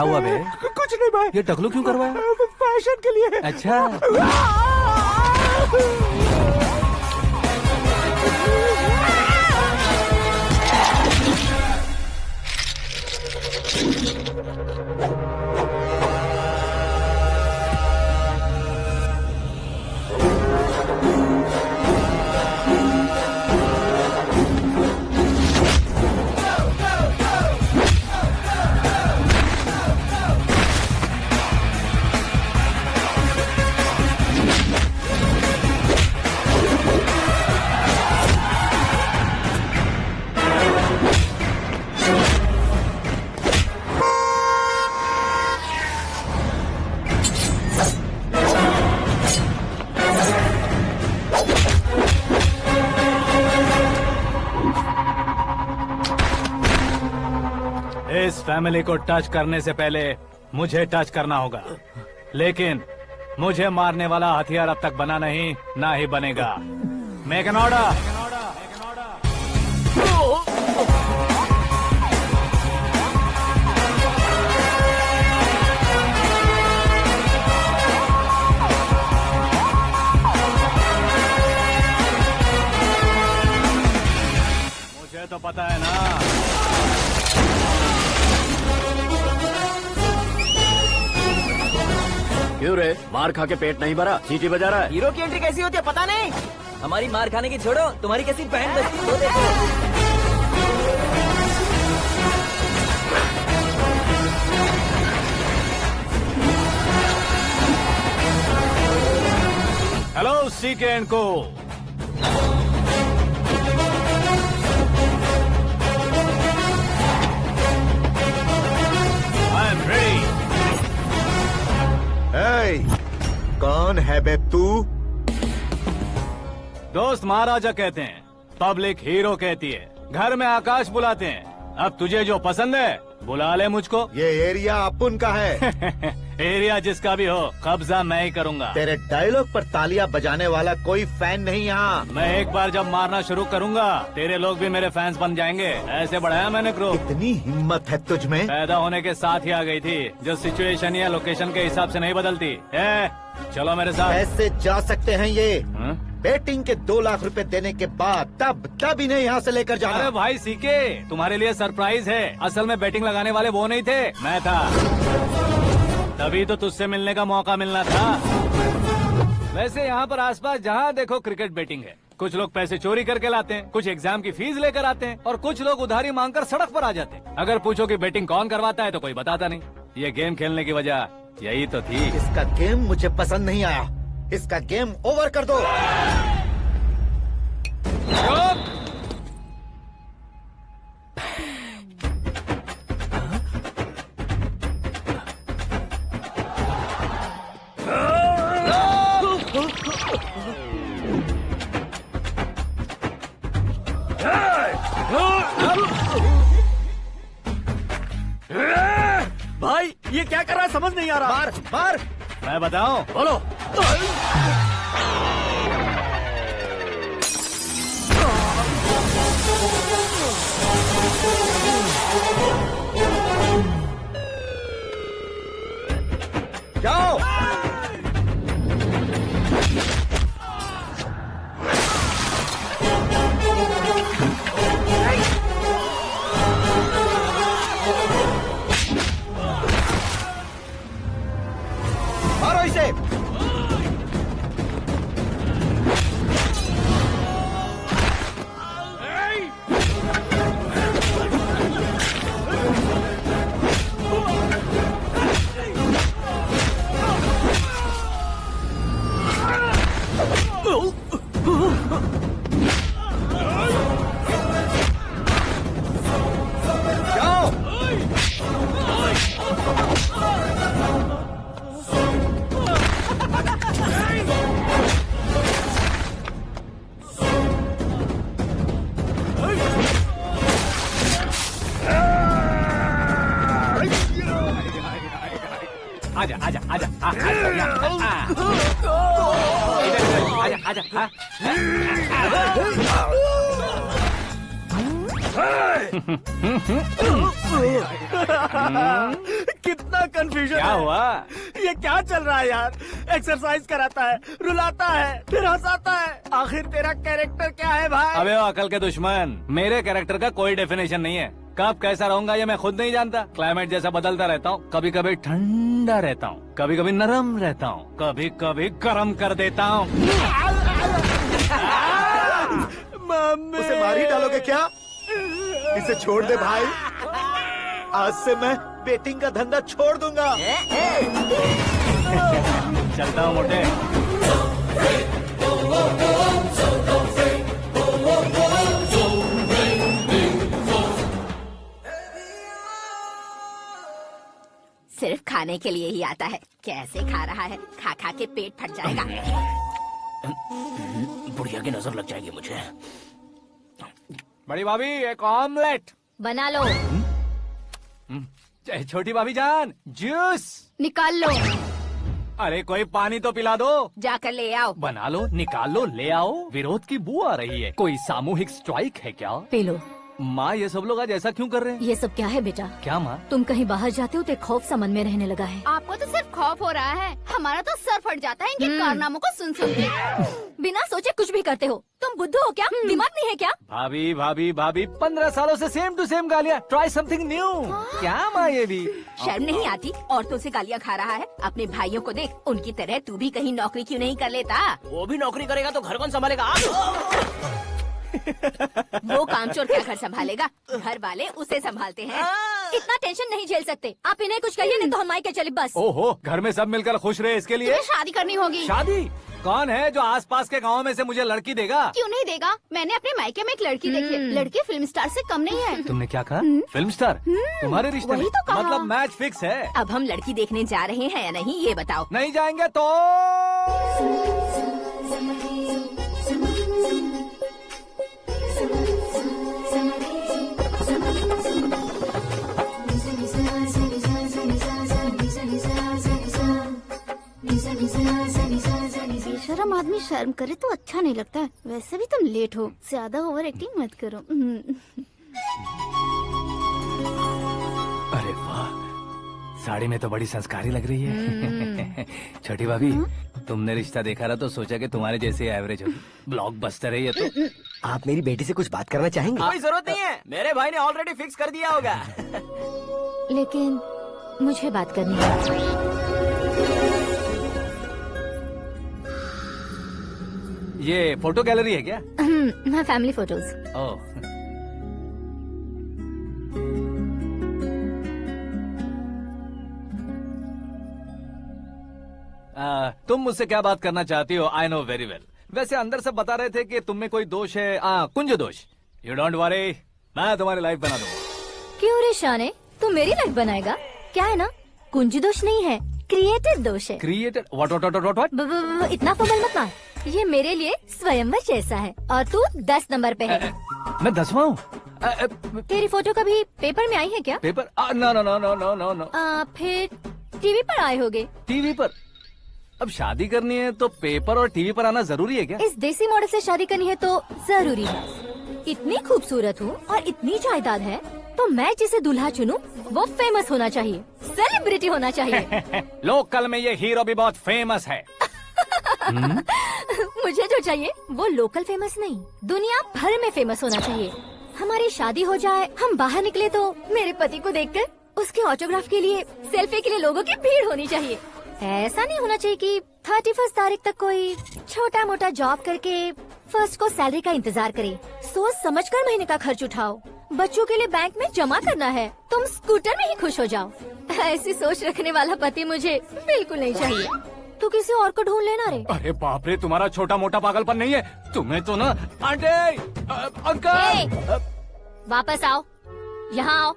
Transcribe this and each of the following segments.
हुआ बे? कुछ नहीं भाई। ये टकलू क्यों करवाया? फैशन के लिए। अच्छा। इस फैमिली को टच करने से पहले मुझे टच करना होगा, लेकिन मुझे मारने वाला हथियार अब तक बना नहीं, ना ही बनेगा। Make an order. मुझे तो पता है ना। क्यों रे, मार खा के पेट नहीं भरा, सीटी बजा रहा है? हीरो की एंट्री कैसी होती है पता नहीं। हमारी मार खाने की छोड़ो, तुम्हारी कैसी बैंड बजती है वो देखो। हेलो सीके एंड को। I am ready. कौन है बे तू? दोस्त महाराजा कहते हैं, पब्लिक हीरो कहती है, घर में आकाश बुलाते हैं। अब तुझे जो पसंद है बुला ले मुझको। ये एरिया अपुन का है। एरिया जिसका भी हो, कब्जा मैं ही करूंगा। तेरे डायलॉग पर तालियां बजाने वाला कोई फैन नहीं यहाँ। मैं एक बार जब मारना शुरू करूंगा, तेरे लोग भी मेरे फैंस बन जाएंगे। ऐसे बढ़ाया मैंने ग्रुप। इतनी हिम्मत है तुझ में? पैदा होने के साथ ही आ गई थी, जो सिचुएशन या लोकेशन के हिसाब से नहीं बदलती। चलो मेरे साथ। कैसे जा सकते हैं ये? हाँ? बेटिंग के 2 लाख रुपए देने के बाद तब इन्हें यहाँ से लेकर जाना। अरे भाई सीके, तुम्हारे लिए सरप्राइज है। असल में बैटिंग लगाने वाले वो नहीं थे, मैं था। तभी तो तुझसे मिलने का मौका मिलना था। वैसे यहाँ पर आसपास जहाँ देखो क्रिकेट बैटिंग है। कुछ लोग पैसे चोरी करके लाते हैं, कुछ एग्जाम की फीस लेकर आते हैं, और कुछ लोग उधारी मांगकर सड़क पर आ जाते हैं। अगर पूछो कि बैटिंग कौन करवाता है तो कोई बताता नहीं। ये गेम खेलने की वजह यही तो थी। इसका गेम मुझे पसंद नहीं आया। इसका गेम ओवर कर दो। भाई ये क्या कर रहा है, समझ नहीं आ रहा। मार मार। मैं बताऊं? बोलो। जाओ। मारो इसे। जाओ। आजा आजा आजा आजा आजा आजा। कितना कंफ्यूजन क्या है। हुआ? ये क्या चल रहा है यार? एक्सरसाइज कराता है, रुलाता है, फिर हंसाता है। आखिर तेरा कैरेक्टर क्या है भाई? अबे ओ अकल के दुश्मन, मेरे कैरेक्टर का कोई डेफिनेशन नहीं है। कब कैसा रहूंगा ये मैं खुद नहीं जानता। क्लाइमेट जैसा बदलता रहता हूँ। कभी कभी ठंडा रहता हूँ, कभी कभी नरम रहता हूँ, कभी कभी गर्म कर देता हूँ। मम्मी उसे मार ही डालोगे क्या? इसे छोड़ दे भाई। आज से मैं बेटिंग का धंधा छोड़ दूंगा। चलता हूँ मोटे। सिर्फ खाने के लिए ही आता है। कैसे खा रहा है, खा खा के पेट फट जाएगा। बुढ़िया की नजर लग जाएगी मुझे। बड़ी भाभी एक ऑमलेट। बना लो। छोटी भाभी जान जूस। निकाल लो। अरे कोई पानी तो पिला दो। जाकर ले आओ। बना लो, निकाल लो, ले आओ। विरोध की बू आ रही है। कोई सामूहिक स्ट्राइक है क्या? P low. माँ ये सब लोग आज ऐसा क्यों कर रहे हैं? ये सब क्या है बेटा? क्या माँ? तुम कहीं बाहर जाते हो तो एक खौफ सा मन में रहने लगा है। आपको तो सिर्फ खौफ हो रहा है, हमारा तो सर फट जाता है इनके कारनामों को सुन सुन के। बिना सोचे कुछ भी करते हो। तुम बुद्धू हो क्या? दिमाग नहीं है क्या? भाभी भाभी भाभी 15 सालों से सेम टू सेम गालियाँ। Try something new. क्या माँ ये भी? शर्म नहीं आती? औरतों से गालियाँ खा रहा है। अपने भाइयों को देख, उनकी तरह तू भी कहीं नौकरी क्यों नहीं कर लेता? वो भी नौकरी करेगा तो घर कौन संभालेगा? आप वो कामचोर क्या घर संभालेगा? घर वाले उसे संभालते हैं। इतना टेंशन नहीं झेल सकते। आप इन्हें कुछ कहिए नहीं तो हम मायके चले बस। ओहो, घर में सब मिलकर खुश रहे इसके लिए। तुम्हें शादी करनी होगी। शादी? कौन है जो आसपास के गांव में से मुझे लड़की देगा? क्यों नहीं देगा? मैंने अपने मायके में एक लड़की देखी है। लड़की फिल्म स्टार से कम नहीं है। तुमने क्या कहा? Film star? तुम्हारे रिश्ते में? वही तो कहा। मतलब मैच फिक्स है? अब हम लड़की देखने जा रहे हैं या नहीं ये बताओ। नहीं जाएंगे तो? बेशरम आदमी शर्म करे तो अच्छा नहीं लगता है। वैसे भी तुम लेट हो, ज्यादा ओवर एक्टिंग मत करो। अरे वाह, साड़ी में तो बड़ी संस्कारी लग रही है। छोटी भाभी, तुमने रिश्ता देखा रहा तो सोचा कि तुम्हारे जैसे एवरेज होगी। ब्लॉकबस्टर है ये तो। आप मेरी बेटी से कुछ बात करना चाहेंगे? कोई जरूरत नहीं है, मेरे भाई ने ऑलरेडी फिक्स कर दिया होगा। लेकिन मुझे बात करनी है। ये फोटो गैलरी है क्या? मैं फैमिली फोटोज। ओह, तुम मुझसे क्या बात करना चाहती हो? I know very well. वैसे अंदर से बता रहे थे कि तुम में कोई दोष है। कुंज दोष। यू डोंट वरी, मैं तुम्हारी लाइफ बना दूंगा। क्यों रे शाने, तू मेरी लाइफ बनाएगा? क्या है ना, कुंज दोष नहीं है, क्रिएटेड दोष है। क्रिएटेड? व्हाट? इतना फमल मत मार। ये मेरे लिए स्वयंवर जैसा है और तू 10 नंबर पे है। मैं 10वां हूँ? तेरी फोटो कभी पेपर में आई है क्या? Paper? No no no no no no no. फिर टीवी पर आए होगे। टीवी पर? अब शादी करनी है तो पेपर और टीवी पर आना जरूरी है क्या? इस देसी मॉडल से शादी करनी है तो जरूरी है। इतनी खूबसूरत हूँ और इतनी जायदाद है तो मैं जिसे दूल्हा चुनूं वो फेमस होना चाहिए, सेलिब्रिटी होना चाहिए। लोकल में ये हीरो भी बहुत फेमस है। मुझे जो चाहिए वो लोकल फेमस नहीं, दुनिया भर में फेमस होना चाहिए। हमारी शादी हो जाए, हम बाहर निकले तो मेरे पति को देखकर उसके ऑटोग्राफ के लिए, सेल्फी के लिए लोगों की भीड़ होनी चाहिए। ऐसा नहीं होना चाहिए कि 31 तारीख तक कोई छोटा मोटा जॉब करके फर्स्ट को सैलरी का इंतजार करे। सोच समझकर महीने का खर्च उठाओ। बच्चों के लिए बैंक में जमा करना है, तुम स्कूटर में ही खुश हो जाओ। ऐसी सोच रखने वाला पति मुझे बिल्कुल नहीं चाहिए। तू किसी और को ढूंढ लेना रे। अरे बाप रे, तुम्हारा छोटा मोटा पागलपन नहीं है। तुम्हें तो ना आंटी, अंकल। वापस आओ, यहाँ आओ।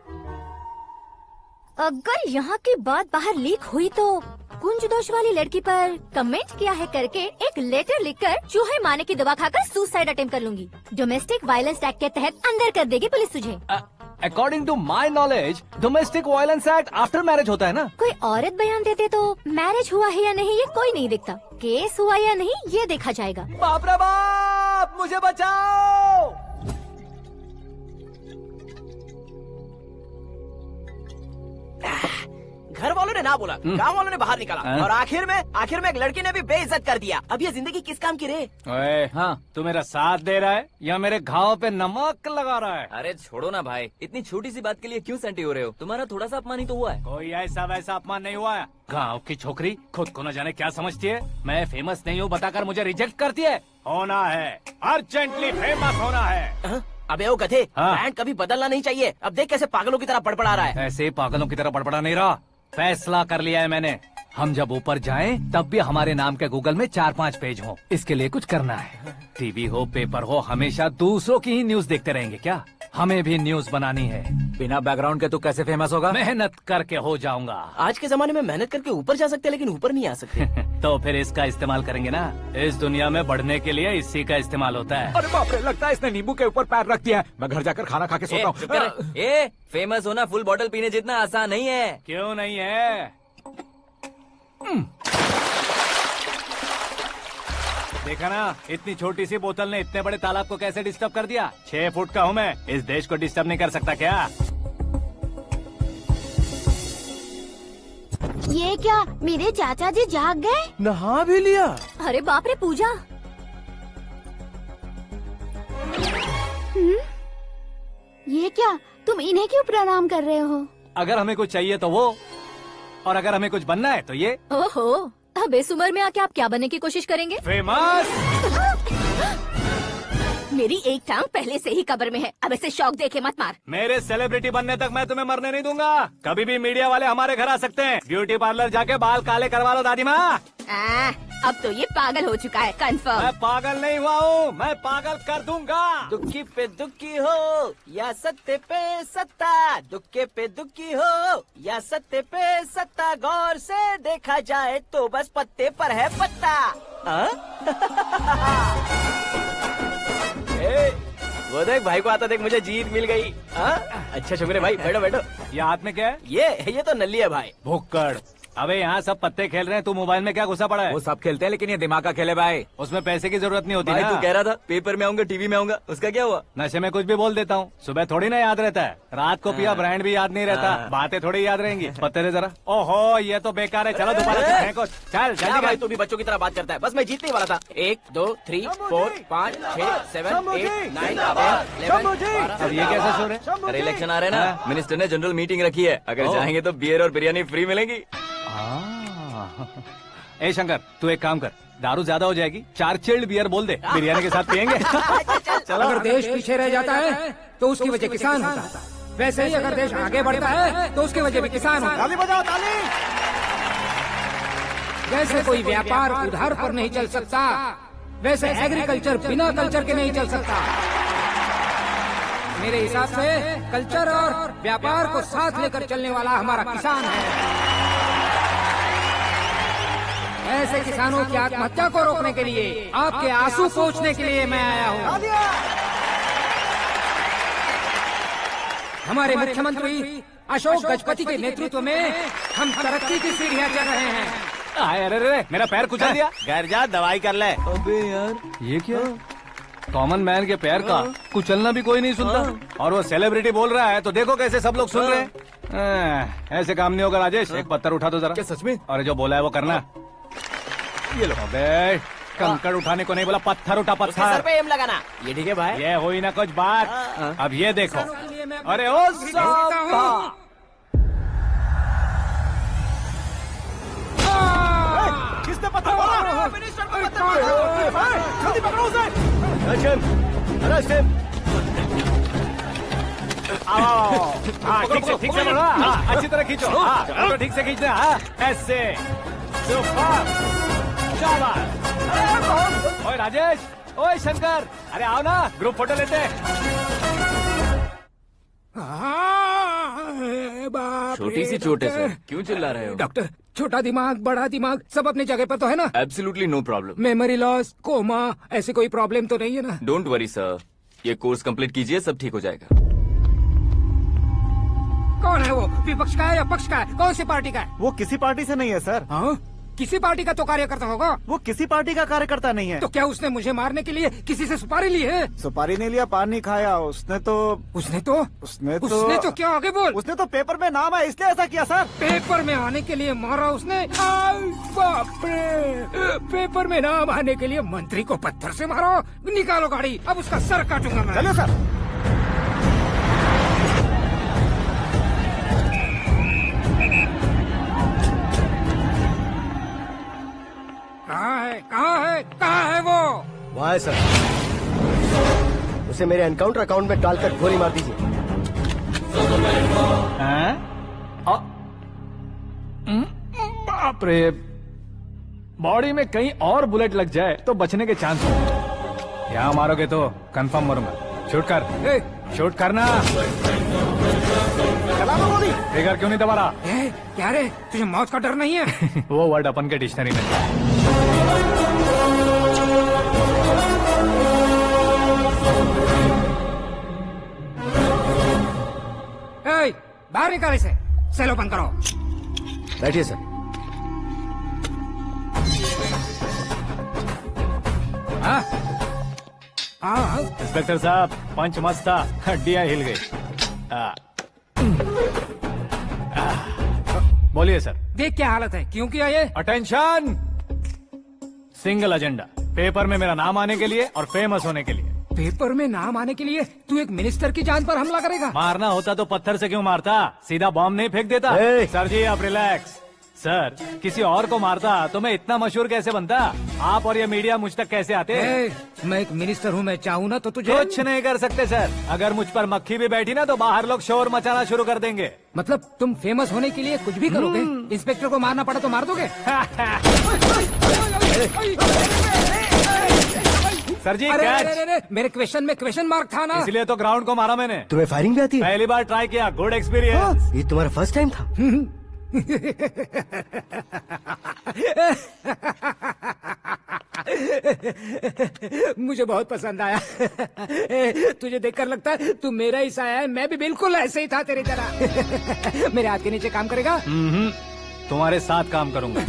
अगर यहाँ की बात बाहर लीक हुई तो कुंज दोष वाली लड़की पर कमेंट किया है करके एक लेटर लिखकर चूहे मारने की दवा खाकर सुसाइड अटेम्प्ट कर लूंगी। डोमेस्टिक वायलेंस एक्ट के तहत अंदर कर देगी पुलिस तुझे। According to my knowledge domestic violence act after marriage होता है ना? कोई औरत बयान देते तो मैरिज हुआ है या नहीं ये कोई नहीं देखता, केस हुआ या नहीं ये देखा जाएगा। बाप रे बाप, मुझे बचाओ। घर वालों ने ना बोला, गांव वालों ने बाहर निकाला, हाँ? और आखिर में एक लड़की ने भी बेइज्जत कर दिया। अब ये जिंदगी किस काम की रे? ओए हाँ, तू मेरा साथ दे रहा है या मेरे घाव पे नमक लगा रहा है? अरे छोड़ो ना भाई, इतनी छोटी सी बात के लिए क्यों सैंटी हो रहे हो? तुम्हारा थोड़ा सा अपमान ही तो हुआ है। कोई ऐसा वैसा अपमान नहीं हुआ है। गाँव की छोकरी खुद को न जाने क्या समझती है। मैं फेमस नहीं हूँ बताकर मुझे रिजेक्ट करती है। होना है, अर्जेंटली फेमस होना है। अबे ओ गधे, हाँ? ब्रांड कभी बदलना नहीं चाहिए। अब देख कैसे पागलों की तरह बड़बड़ा रहा है। ऐसे पागलों की तरह बड़बड़ा नहीं रहा। फैसला कर लिया है मैंने। हम जब ऊपर जाएं तब भी हमारे नाम के गूगल में 4-5 पेज हो। इसके लिए कुछ करना है। टीवी हो, पेपर हो, हमेशा दूसरों की ही न्यूज देखते रहेंगे क्या? हमें भी न्यूज बनानी है। बिना बैकग्राउंड के तू कैसे फेमस होगा? मेहनत करके हो जाऊंगा। आज के जमाने में मेहनत करके ऊपर जा सकते हैं, लेकिन ऊपर नहीं आ सकते। तो फिर इसका इस्तेमाल करेंगे ना। इस दुनिया में बढ़ने के लिए इसी का इस्तेमाल होता है। अरे बाप रे, लगता है इसने नींबू के ऊपर पैर रख दिया है। मैं घर जाकर खाना खा के सोता चुप कर। हूँ। फेमस होना फुल बॉटल पीने जितना आसान नहीं है। क्यों नहीं है? देखा ना, इतनी छोटी सी बोतल ने इतने बड़े तालाब को कैसे डिस्टर्ब कर दिया। 6 फुट का हूँ मैं, इस देश को डिस्टर्ब नहीं कर सकता क्या? ये क्या, मेरे चाचा जी जाग गए? नहा भी लिया? अरे बाप रे पूजा, ये क्या, तुम इन्हें क्यों प्रणाम कर रहे हो? अगर हमें कुछ चाहिए तो वो, और अगर हमें कुछ बनना है तो ये। ओहो, अब इस उम्र में आके आप क्या बनने की कोशिश करेंगे? फेमस। मेरी एक टांग पहले से ही कब्र में है, अब इसे शौक देके मत मार। मेरे सेलिब्रिटी बनने तक मैं तुम्हें मरने नहीं दूंगा। कभी भी मीडिया वाले हमारे घर आ सकते हैं। ब्यूटी पार्लर जाके बाल काले करवा लो दादी माँ। अब तो ये पागल हो चुका है, कंफर्म। मैं पागल नहीं हुआ हूँ, मैं पागल कर दूंगा। दुखी पे दुखी हो या सत्य पे सत्ता, दुखे पे दुखी हो या सत्य पे सत्ता, गौर से देखा जाए तो बस पत्ते पर है पत्ता। वो देख भाई को आता देख, मुझे जीत मिल गई। अच्छा शुक्र भाई, बैठो बैठो। ये हाथ में क्या है? ये तो नल्ली है भाई। भुक्कड़। अबे यहाँ सब पत्ते खेल रहे हैं, तू मोबाइल में क्या घुसा पड़ा है? वो सब खेलते हैं लेकिन ये दिमाग का खेल है भाई। उसमें पैसे की जरूरत नहीं होती भाई ना। तू कह रहा था पेपर में आऊंगा, टीवी में आऊंगा, उसका क्या हुआ? नशे में कुछ भी बोल देता हूँ, सुबह थोड़ी ना याद रहता है। रात को पिया ब्रांड भी याद नहीं रहता, बातें थोड़ी याद रहेंगी। पत्ते दे जरा। ओहो, ये तो बेकार है। चलो दोबारा फेंको। चल क्या जल्दी भाई कर। तू भी बच्चों की तरह बात करता है। बस मैं जीतने वाला था। 1 2 3 4 5 6 7 8 9 10 11। अब ये कैसा शोर है? अरे इलेक्शन आ रहे हैं ना, मिनिस्टर ने जनरल मीटिंग रखी है। अगर जाएंगे तो बियर और बिरयानी फ्री मिलेगी। ए शंकर, तू एक काम कर, दारू ज्यादा हो जाएगी, 4 चिल्ड बियर बोल दे, बिरयानी के साथ पियेंगे। चलो। अगर देश पीछे रह जाता है तो उसकी वजह किसान होता है। वैसे ही अगर देश आगे बढ़ता है तो उसकी वजह भी किसान होता है। ताली बजाओ, ताली। जैसे कोई व्यापार उधार पर नहीं चल सकता, वैसे एग्रीकल्चर बिना कल्चर के नहीं चल सकता। मेरे हिसाब से कल्चर और व्यापार को साथ लेकर चलने वाला हमारा किसान है। ऐसे किसानों की आत्महत्या को रोकने के लिए, आपके आंसू पोंछने के लिए मैं आया हूँ। हमारे मुख्यमंत्री अशोक गजपति के नेतृत्व में हम तरक्की की सीढ़ियाँ चढ़ रहे हैं। अरे अरे, मेरा पैर कुचल दिया। घर जा, दवाई कर ले। अबे यार, ये क्या? कॉमन मैन के पैर का कुचलना भी कोई नहीं सुनता, और वो सेलिब्रिटी बोल रहा है तो देखो कैसे सब लोग सुन रहे हैं। ऐसे काम नहीं होगा राजेश, एक पत्थर उठा दो जरा। क्या सच में? और जो बोला है वो करना। ये लो। अबे कंकड़ उठाने को नहीं बोला, पत्थर उठा, उसके सर पत्थर। पे एम लगाना। ये ठीक है भाई। ये हुई ना कुछ बात। अब ये देखो। अरे ओ साहब, किसने पत्थर मारा? मिनिस्टर को पत्थर मारा। जल्दी पकड़ो उसे। आओ। हाँ, ठीक से बढ़ो। हाँ, अच्छी तरह खींचो। हाँ, तो ठीक से खींचना। हाँ, ऐसे। सुपर। शाबाश। ओए राजेश, ओए शंकर, अरे आओ ना, ग्रुप फोटो लेते हैं। छोटी सी चोट है सर, क्यों चिल्ला रहे हो? डॉक्टर, छोटा दिमाग बड़ा दिमाग सब अपनी जगह पर तो है ना? Absolutely no problem. Memory loss, coma, ऐसी कोई प्रॉब्लम तो नहीं है ना? डोंट वरी सर, ये कोर्स कंप्लीट कीजिए, सब ठीक हो जाएगा। कौन है वो? विपक्ष का है या पक्ष का है? कौन सी पार्टी का है? वो किसी पार्टी से नहीं है सर। हाँ? किसी पार्टी का तो कार्यकर्ता होगा। वो किसी पार्टी का कार्यकर्ता नहीं है। तो क्या उसने मुझे मारने के लिए किसी से सुपारी ली है? सुपारी नहीं लिया, पान नहीं खाया। उसने तो क्या आगे बोल। उसने तो पेपर में नाम है इसलिए ऐसा किया सर। पेपर में आने के लिए मारा उसने? बाप रे, पेपर में नाम आने के लिए मंत्री को पत्थर से मारो। निकालो गाड़ी, अब उसका सर काटूंगा मैं। चलो सर। कहाँ है वो? वहाँ है सर। उसे मेरे एनकाउंटर अकाउंट में डालकर गोली मार दीजिए। बाप रे, बॉडी में कहीं और बुलेट लग जाए तो बचने के चांस हो। यहाँ मारोगे तो कंफर्म मरूंगा। शूट कर, शूट करना। ट्रिगर क्यों नहीं दबा रहा? क्या रे, तुझे मौत का डर नहीं है? वो वर्ड अपन के डिक्शनरी में है। बाहर निकाल इसे। सेल ओपन करो। बैठिए सर। इंस्पेक्टर साहब, पंच मस्त था, हड्डियां हिल गई। बोलिए सर। देख क्या हालत है, क्यों किया ये? अटेंशन, सिंगल एजेंडा, पेपर में मेरा नाम आने के लिए और फेमस होने के लिए। पेपर में नाम आने के लिए तू एक मिनिस्टर की जान पर हमला करेगा? मारना होता तो पत्थर से क्यों मारता, सीधा बॉम्ब नहीं फेंक देता। सर जी आप रिलैक्स। सर, किसी और को मारता तो मैं इतना मशहूर कैसे बनता? आप और ये मीडिया मुझ तक कैसे आते? मैं एक मिनिस्टर हूँ, मैं चाहूँ ना तो तुझे कुछ नहीं कर सकते सर। अगर मुझ पर मक्खी भी बैठी ना तो बाहर लोग शोर मचाना शुरू कर देंगे। मतलब तुम फेमस होने के लिए कुछ भी करोगे? इंस्पेक्टर को मारना पड़ा तो मार दोगे? सर जी अरे, मेरे क्वेश्चन में क्वेश्चन मार्क था ना, इसलिए तो ग्राउंड को मारा मैंने। तुम्हें फायरिंग भी आती है? पहली बार ट्राई किया, गुड एक्सपीरियंस। ये तुम्हारा फर्स्ट टाइम था? मुझे बहुत पसंद आया। तुझे देखकर लगता है तू मेरा ही साया है। मैं भी बिल्कुल ऐसे ही था तेरी तरह। मेरे हाथ के नीचे काम करेगा? तुम्हारे साथ काम करूंगा।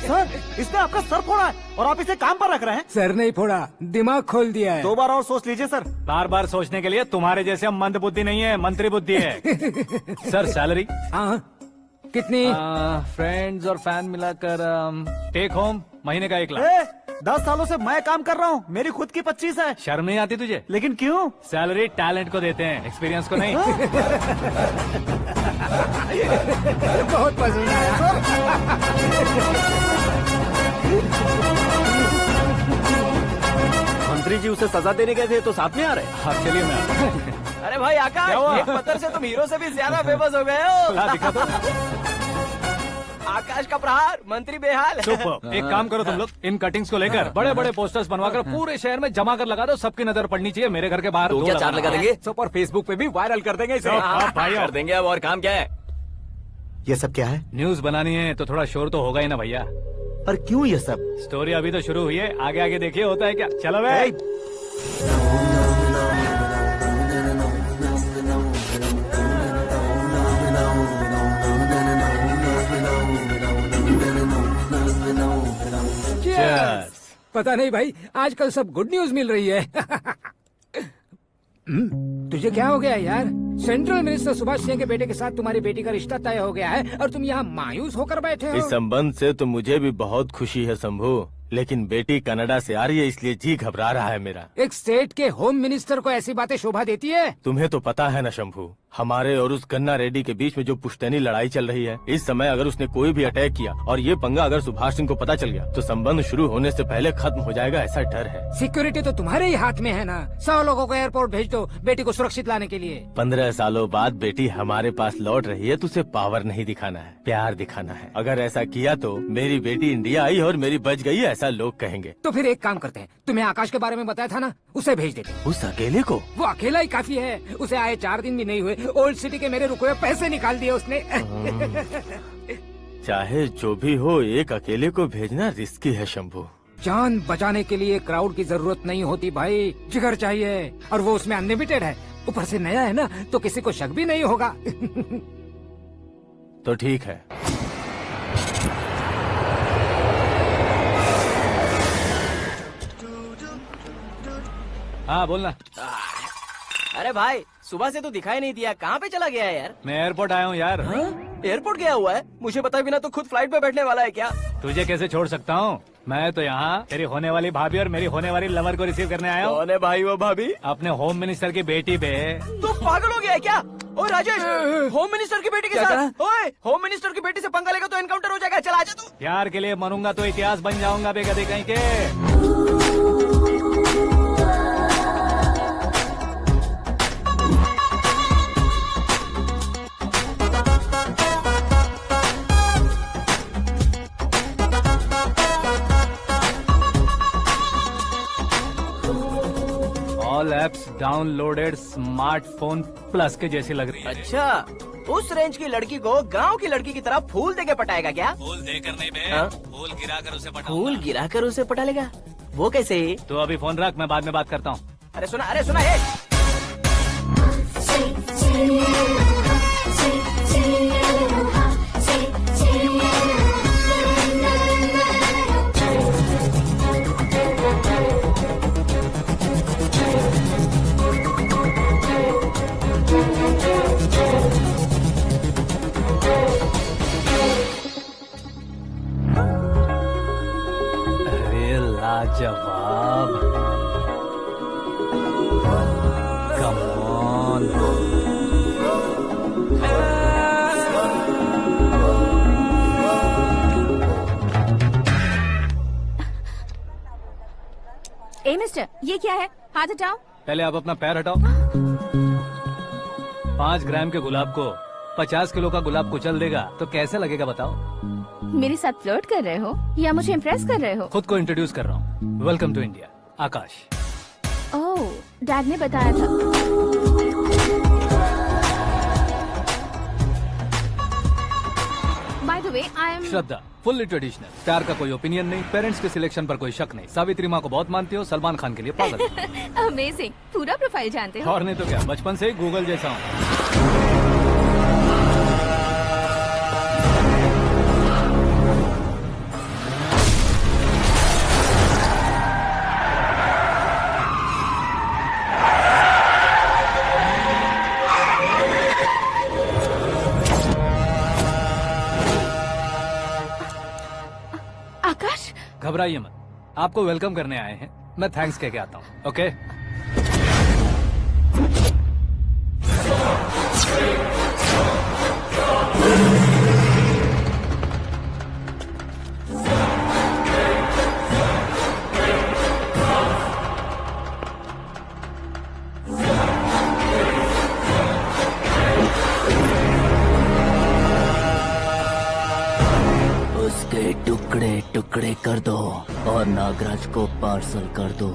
सर, इसने आपका सर फोड़ा है और आप इसे काम पर रख रहे हैं? सर नहीं फोड़ा, दिमाग खोल दिया है। 2 बार और सोच लीजिए सर। बार बार सोचने के लिए तुम्हारे जैसे मंद बुद्धि नहीं है, मंत्री बुद्धि है। Sir salary? हाँ, कितनी? फ्रेंड्स और फैन मिलाकर टेक होम महीने का 1 लाख। 10 सालों से मैं काम कर रहा हूँ, मेरी खुद की 25 है। शर्म नहीं आती तुझे? लेकिन क्यों? सैलरी टैलेंट को देते हैं, एक्सपीरियंस को नहीं। बहुत पसंद आया। मंत्री जी उसे सजा देने गए थे तो साथ में आ रहे? हाँ चलिए मैं आता हूं। अरे भाई आकाश, एक पत्थर से तुम हीरो से भी ज्यादा फेमस हो गए हो। दिखा दो। आकाश का प्रहार, मंत्री बेहाल। सुपर। एक काम करो तुम लोग, इन कटिंग्स को लेकर बड़े बड़े पोस्टर्स बनवाकर पूरे शहर में जमा कर लगा दो। सबकी नजर पड़नी चाहिए। मेरे घर के बाहर तो क्या 4 लगा देंगे? और फेसबुक पे भी वायरल कर देंगे इसे। भाई कर देंगे। अब और काम क्या है? ये सब क्या है? न्यूज बनानी है तो थोड़ा शोर तो होगा ही ना भैया। पर क्यों ये सब? स्टोरी अभी तो शुरू हुई है, आगे आगे देखिए होता है क्या। चलो भाई। पता नहीं भाई, आजकल सब गुड न्यूज मिल रही है। तुझे क्या हो गया यार? सेंट्रल मिनिस्टर सुभाष सिंह के बेटे के साथ तुम्हारी बेटी का रिश्ता तय हो गया है और तुम यहाँ मायूस होकर बैठे हो। इस संबंध से तो मुझे भी बहुत खुशी है शंभू, लेकिन बेटी कनाडा से आ रही है इसलिए जी घबरा रहा है मेरा। एक स्टेट के होम मिनिस्टर को ऐसी बातें शोभा देती है? तुम्हें तो पता है ना शंभू, हमारे और उस गन्ना रेड्डी के बीच में जो पुश्तैनी लड़ाई चल रही है, इस समय अगर उसने कोई भी अटैक किया और ये पंगा अगर सुभाष सिंह को पता चल गया तो संबंध शुरू होने से पहले खत्म हो जाएगा, ऐसा डर है। सिक्योरिटी तो तुम्हारे ही हाथ में है ना। 100 लोगों को एयरपोर्ट भेज दो बेटी को सुरक्षित लाने के लिए। 15 सालों बाद बेटी हमारे पास लौट रही है तो उसे पावर नहीं दिखाना है, प्यार दिखाना है। अगर ऐसा किया तो मेरी बेटी इंडिया आई और मेरी बच गई, ऐसा लोग कहेंगे। तो फिर एक काम करते हैं, तुम्हें आकाश के बारे में बताया था ना, उसे भेज देते। उस अकेले को? वो अकेला ही काफी है। उसे आए 4 दिन भी नहीं हुए, ओल्ड सिटी के मेरे रुके हुए पैसे निकाल दिए उसने। चाहे जो भी हो, एक अकेले को भेजना रिस्की है शंभू। जान बचाने के लिए क्राउड की जरूरत नहीं होती भाई, जिगर चाहिए, और वो उसमें अनलिमिटेड है। ऊपर से नया है ना, तो किसी को शक भी नहीं होगा। तो ठीक है। हाँ बोलना। अरे भाई सुबह से तो दिखाई नहीं दिया, कहाँ पे चला गया है यार? मैं एयरपोर्ट आया हूँ यार। एयरपोर्ट गया हुआ है? मुझे बताए बिना तो खुद फ्लाइट पे बैठने वाला है क्या? तुझे कैसे छोड़ सकता हूँ? मैं तो यहाँ तेरी होने वाली भाभी और मेरी होने वाली लवर को रिसीव करने आया हूँ। कौन है भाई वो भाभी? अपने होम मिनिस्टर की बेटी पे। तू पागल हो गया है क्या? ओ राजेश, होम मिनिस्टर की बेटी के साथ? ओए, होम मिनिस्टर की बेटी से पंगा लेगा तो एनकाउंटर हो जाएगा। चल आजा तू। प्यार के लिए मरूंगा तो इतिहास बन जाऊंगा बेगधे कहीं के। All apps downloaded smartphone plus के जैसी लग रही है। अच्छा, उस रेंज की लड़की को गांव की लड़की की तरह फूल देके पटाएगा क्या? फूल देकर नहीं बे, हाँ? फूल गिराकर उसे पटाऊंगा। फूल गिराकर उसे पटा लेगा? वो कैसे? तो अभी फोन रख, मैं बाद में बात करता हूँ। अरे सुना ये। अरे लाजवाब, कम ऑन। ए मिस्टर, ये क्या है? हाथ हटाओ। पहले आप अपना पैर हटाओ। 5 ग्राम के गुलाब को 50 किलो का गुलाब कुचल देगा तो कैसे लगेगा बताओ? मेरे साथ फ्लर्ट कर रहे हो या मुझे इम्प्रेस कर रहे हो? खुद को इंट्रोड्यूस कर रहा हूँ। Welcome to India, Akash. Oh, dad ने बताया था। By the way, I am Shraddha, fully traditional. प्यार का कोई ओपिनियन नहीं, पेरेंट्स के सिलेक्शन पर कोई शक नहीं। सावित्री माँ को बहुत मानती हो, सलमान खान के लिए पागल। अमेजिंग, पूरा प्रोफाइल जानते हो। और नहीं तो क्या, बचपन से ही गूगल जैसा हूँ। आकाश, घबराइए मत, आपको वेलकम करने आए हैं। मैं थैंक्स कह के आता हूँ। ओके? उसके टुकड़े टुकड़े कर दो और नागराज को पार्सल कर दो।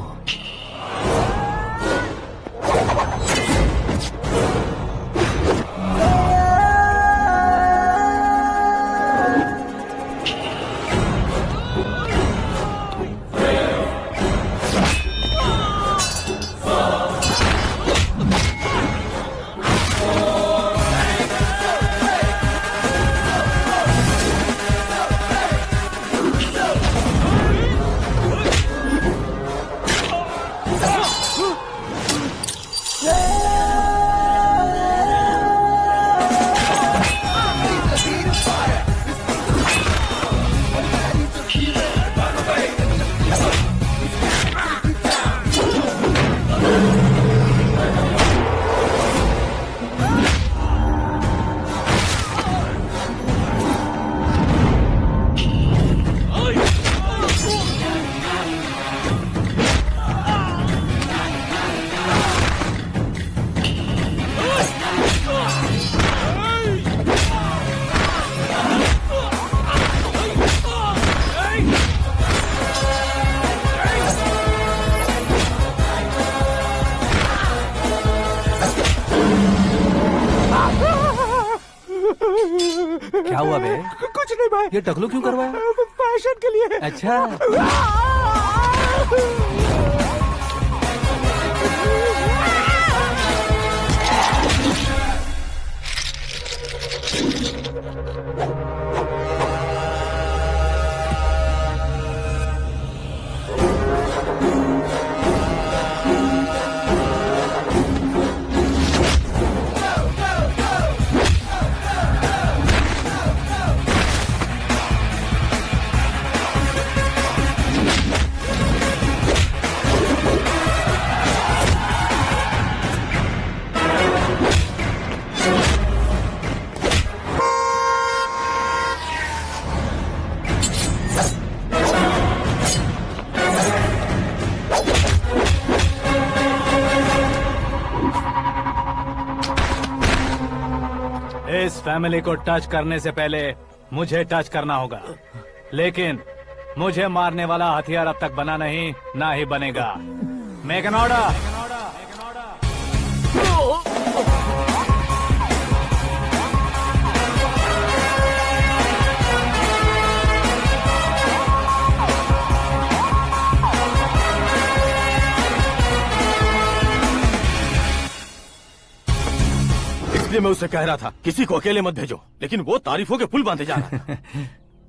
क्या हुआ बे? कुछ नहीं भाई। ये टकलू क्यों करवाया? फैशन के लिए। अच्छा। फैमिली को टच करने से पहले मुझे टच करना होगा, लेकिन मुझे मारने वाला हथियार अब तक बना नहीं, ना ही बनेगा। Make an order. इसलिए मैं उससे कह रहा था किसी को अकेले मत भेजो, लेकिन वो तारीफों के पुल बांधे जा रहा था।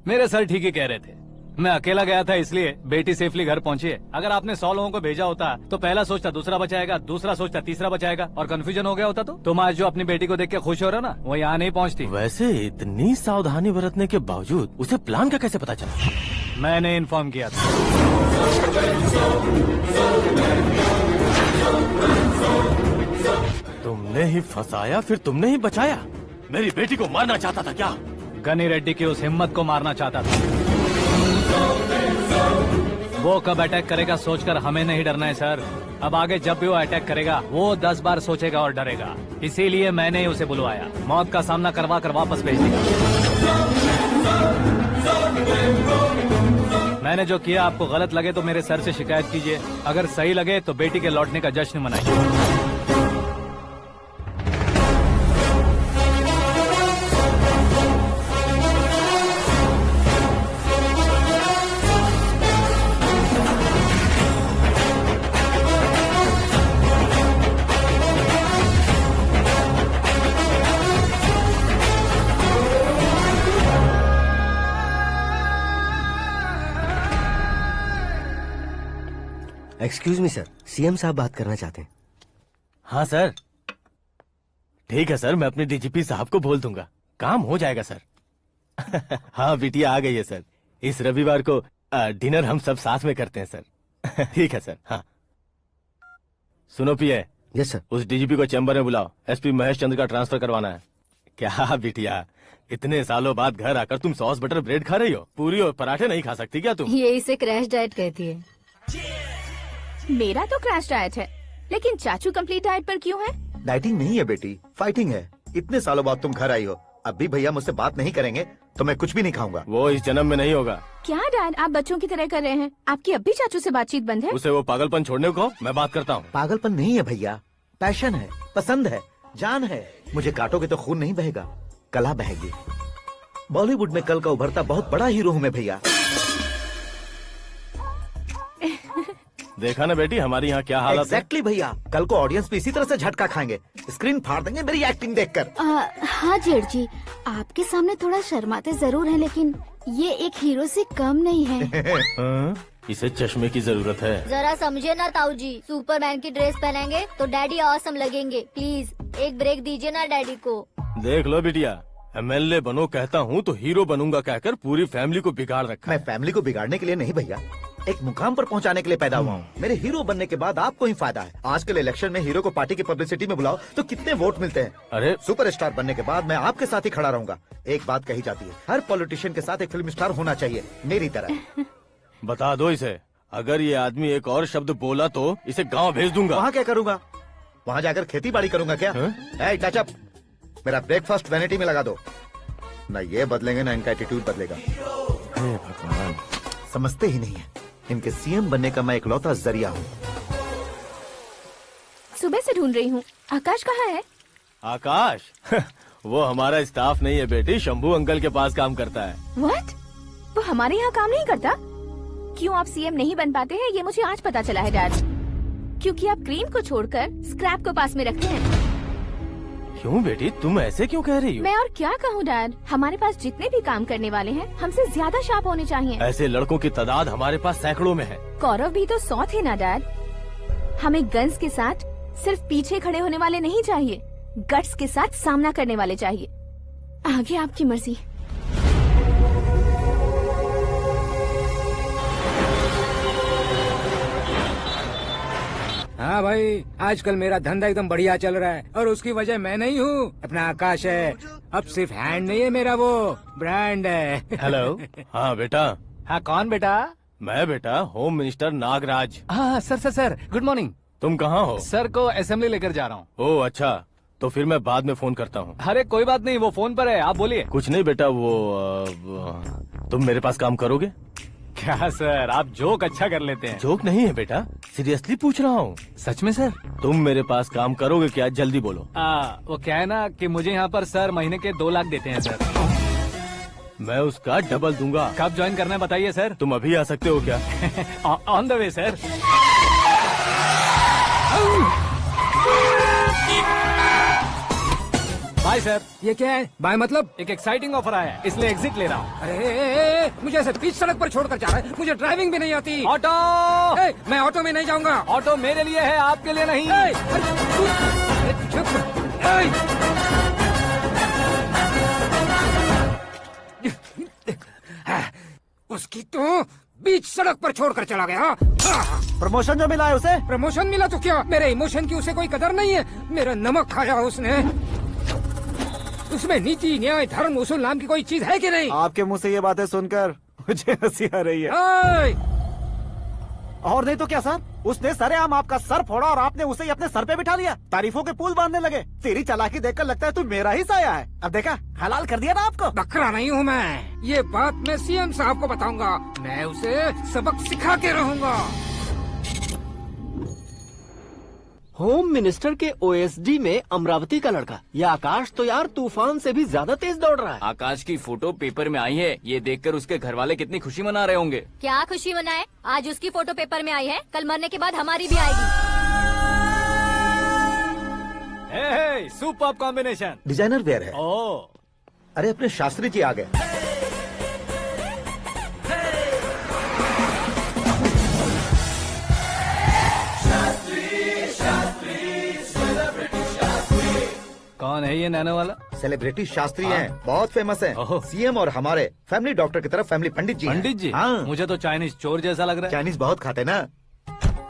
मेरे सर ठीक ही कह रहे थे। मैं अकेला गया था इसलिए बेटी सेफली घर पहुंची है। अगर आपने 100 लोगों को भेजा होता तो पहला सोचता दूसरा बचाएगा, दूसरा सोचता तीसरा बचाएगा, और कंफ्यूजन हो गया होता तो तुम आज जो अपनी बेटी को देख के खुश हो रहे हो ना, वो यहाँ नहीं पहुँचती। वैसे इतनी सावधानी बरतने के बावजूद उसे प्लान का कैसे पता चला? मैंने इन्फॉर्म किया था। तुमने ही फंसाया, फिर तुमने ही बचाया। मेरी बेटी को मारना चाहता था क्या? गनी रेड्डी की उस हिम्मत को मारना चाहता था। वो कब अटैक करेगा सोचकर हमें नहीं डरना है सर। अब आगे जब भी वो अटैक करेगा वो 10 बार सोचेगा और डरेगा। इसीलिए मैंने ही उसे बुलवाया। मौत का सामना करवा कर वापस भेज दिया। मैंने जो किया आपको गलत लगे तो मेरे सर से शिकायत कीजिए, अगर सही लगे तो बेटी के लौटने का जश्न मनाइए। एक्सक्यूज मी सर, सीएम साहब बात करना चाहते हैं। हाँ सर, ठीक है सर, मैं अपने डीजीपी साहब को बोल दूंगा, काम हो जाएगा सर। हाँ बिटिया आ गई है सर। इस रविवार को डिनर हम सब साथ में करते हैं सर। ठीक है सर। हाँ सुनो पिए। Yes sir. उस डीजीपी को चैम्बर में बुलाओ, एसपी महेश चंद्र का ट्रांसफर करवाना है। क्या बिटिया, इतने सालों बाद घर आकर तुम सॉस बटर ब्रेड खा रही हो? पूरी और पराठे नहीं खा सकती क्या तुम? ये इसे क्रैश डाइट कहती है। मेरा तो क्रैश डाइट है, लेकिन चाचू कंप्लीट डाइट पर क्यों है? डाइटिंग नहीं है बेटी, फाइटिंग है। इतने सालों बाद तुम घर आई हो, अब भी भैया मुझसे बात नहीं करेंगे तो मैं कुछ भी नहीं खाऊंगा। वो इस जन्म में नहीं होगा। क्या डैड, आप बच्चों की तरह कर रहे हैं? आपकी अब भी चाचू से बातचीत बंद है? उसे वो पागलपन छोड़ने को, मैं बात करता हूँ। पागलपन नहीं है भैया, पैशन है, पसंद है, जान है। मुझे काटोगे तो खून नहीं बहेगा, कला बहेगी। बॉलीवुड में कल का उभरता बहुत बड़ा हीरो हूँ मैं भैया। देखा ना बेटी हमारी यहाँ क्या हालत है। एग्जैक्टली भैया, कल को ऑडियंस भी इसी तरह से झटका खाएंगे, स्क्रीन फाड़ देंगे मेरी एक्टिंग देखकर। हाँ जेठ जी, आपके सामने थोड़ा शर्माते जरूर हैं, लेकिन ये एक हीरो से कम नहीं है। इसे चश्मे की जरूरत है। जरा समझे ना ताऊ जी, सुपरमैन की ड्रेस पहनेंगे तो डैडी ऑसम लगेंगे। प्लीज एक ब्रेक दीजिए ना डैडी को। देख लो बिटिया, एमएलए बनो कहता हूँ तो हीरो बनूंगा कहकर पूरी फैमिली को बिगाड़ रखा। मैं फैमिली को बिगाड़ने के लिए नहीं भैया, एक मुकाम पर पहुंचाने के लिए पैदा हुआ हूँ। मेरे हीरो बनने के बाद आपको ही फायदा है। आजकल इलेक्शन में हीरो को पार्टी की पब्लिसिटी में बुलाओ तो कितने वोट मिलते हैं। अरे सुपरस्टार बनने के बाद मैं आपके साथ ही खड़ा रहूंगा। एक बात कही जाती है, हर पॉलिटिशियन के साथ एक फिल्म स्टार होना चाहिए, मेरी तरह। बता दो इसे, अगर ये आदमी एक और शब्द बोला तो इसे गाँव भेज दूंगा। वहाँ क्या करूँगा? वहाँ जाकर खेती बाड़ी करूंगा क्या? टच अप, मेरा ब्रेकफास्ट वैनिटी में लगा दो। न ये बदलेंगे, न इनका एटीट्यूड बदलेगा। भगवान, समझते ही नहीं है, इनके सीएम बनने का मैं इकलौता जरिया हूँ। सुबह से ढूंढ रही हूँ, आकाश कहाँ है? आकाश? वो हमारा स्टाफ नहीं है बेटी, शंभू अंकल के पास काम करता है। व्हाट? वो हमारे यहाँ काम नहीं करता? क्यों आप सीएम नहीं बन पाते हैं, ये मुझे आज पता चला है डैड। क्योंकि आप क्रीम को छोड़कर स्क्रैप को पास में रखते हैं। क्यों बेटी, तुम ऐसे क्यों कह रही हो? मैं और क्या कहूँ डैड, हमारे पास जितने भी काम करने वाले हैं हमसे ज्यादा शार्प होने चाहिए। ऐसे लड़कों की तादाद हमारे पास सैकड़ों में है। कौरव भी तो 100 थे ना डैड। हमें गन्स के साथ सिर्फ पीछे खड़े होने वाले नहीं चाहिए, गट्स के साथ सामना करने वाले चाहिए। आगे आपकी मर्जी। हाँ भाई, आजकल मेरा धंधा एकदम बढ़िया चल रहा है और उसकी वजह मैं नहीं हूँ, अपना आकाश है। अब सिर्फ हैंड नहीं है मेरा, वो ब्रांड है। हेलो। हाँ बेटा। हाँ कौन बेटा? मैं बेटा होम मिनिस्टर नागराज। हाँ sir sir sir, good morning. तुम कहाँ हो? सर को असेंबली लेकर जा रहा हूँ। ओह अच्छा, तो फिर मैं बाद में फोन करता हूँ। अरे कोई बात नहीं, वो फोन पर है, आप बोलिए। कुछ नहीं बेटा, तुम मेरे पास काम करोगे? क्या सर, आप जोक अच्छा कर लेते हैं। जोक नहीं है बेटा, सीरियसली पूछ रहा हूँ। सच में सर? तुम मेरे पास काम करोगे क्या? जल्दी बोलो। वो क्या है ना कि मुझे यहाँ पर सर महीने के 2 लाख देते हैं सर। मैं उसका डबल दूंगा। कब ज्वाइन करना है बताइए सर। तुम अभी आ सकते हो क्या? On the way sir. Bye sir. ये क्या है? बाय मतलब? एक एक्साइटिंग ऑफर आया है, इसलिए एग्जिट ले रहा हूँ। अरे मुझे ऐसे बीच सड़क पर छोड़कर जा रहा है, मुझे ड्राइविंग भी नहीं आती। ऑटो! मैं ऑटो में नहीं जाऊंगा। ऑटो मेरे लिए है, आपके लिए नहीं। चुप। उसकी तो बीच सड़क पर छोड़कर चला गया। प्रमोशन जो मिला है उसे? प्रमोशन मिला तो क्या, मेरे इमोशन की उसे कोई कदर नहीं है। मेरा नमक खाया उसने। उसमें नीति, न्याय, धर्म, उसूल नाम की कोई चीज है कि नहीं? आपके मुंह से ये बातें सुनकर मुझे हंसी आ रही है। और नहीं तो क्या सर, उसने सरेआम आपका सर फोड़ा और आपने उसे ही अपने सर पे बिठा लिया। तारीफों के पुल बांधने लगे। तेरी चालाकी देखकर लगता है तू मेरा ही साया है। अब देखा, हलाल कर दिया ना आपको। बकरा नहीं हूँ मैं। ये बात मैं सीएम साहब को बताऊंगा। मैं उसे सबक सिखा के रहूंगा। होम मिनिस्टर के ओएसडी में अमरावती का लड़का। ये आकाश तो यार तूफान से भी ज्यादा तेज दौड़ रहा है। आकाश की फोटो पेपर में आई है, ये देखकर उसके घर वाले कितनी खुशी मना रहे होंगे। क्या खुशी मनाए? आज उसकी फोटो पेपर में आई है, कल मरने के बाद हमारी भी आएगी। Super combination. डिजाइनर वेयर है। ओह, अरे अपने शास्त्री जी आ गए। कौन है ये नैनो वाला? सेलिब्रिटी शास्त्री हैं, बहुत फेमस हैं। सीएम और हमारे फैमिली डॉक्टर की तरफ फैमिली पंडित जी हैं। पंडित जी? हाँ। मुझे तो चाइनीज चोर जैसा लग रहा है। चाइनीज बहुत खाते ना।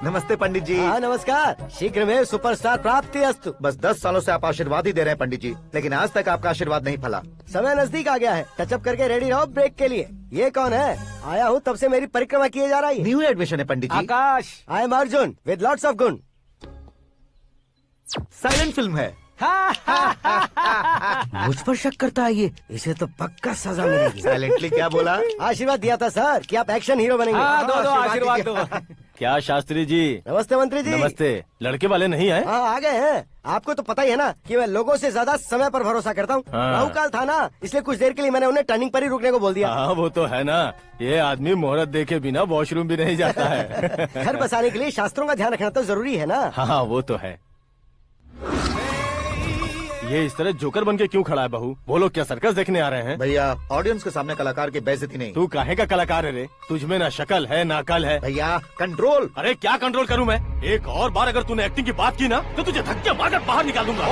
नमस्ते पंडित जी। हाँ नमस्कार। शीघ्र में सुपरस्टार प्राप्ति अस्तु। बस 10 सालों से आप आशीर्वाद ही दे रहे हैं पंडित जी, लेकिन आज तक आपका आशीर्वाद नहीं फला। समय नजदीक आ गया है, टचअप करके रेडी रहो ब्रेक के लिए। ये कौन है? आया हूँ तब से मेरी परिक्रमा किए जा रही है। न्यू एडमिशन है Pandit ji. Akash. I am Arjun with lots of गुण। साइलेंट फिल्म है। मुझ पर शक करता है ये, इसे तो पक्का सजा मिलेगी। साइलेंटली क्या बोला? आशीर्वाद दिया था सर कि आप एक्शन हीरो बनेंगे। हाँ, दो आशीर्वाद दो। क्या शास्त्री जी? नमस्ते मंत्री जी। नमस्ते। लड़के वाले नहीं आए? हाँ आ गए हैं। आपको तो पता ही है ना कि मैं लोगों से ज्यादा समय पर भरोसा करता हूँ। हाँ। राहु काल था ना, इसलिए कुछ देर के लिए मैंने उन्हें टर्निंग पर ही रुकने को बोल दिया। हाँ वो तो है ना, ये आदमी मुहूर्त देखे बिना वॉशरूम भी नहीं जाता है। घर बसाने के लिए शास्त्रों का ध्यान रखना तो जरूरी है ना। हाँ वो तो है। ये इस तरह जोकर बन के क्यों खड़ा है बहू? बोलो, क्या सर्कस देखने आ रहे हैं? भैया ऑडियंस के सामने कलाकार की बेइज्जती नहीं। तू काहे का कलाकार है रे? तुझमें ना शक्ल है ना अकल है। भैया कंट्रोल। अरे क्या कंट्रोल करूं मैं? एक और बार अगर तूने एक्टिंग की बात की ना तो तुझे धक्के मारकर बाहर निकाल दूंगा।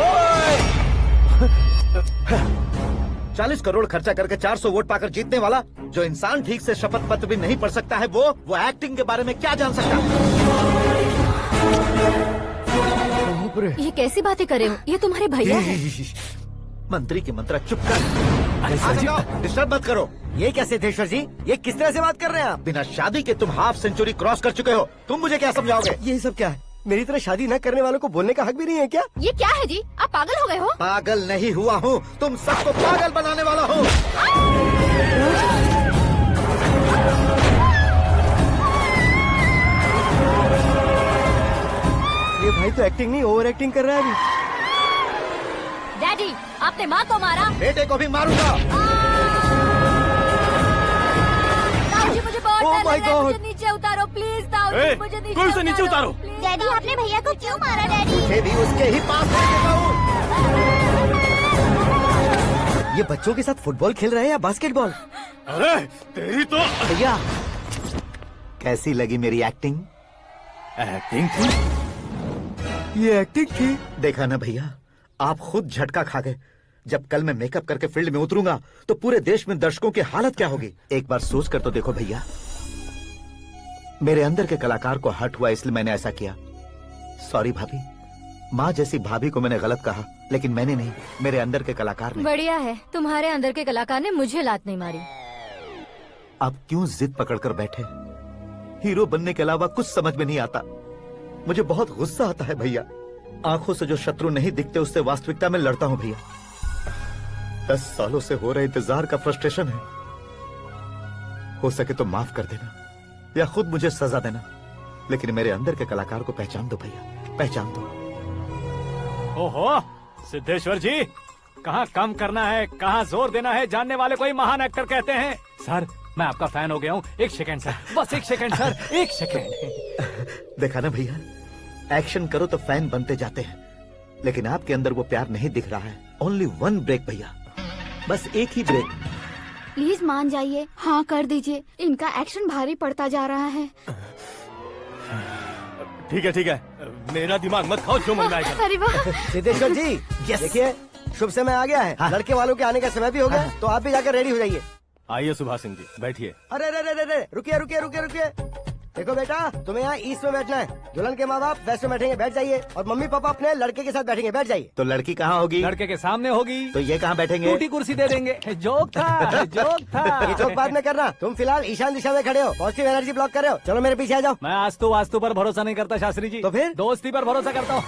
40 करोड़ खर्चा करके 400 वोट पाकर जीतने वाला, जो इंसान ठीक से शपथ पत्र भी नहीं पढ़ सकता है, वो एक्टिंग के बारे में क्या जान सकता है? ये कैसी बातें कर रहे हो? ये तुम्हारे भैया हैं। मंत्री की मंत्रा चुप कर। डिस्टर्ब मत करो। ये क्या सिद्धेश्वर जी, ये किस तरह से बात कर रहे हैं आप? बिना शादी के तुम हाफ सेंचुरी क्रॉस कर चुके हो, तुम मुझे क्या समझाओगे? ये सब क्या है? मेरी तरह शादी न करने वालों को बोलने का हक भी नहीं है क्या? ये क्या है जी? आप पागल हो गए हो? पागल नहीं हुआ हूँ, तुम सबको पागल बनाने वाला हूँ। ये भाई तो एक्टिंग नहीं ओवर एक्टिंग कर रहा है अभी। डैडी, आपने माँ को मारा। बेटे को भी मारूंगा। ताऊ जी मुझे बहुत Oh डर my लग रहा है, God! मुझे नीचे उतारो प्लीज। ताऊ जी मुझे नीचे कोई उसे नीचे उतारो। डैडी आपने भैया को क्यों मारा? डैडी मुझे भी उसके ही पास भेजेगा हूँ। ये बच्चों के साथ फुटबॉल खेल रहे हैं या बास्केटबॉल? अरे तेरी तो भैया कैसी लगी मेरी एक्टिंग? एक्टिंग थी? ये एक्टिंग थी? देखा ना भैया, आप खुद झटका खा गए। जब कल मैं मेकअप करके फील्ड में उतरूंगा तो पूरे देश में दर्शकों की हालत क्या होगी? एक बार सोच कर तो देखो भैया। मेरे अंदर के कलाकार को हर्ट हुआ इसलिए मैंने ऐसा किया। सॉरी भाभी। माँ जैसी भाभी को मैंने गलत कहा, लेकिन मैंने नहीं, मेरे अंदर के कलाकार ने। बढ़िया है, तुम्हारे अंदर के कलाकार ने मुझे लात नहीं मारी। आप क्यों जिद पकड़कर बैठे? हीरो बनने के अलावा कुछ समझ में नहीं आता। मुझे बहुत गुस्सा आता है भैया। आंखों से जो शत्रु नहीं दिखते उससे वास्तविकता में लड़ता हूं भैया। 10 सालों से हो रहे इंतजार का फ्रस्ट्रेशन है। हो सके तो माफ कर देना या खुद मुझे सजा देना, लेकिन मेरे अंदर के कलाकार को पहचान दो भैया, पहचान दो। ओहो सिद्धेश्वर जी, कहाँ कम करना है कहाँ जोर देना है जानने वाले को ही महान एक्टर कहते हैं। सर मैं आपका फैन हो गया हूँ। एक सेकंड सर, बस एक सेकंड सर, एक सेकंड। देखा ना भैया, एक्शन करो तो फैन बनते जाते हैं, लेकिन आपके अंदर वो प्यार नहीं दिख रहा है। ओनली 1 ब्रेक भैया, बस एक ही ब्रेक। प्लीज मान जाइए, हाँ कर दीजिए। इनका एक्शन भारी पड़ता जा रहा है। ठीक है, मेरा दिमाग मत खाओ, जो मन आएगा। अरे वाह सिद्धेश्वर जी, देखिए शुभ समय आ गया है। हाँ। लड़के वालों के आने का समय भी हो गया, तो आप भी जाकर रेडी हो जाइए। आइए सुभाष सिंह जी, बैठिए। अरे रुकिए। देखो बेटा, तुम्हें यहाँ ईस्ट में बैठना है। दुल्हन के माँ बाप वेस्ट में बैठेंगे, बैठ जाइए। और मम्मी पापा अपने लड़के के साथ बैठेंगे, बैठ जाइए। तो लड़की कहाँ होगी? लड़के के सामने होगी। तो ये कहाँ बैठेंगे? टूटी कुर्सी दे देंगे। जोक था, जोक था। ये जोक बाद में करना। तुम फिलहाल ईशान दिशा में खड़े हो, पॉजिटिव एनर्जी ब्लॉक कर रहे हो। चलो मेरे पीछे आ जाओ। मैं वास्तु पर भरोसा नहीं करता शास्त्री जी। तो फिर? दोस्ती पर भरोसा करता हूँ।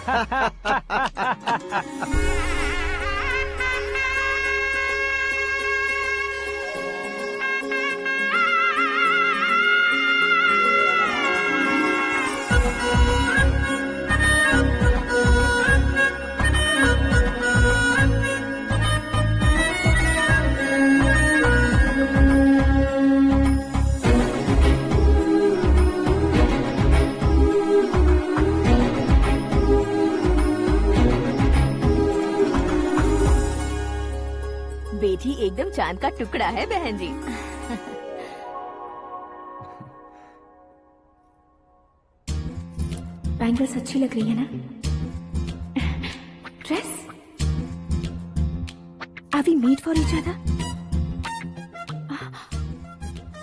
बेटी एकदम चांद का टुकड़ा है बहन जी। बैंगल्स अच्छी लग रही है ना? Dress? Are we made for each other?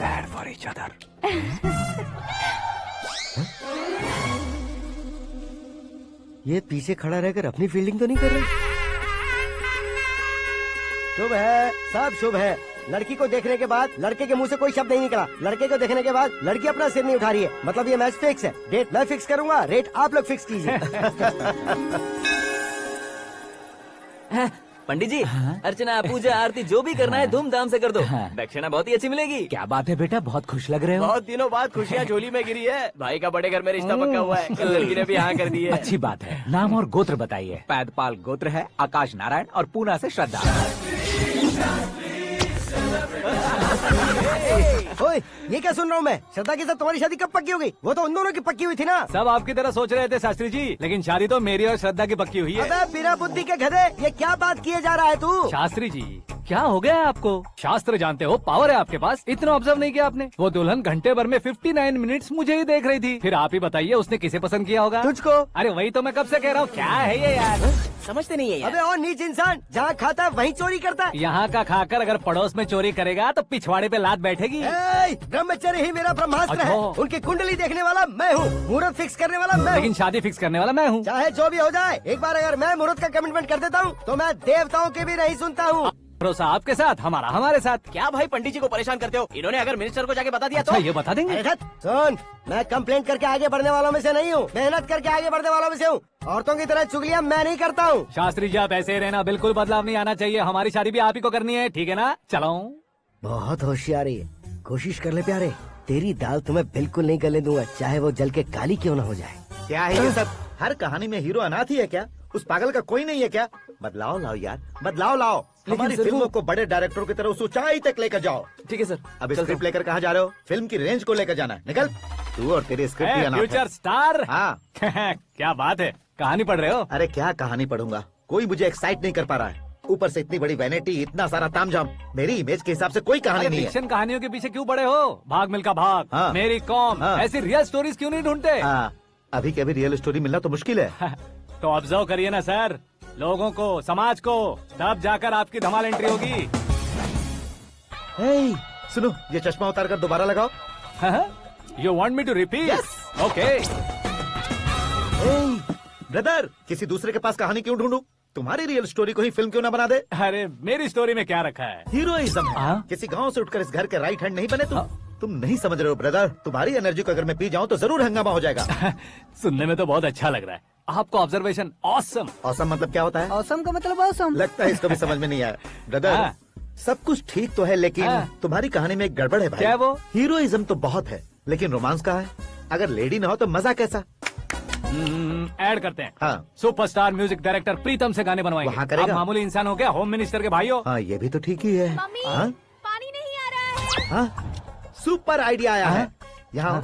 Bad for each other. ये पीछे खड़ा रहकर अपनी फील्डिंग तो नहीं कर रहा? शुभ है, सब शुभ है। लड़की को देखने के बाद लड़के के मुंह से कोई शब्द नहीं निकला। लड़के को देखने के बाद लड़की अपना सिर नहीं उठा रही है। मतलब ये मैच फिक्स है। डेट मैं फिक्स करूंगा, रेट आप लोग फिक्स कीजिए। पंडित जी, अर्चना पूजा आरती जो भी करना है धूमधाम से कर दो। दक्षिणा बहुत ही अच्छी मिलेगी। क्या बात है बेटा, बहुत खुश लग रहे हो। बहुत दिनों बाद खुशियाँ झोली में गिरी है। भाई का बड़े घर में रिश्ता पक्का हुआ है। कल लड़की ने भी हाँ कर दी है। अच्छी बात है। नाम और गोत्र बताइए। पैदपाल गोत्र है, आकाश नारायण और पूना से श्रद्धा। ओए, ये क्या सुन रहा हूँ मैं? श्रद्धा के साथ तुम्हारी शादी कब पक्की हो गई? वो तो उन दोनों की पक्की हुई थी ना। सब आपकी तरह सोच रहे थे शास्त्री जी, लेकिन शादी तो मेरी और श्रद्धा की पक्की हुई है। अबे बिना बुद्धि के गधे, ये क्या बात किए जा रहा है तू? शास्त्री जी क्या हो गया है आपको? शास्त्र जानते हो, पावर है आपके पास। इतना ऑब्जर्व नहीं किया आपने? वो दुल्हन घंटे भर में 59 मिनट्स मुझे ही देख रही थी। फिर आप ही बताइए उसने किसे पसंद किया होगा? तुझको। अरे वही तो मैं कब से कह रहा हूँ। क्या है ये यार, समझते नहीं है यार। अबे और नीच इंसान, जहाँ खाता है वहीं चोरी करता है। यहाँ का खाकर अगर पड़ोस में चोरी करेगा तो पिछवाड़े पे लात बैठेगी। ब्रह्मचर्य ही मेरा ब्रह्मास्त्र है। अच्छा। उनकी कुंडली देखने वाला मैं हूँ, मुहूर्त फिक्स करने वाला मैं हूँ। लेकिन शादी फिक्स करने वाला मैं हूँ। चाहे जो भी हो जाए, एक बार अगर मैं मुहूर्त का कमिटमेंट कर देता हूँ तो मैं देवताओं की भी नहीं सुनता हूँ। भरोसा आपके साथ, हमारा हमारे साथ। क्या भाई पंडित जी को परेशान करते हो? इन्होंने अगर मिनिस्टर को जाके बता दिया तो? अच्छा, ये बता देंगे। सुन, मैं कंप्लेंट करके आगे बढ़ने वालों में से नहीं हूँ, मेहनत करके आगे बढ़ने वालों में से हूँ। औरतों की तरह चुगलियाँ मैं नहीं करता हूँ। शास्त्री जी आप ऐसे ही रहना, बिल्कुल बदलाव नहीं आना चाहिए। हमारी शादी भी आप ही को करनी है, ठीक है ना? चलो। बहुत होशियारी है, कोशिश कर ले प्यारे। तेरी दाल तुम्हें बिल्कुल नहीं गलने दूंगा, चाहे वो जल के काली क्यों न हो जाए। क्या है ये सब? हर कहानी में हीरो अनाथ ही है क्या? उस पागल का कोई नहीं है क्या? बदलाव लाओ यार, बदलाव लाओ। हमारी फिल्मों को बड़े डायरेक्टरों की तरह उस ऊंचाई तक लेकर जाओ। ठीक है सर। अब स्क्रिप्ट लेकर कहाँ जा रहे हो? फिल्म की रेंज को लेकर जाना है। निकल तू और तेरी स्क्रिप्ट भी अनाथ है। Future star. हाँ क्या बात है, कहानी पढ़ रहे हो? अरे क्या कहानी पढ़ूंगा, कोई मुझे एक्साइट नहीं कर पा रहा है। ऊपर से इतनी बड़ी वैनिटी, इतना सारा तामझाम। मेरी इमेज के हिसाब से कोई कहानी नहीं है। फिक्शन कहानियों के पीछे क्यों पड़े हो? भाग मिल्खा भाग, हाँ। मेरी कॉम, हाँ। ऐसी रियल स्टोरीज क्यों नहीं ढूंढते? हाँ, अभी के अभी रियल स्टोरी मिलना तो मुश्किल है। तो ऑब्जर्व करिए ना सर, लोगों को, समाज को, तब जाकर आपकी धमाल एंट्री होगी। सुनो, ये चश्मा उतार कर दोबारा लगाओ। You want me to repeat? Okay. Brother, किसी दूसरे के पास कहानी क्यों ढूंढूं? तुम्हारी रियल स्टोरी को ही फिल्म क्यों ना बना दे? अरे मेरी स्टोरी में क्या रखा है? हीरोइज्म है। किसी गांव से उठकर इस घर के राइट हैंड नहीं बने तुम। तुम नहीं समझ रहे हो ब्रदर, तुम्हारी एनर्जी को अगर मैं पी जाऊं तो जरूर हंगामा हो जाएगा। सुनने में तो बहुत अच्छा लग रहा है। आपको ऑब्जर्वेशन ऑसम। औसम मतलब क्या होता है? औसम का मतलब औसम। लगता है इसको भी समझ में नहीं आया। ब्रदर, हाँ। सब कुछ ठीक तो है, लेकिन हाँ। तुम्हारी कहानी में एक गड़बड़ है भाई। क्या है वो? हीरोइज्म तो बहुत है, लेकिन रोमांस कहाँ है? अगर लेडी ना हो तो मजा कैसा? ऐड करते हैं। हाँ। सुपरस्टार म्यूजिक डायरेक्टर प्रीतम से गाने बनवाएंगे। वहाँ करेगा? आप मामूली इंसान हो क्या, होम मिनिस्टर के भाई हो। हाँ, ये भी तो ठीक ही है। मम्मी हाँ? पानी नहीं आ रहा है। हाँ? सुपर आइडिया आया है। यहाँ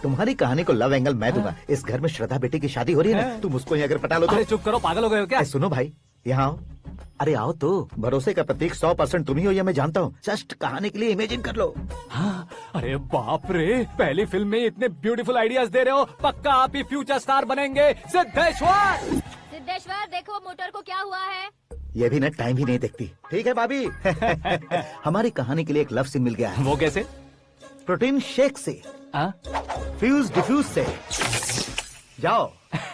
तुम्हारी कहानी को लव एंगल मैं दूंगा। इस घर में श्रद्धा बेटी की शादी हो रही है ना, तुम उसको ही अगर पटा लो तो। अरे चुप करो, पागल हो गए हो क्या? सुनो भाई, यहाँ आओ। अरे आओ तो, भरोसे का प्रतीक 100% तुम ही हो, ये मैं जानता हूँ। जस्ट कहानी के लिए इमेजिन कर लो। हाँ, अरे बाप रे, पहली फिल्म में इतने ब्यूटीफुल आइडियाज दे रहे हो, पक्का आप ही फ्यूचर स्टार बनेंगे। सिद्धेश्वर, सिद्धेश्वर देखो मोटर को क्या हुआ है। ये भी ना टाइम ही नहीं देखती। ठीक है भाभी। हमारी कहानी के लिए एक लव सीन मिल गया है। वो कैसे? प्रोटीन शेक से, फ्यूज डिफ्यूज से। जाओ।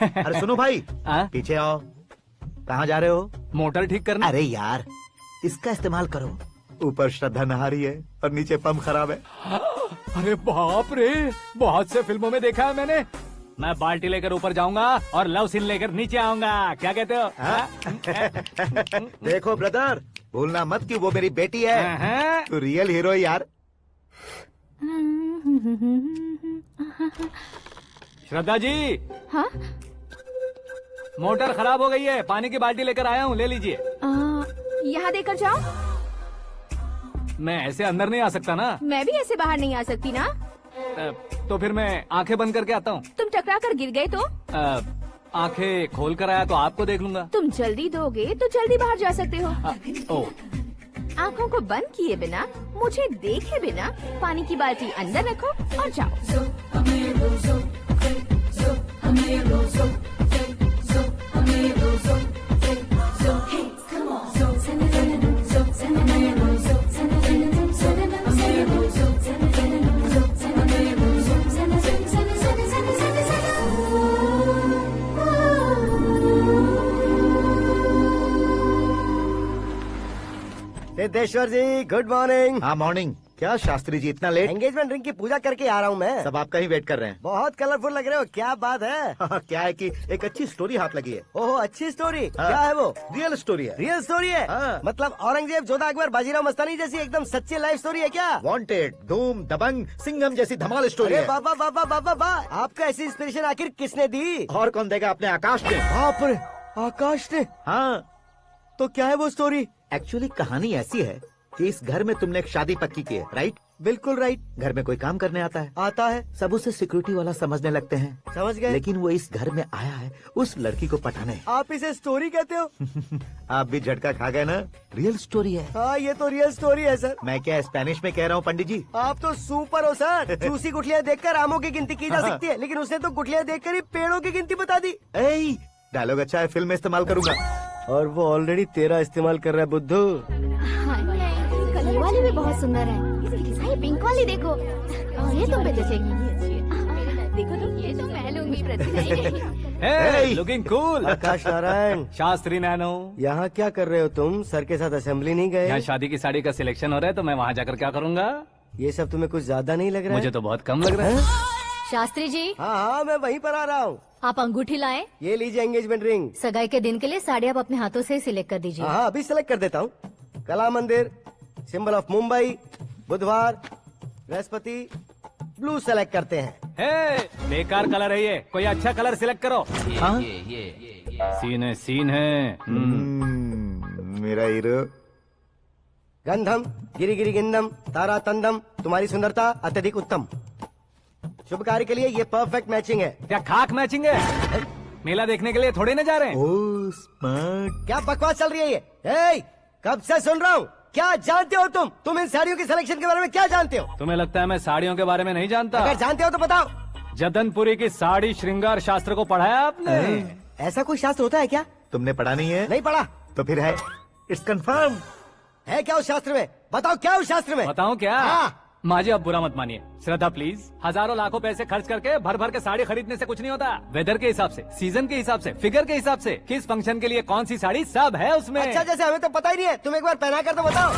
अरे सुनो भाई, पीछे आओ। कहाँ जा रहे हो? मोटर ठीक करना। अरे यार, इसका इस्तेमाल करो। ऊपर श्रद्धा नहा रही है और नीचे पंप खराब है। अरे बाप रे, बहुत से फिल्मों में देखा है मैंने। मैं बाल्टी लेकर ऊपर जाऊंगा और लव सीन लेकर नीचे आऊंगा। क्या कहते हो? देखो ब्रदर, भूलना मत कि वो मेरी बेटी है। तू रियल हीरो यार। श्रद्धा जी। हाँ? मोटर खराब हो गई है, पानी की बाल्टी लेकर आया हूँ, ले लीजिए। यहाँ देकर जाओ। मैं ऐसे अंदर नहीं आ सकता ना। मैं भी ऐसे बाहर नहीं आ सकती ना। तो फिर मैं आंखें बंद करके आता हूँ। तुम टकरा कर गिर गए तो? आंखें खोल कर आया तो आपको देख लूंगा। तुम जल्दी दोगे तो जल्दी बाहर जा सकते हो। ओ, आँखों को बंद किए बिना, मुझे देखे बिना पानी की बाल्टी अंदर रखो और जाओ। सिद्धेश्वर जी, गुड मॉर्निंग। हाँ मॉर्निंग। क्या शास्त्री जी इतना लेट? एंगेजमेंट रिंग की पूजा करके आ रहा हूँ मैं। सब आपका ही वेट कर रहे हैं। बहुत कलरफुल लग रहे हो, क्या बात है? क्या है कि एक अच्छी स्टोरी हाथ लगी है। ओहो, अच्छी स्टोरी। क्या है वो? रियल स्टोरी है। रियल स्टोरी है? मतलब औरंगजेब, जोधा अकबर, बाजीराव मस्तानी जैसी एकदम सच्ची लाइफ स्टोरी है क्या? वांटेड, धूम, दबंग, सिंघम जैसी धमाल स्टोरी है। बाबा बाबा बाबा बा, आपका ऐसी इंस्पिरेशन आखिर किसने दी? और कौन देगा? अपने आकाश ने। बाप रे, आकाश ने? हाँ। तो क्या है वो स्टोरी? एक्चुअली कहानी ऐसी है कि इस घर में तुमने एक शादी पक्की की है, राइट? बिल्कुल राइट। घर में कोई काम करने आता है? आता है। सब उसे सिक्योरिटी वाला समझने लगते हैं। समझ गए। लेकिन वो इस घर में आया है उस लड़की को पटाने। आप इसे स्टोरी कहते हो? आप भी झटका खा गए ना? रियल स्टोरी है। हाँ, ये तो रियल स्टोरी है सर। मैं क्या स्पेनिश में कह रहा हूँ पंडित जी? आप तो सुपर हो सर। चूसी गुठलियाँ देखकर आमों की गिनती की जा सकती है, लेकिन उसने तो गुठलियाँ देखकर ही पेड़ों की गिनती बता दी। डायलॉग अच्छा है, फिल्म में इस्तेमाल करूंगा। और वो ऑलरेडी तेरा इस्तेमाल कर रहा है बुद्धू। कलर वाली भी बहुत सुंदर है। ये पिंक वाली देखो, और ये तुम पे जचेगी। देखो तो ये तो मैं लूंगी Hey, looking cool। आकाश नारायण। शास्त्री नैनो। यहाँ क्या कर रहे हो तुम? सर के साथ असेंबली नहीं गए? यहाँ शादी की साड़ी का सिलेक्शन हो रहा है, तो मैं वहाँ जाकर क्या करूँगा? ये सब तुम्हें कुछ ज्यादा नहीं लग रहा है? मुझे तो बहुत कम लग रहा है। शास्त्री जी। हाँ हाँ, मैं वहीं पर आ रहा हूँ। आप अंगूठी लाएं। ये लीजिए एंगेजमेंट रिंग। सगाई के दिन के लिए साड़ी आप अपने हाथों से सिलेक्ट कर दीजिए। हाँ, अभी सिलेक्ट कर देता हूँ। कला मंदिर, सिंबल ऑफ मुंबई, बुधवार, बृहस्पति, ब्लू सेलेक्ट करते हैं। बेकार कलर है ये, कोई अच्छा कलर सिलेक्ट करो। सीन है। मेरा हीरो। गंधम, गिरी गिरी गिंदम, तारा तंदम, तुम्हारी सुंदरता अत्यधिक उत्तम। शुभ कार्य के लिए ये परफेक्ट मैचिंग है। क्या खाक मैचिंग है? मेला देखने के लिए थोड़ी ना जा रहे हैं। Oh smart. क्या बकवास चल रही है ये? कब से सुन रहा हूँ। क्या जानते हो तुम? तुम इन साड़ियों की सिलेक्शन के बारे में क्या जानते हो? तुम्हें लगता है मैं साड़ियों के बारे में नहीं जानता? अगर जानते हो तो बताओ। जदनपुरी की साड़ी श्रृंगार शास्त्र को पढ़ाया आपने? ऐसा कोई शास्त्र होता है क्या? तुमने पढ़ा नहीं है? नहीं पढ़ा। तो फिर है। It's confirm. है क्या उस शास्त्र में? बताओ क्या उस शास्त्र में? बताऊं क्या? हाँ। माँ जी, आप बुरा मत मानिए। श्रद्धा प्लीज, हजारों लाखों पैसे खर्च करके भर भर के साड़ी खरीदने से कुछ नहीं होता। वेदर के हिसाब से, सीजन के हिसाब से, फिगर के हिसाब से, किस फंक्शन के लिए कौन सी साड़ी, सब है उसमें। अच्छा, जैसे हमें तो पता ही नहीं है, तुम एक बार पहना कर तो बताओ।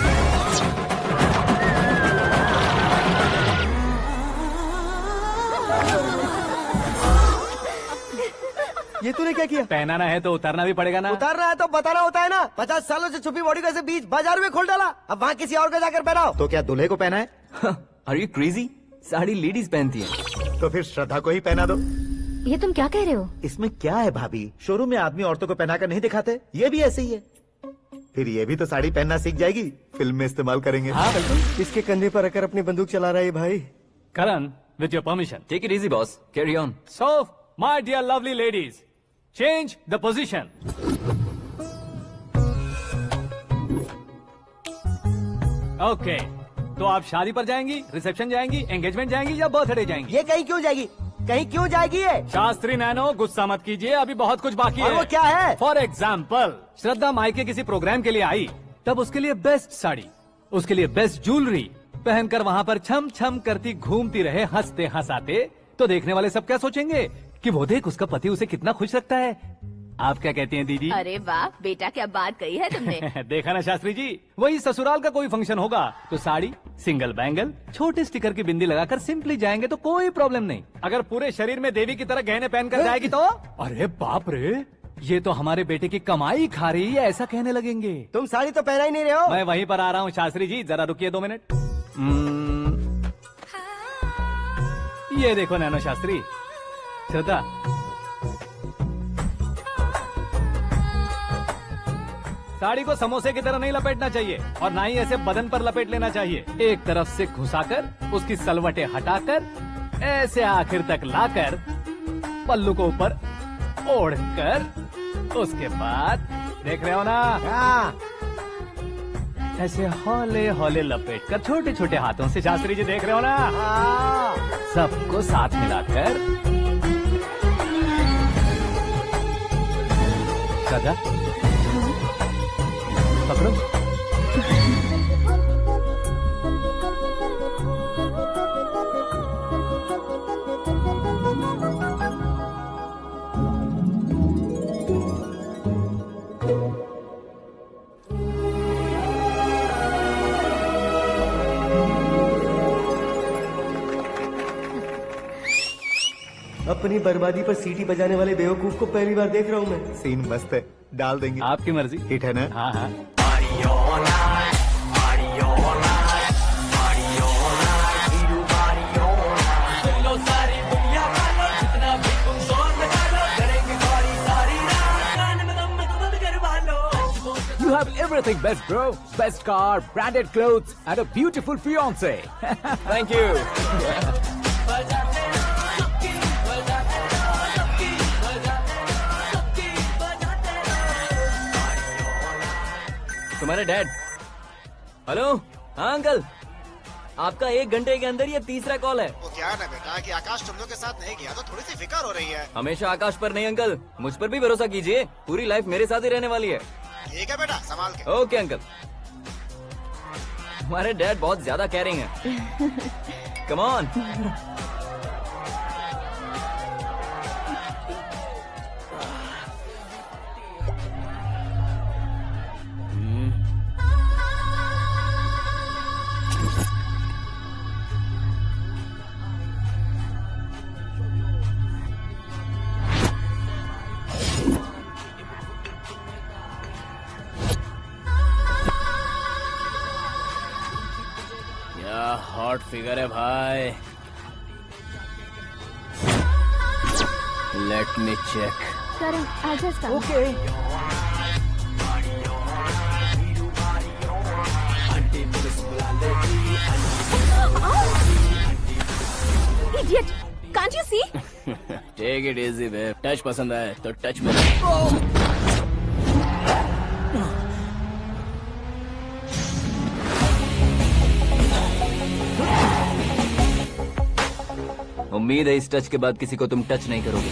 ये तूने क्या किया? पहनाना है तो उतारना भी पड़ेगा ना। उतारना है तो बताना होता है ना। 50 सालों से छुपी बॉडी को ऐसे बीच बाजार में खोल डाला, अब वहाँ किसी और को जाकर पहनाओ। तो क्या दूल्हे को पहना है? Are you crazy? Sari ladies पहनती है। तो फिर श्रद्धा को ही पहना दो। ये तुम क्या कह रहे हो? इसमें क्या है भाभी, शोरूम में आदमी औरतों को पहनाकर नहीं दिखाते, ये भी ऐसे ही है। फिर ये भी तो साड़ी पहनना सीख जाएगी, फिल्म में इस्तेमाल करेंगे। हाँ बिल्कुल। इसके कंधे पर रखकर अपनी बंदूक चला रहा है भाई। करण, with your permission. Take it easy, boss. Carry on. So, my dear lovely ladies, change the position. Okay. तो आप शादी पर जाएंगी, रिसेप्शन जाएंगी, एंगेजमेंट जाएंगी या बर्थडे जाएंगी? ये कहीं क्यों जाएगी? कहीं क्यों जाएगी ये? शास्त्री नैनो, गुस्सा मत कीजिए, अभी बहुत कुछ बाकी है। और वो क्या है? फॉर एग्जाम्पल, श्रद्धा मायके किसी प्रोग्राम के लिए आई, तब उसके लिए बेस्ट साड़ी, उसके लिए बेस्ट ज्वेलरी पहनकर वहाँ पर छम छम करती घूमती रहे, हंसते हंसाते, तो देखने वाले सब क्या सोचेंगे कि वो देख उसका पति उसे कितना खुश रखता है। आप क्या कहती हैं दीदी? अरे वाह बेटा, क्या बात कही है तुमने। देखा ना शास्त्री जी, वही ससुराल का कोई फंक्शन होगा तो साड़ी, सिंगल बैंगल, छोटे स्टिकर की बिंदी लगाकर सिंपली जाएंगे तो कोई प्रॉब्लम नहीं। अगर पूरे शरीर में देवी की तरह गहने पहनकर जाएगी तो अरे बाप रे, ये तो हमारे बेटे की कमाई खा रही है, ऐसा कहने लगेंगे। तुम साड़ी तो पहना ही नहीं रहे हो। मैं वहीं पर आ रहा हूँ शास्त्री जी, जरा रुकिए 2 मिनट। ये देखो नैनो शास्त्री, श्रद्धा, साड़ी को समोसे की तरह नहीं लपेटना चाहिए और ना ही ऐसे बदन पर लपेट लेना चाहिए। एक तरफ से घुसाकर, उसकी सलवटें हटाकर, ऐसे आखिर तक लाकर, पल्लू को ऊपर ओढ़कर, उसके बाद देख रहे हो ना, ऐसे हौले हौले लपेट कर छोटे छोटे हाथों से, शास्त्री जी देख रहे हो ना, सबको साथ मिलाकर, श्रद्धा पकड़ो। अपनी बर्बादी पर सीटी बजाने वाले बेवकूफ को पहली बार देख रहा हूँ मैं। सीन मस्त है, डाल देंगे। आपकी मर्जी। हिट है ना? हाँ हाँ। You have everything best, bro. Best car, branded clothes, and a beautiful fiance. Thank you. तुम्हारे डैड। हेलो, हाँ अंकल, आपका 1 घंटे के अंदर ये तीसरा कॉल है। वो क्या है ना बेटा कि आकाश तुम लोग के साथ नहीं गया तो थोड़ी सी फिक्र हो रही है। हमेशा आकाश पर नहीं अंकल, मुझ पर भी भरोसा कीजिए, पूरी लाइफ मेरे साथ ही रहने वाली है। ठीक है बेटा, संभाल के। Okay uncle. हमारे डैड बहुत ज्यादा केयरिंग है। Come on. हॉट फिगर है भाई। Let me check. Karan, I just okay. Idiot! Can't you see? Take it easy babe. Touch पसंद आए तो टच में। उम्मीद है इस टच के बाद किसी को तुम टच नहीं करोगे।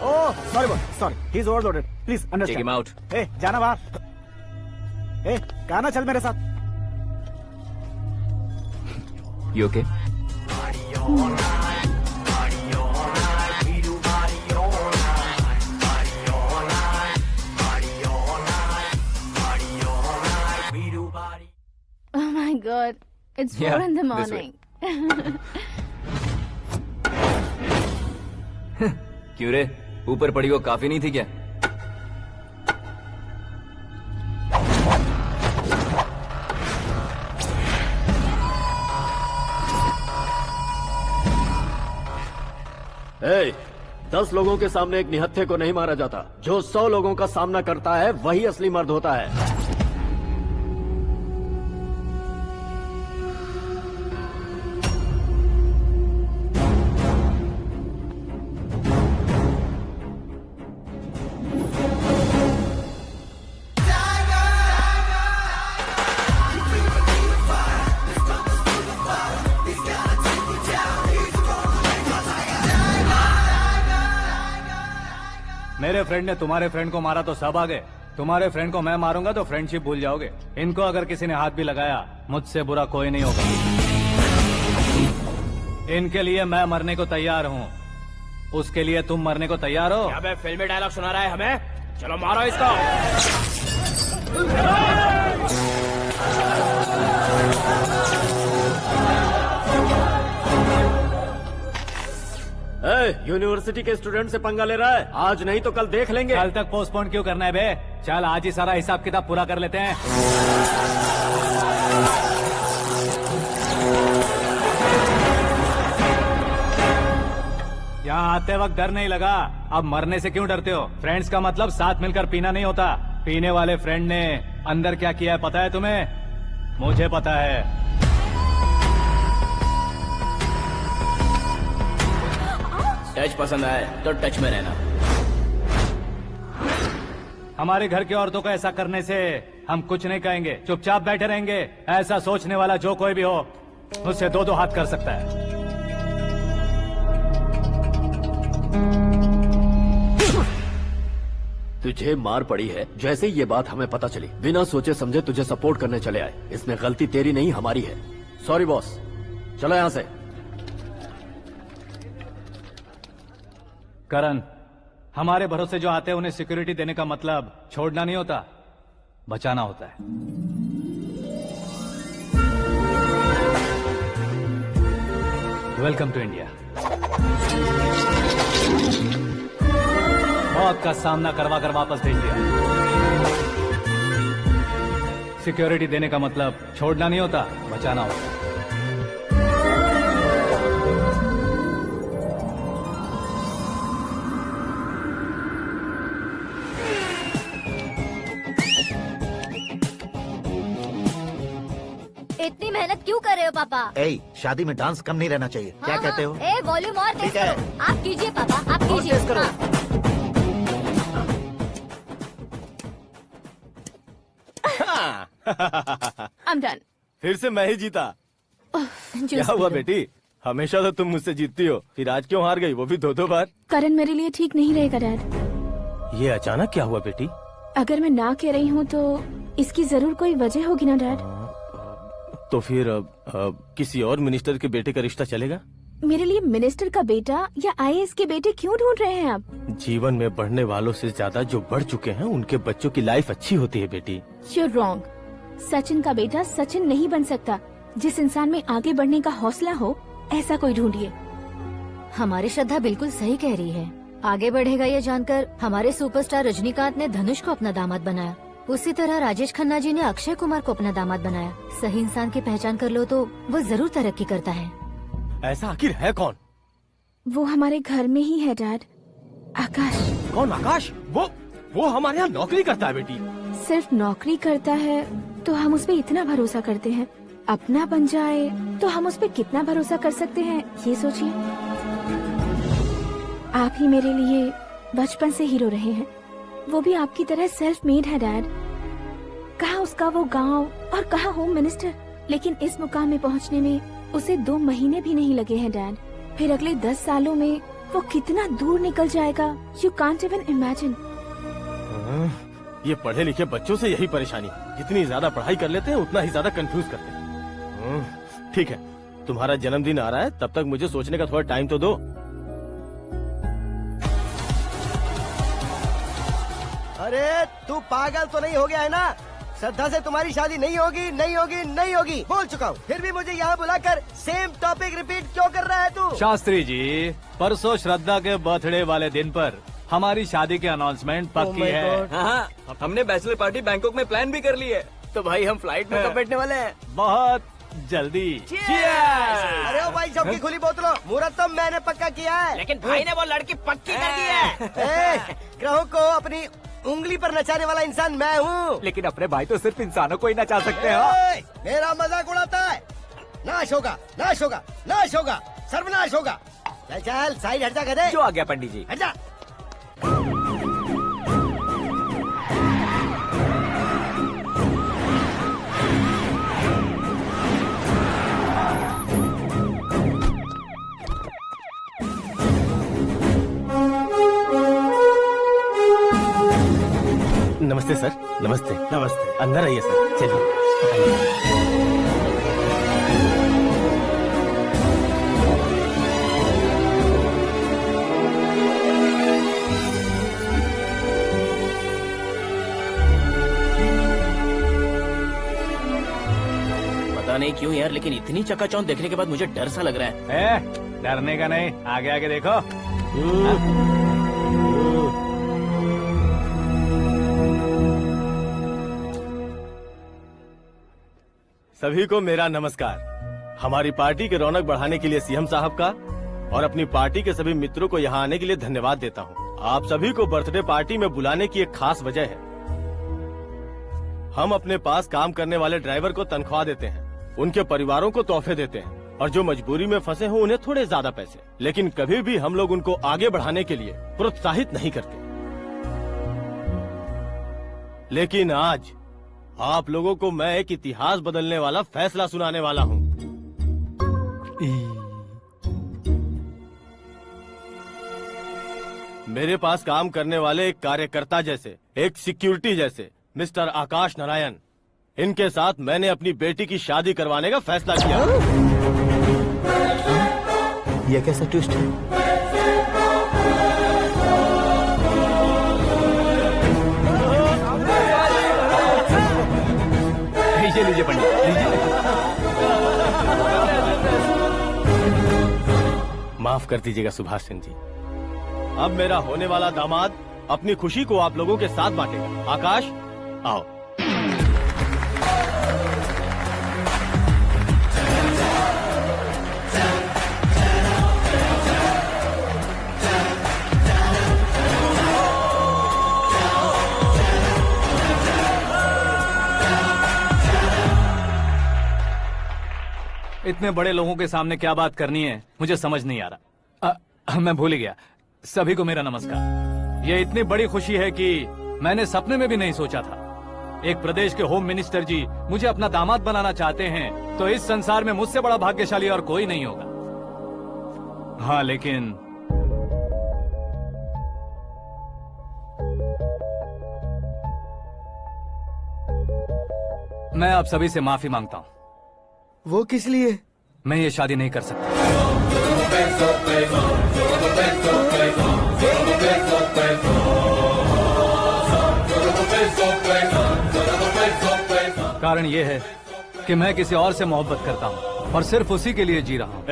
Oh sorry sorry, he is overloaded, please take understand. Him out. ए जाना बाहर। ए गाना चल मेरे साथ। You okay? Oh my God, it's 4 Yeah, in the this way. morning. क्यों रे, ऊपर पड़ी वो काफी नहीं थी क्या? ए, 10 लोगों के सामने एक निहत्थे को नहीं मारा जाता। जो 100 लोगों का सामना करता है वही असली मर्द होता है। मेरे फ्रेंड ने तुम्हारे फ्रेंड को मारा तो सब आ गए। तुम्हारे फ्रेंड को मैं मारूंगा तो फ्रेंडशिप भूल जाओगे। इनको अगर किसी ने हाथ भी लगाया, मुझसे बुरा कोई नहीं होगा। इनके लिए मैं मरने को तैयार हूँ। उसके लिए तुम मरने को तैयार हो? क्या बे फिल्मी डायलॉग सुना रहा है हमें? चलो मारो इसको। यूनिवर्सिटी के स्टूडेंट से पंगा ले रहा है। आज नहीं तो कल देख लेंगे। कल तक पोस्टपोन क्यों करना है बे? चल आज ही सारा हिसाब किताब पूरा कर लेते हैं। यहाँ आते वक्त डर नहीं लगा, अब मरने से क्यों डरते हो? फ्रेंड्स का मतलब साथ मिलकर पीना नहीं होता। पीने वाले फ्रेंड ने अंदर क्या किया है पता है तुम्हें? मुझे पता है। टच पसंद आए तो टच में रहना। हमारे घर की औरतों को ऐसा करने से हम कुछ नहीं कहेंगे, चुपचाप बैठे रहेंगे। ऐसा सोचने वाला जो कोई भी हो, मुझसे 2-2 हाथ कर सकता है। तुझे मार पड़ी है। जैसे ही ये बात हमें पता चली, बिना सोचे समझे तुझे सपोर्ट करने चले आए। इसमें गलती तेरी नहीं हमारी है। सॉरी बॉस, चलो यहाँ से। करण, हमारे भरोसे जो आते हैं उन्हें सिक्योरिटी देने का मतलब छोड़ना नहीं होता, बचाना होता है। Welcome to India. मौत का सामना करवा कर वापस भेज दिया। सिक्योरिटी देने का मतलब छोड़ना नहीं होता, बचाना होता है। इतनी मेहनत क्यों कर रहे हो पापा? ए, शादी में डांस कम नहीं रहना चाहिए। क्या कहते हो? ए, वॉल्यूम और तेज ठीक है। करो। आप कीजिए पापा, आप कीजिए। तेज करो। I'm done. फिर से मैं ही जीता। क्या हुआ बेटी? हमेशा तो तुम मुझसे जीतती हो, फिर आज क्यों हार गई, वो भी 2-2 बार? करण मेरे लिए ठीक नहीं रहेगा डैड। ये अचानक क्या हुआ बेटी? अगर मैं ना कह रही हूँ तो इसकी जरूर कोई वजह होगी ना डैड। तो फिर किसी और मिनिस्टर के बेटे का रिश्ता चलेगा? मेरे लिए मिनिस्टर का बेटा या IAS के बेटे क्यों ढूंढ रहे हैं आप? जीवन में बढ़ने वालों से ज्यादा जो बढ़ चुके हैं उनके बच्चों की लाइफ अच्छी होती है बेटी। You're wrong. सचिन का बेटा सचिन नहीं बन सकता। जिस इंसान में आगे बढ़ने का हौसला हो, ऐसा कोई ढूंढिए। हमारी श्रद्धा बिल्कुल सही कह रही है। आगे बढ़ेगा ये जानकर हमारे सुपरस्टार रजनीकांत ने धनुष को अपना दामाद बनाया। उसी तरह राजेश खन्ना जी ने अक्षय कुमार को अपना दामाद बनाया। सही इंसान की पहचान कर लो तो वो जरूर तरक्की करता है। ऐसा आखिर है कौन? वो हमारे घर में ही है डैड, आकाश। कौन आकाश? वो हमारे यहाँ नौकरी करता है बेटी। सिर्फ नौकरी करता है तो हम उस पे इतना भरोसा करते हैं। अपना बन जाए तो हम उस पे कितना भरोसा कर सकते हैं, ये सोचिए। आप ही मेरे लिए बचपन से हीरो रहे हैं। वो भी आपकी तरह सेल्फ मेड है डैड। कहाँ उसका वो गांव और कहाँ होम मिनिस्टर। लेकिन इस मुकाम में पहुँचने में उसे 2 महीने भी नहीं लगे हैं डैड। फिर अगले 10 सालों में वो कितना दूर निकल जाएगा, यू कांट इवन इमेजिन। ये पढ़े लिखे बच्चों से यही परेशानी। जितनी ज्यादा पढ़ाई कर लेते हैं उतना ही ज्यादा कंफ्यूज करते हैं। ठीक है, तुम्हारा जन्मदिन आ रहा है, तब तक मुझे सोचने का थोड़ा टाइम तो दो। अरे तू पागल तो नहीं हो गया है ना? श्रद्धा से तुम्हारी शादी नहीं होगी, नहीं होगी, नहीं होगी, बोल चुका हूँ। फिर भी मुझे यहाँ बुलाकर सेम टॉपिक रिपीट क्यों कर रहा है तू? शास्त्री जी, परसों श्रद्धा के बर्थडे वाले दिन पर हमारी शादी की अनाउंसमेंट पक्की है। हाँ, हमने बैचलर पार्टी बैंकॉक में प्लान भी कर ली है। तो भाई हम फ्लाइट में कब बैठने वाले हैं? बहुत जल्दी। अरे ओ भाई, सबकी खुली बोतलों, मुहूर्त तो मैंने पक्का किया है। लेकिन भाई ने वो लड़की पक्की कर दी है। ग्रहों को अपनी उंगली पर नचाने वाला इंसान मैं हूँ। लेकिन अपने भाई तो सिर्फ इंसानों को ही नचा सकते हो। मेरा मजाक उड़ाता है। नाश होगा, नाश होगा, नाश होगा, सर्वनाश होगा। चल चल, साइड हट जा गधे। जो आ गया पंडित जी। हट जा। नमस्ते सर। नमस्ते। नमस्ते। अंदर आइए सर। चलिए। पता नहीं क्यों यार, लेकिन इतनी चकाचौंध देखने के बाद मुझे डर सा लग रहा है। डरने का नहीं, आगे आगे देखो। सभी को मेरा नमस्कार। हमारी पार्टी की रौनक बढ़ाने के लिए सीएम साहब का और अपनी पार्टी के सभी मित्रों को यहाँ आने के लिए धन्यवाद देता हूँ। आप सभी को बर्थडे पार्टी में बुलाने की एक खास वजह है। हम अपने पास काम करने वाले ड्राइवर को तनख्वाह देते हैं, उनके परिवारों को तोहफे देते हैं और जो मजबूरी में फंसे हो उन्हें थोड़े ज्यादा पैसे। लेकिन कभी भी हम लोग उनको आगे बढ़ाने के लिए प्रोत्साहित नहीं करते। लेकिन आज आप लोगों को मैं एक इतिहास बदलने वाला फैसला सुनाने वाला हूँ। मेरे पास काम करने वाले एक कार्यकर्ता जैसे, एक सिक्योरिटी जैसे मिस्टर आकाश नारायण, इनके साथ मैंने अपनी बेटी की शादी करवाने का फैसला किया। यह कैसा ट्विस्ट है? लीजिए पंडित, लीजिए। माफ कर दीजिएगा सुभाष सिंह जी। अब मेरा होने वाला दामाद अपनी खुशी को आप लोगों के साथ बांटेगा। आकाश, आओ। इतने बड़े लोगों के सामने क्या बात करनी है मुझे समझ नहीं आ रहा। मैं भूल ही गया। सभी को मेरा नमस्कार। ये इतनी बड़ी खुशी है कि मैंने सपने में भी नहीं सोचा था। एक प्रदेश के होम मिनिस्टर जी मुझे अपना दामाद बनाना चाहते हैं तो इस संसार में मुझसे बड़ा भाग्यशाली और कोई नहीं होगा। हाँ, लेकिन मैं आप सभी से माफी मांगता हूँ। वो किस लिए? मैं ये शादी नहीं कर सकता। कारण ये है कि मैं किसी और से मोहब्बत करता हूँ और सिर्फ उसी के लिए जी रहा हूँ।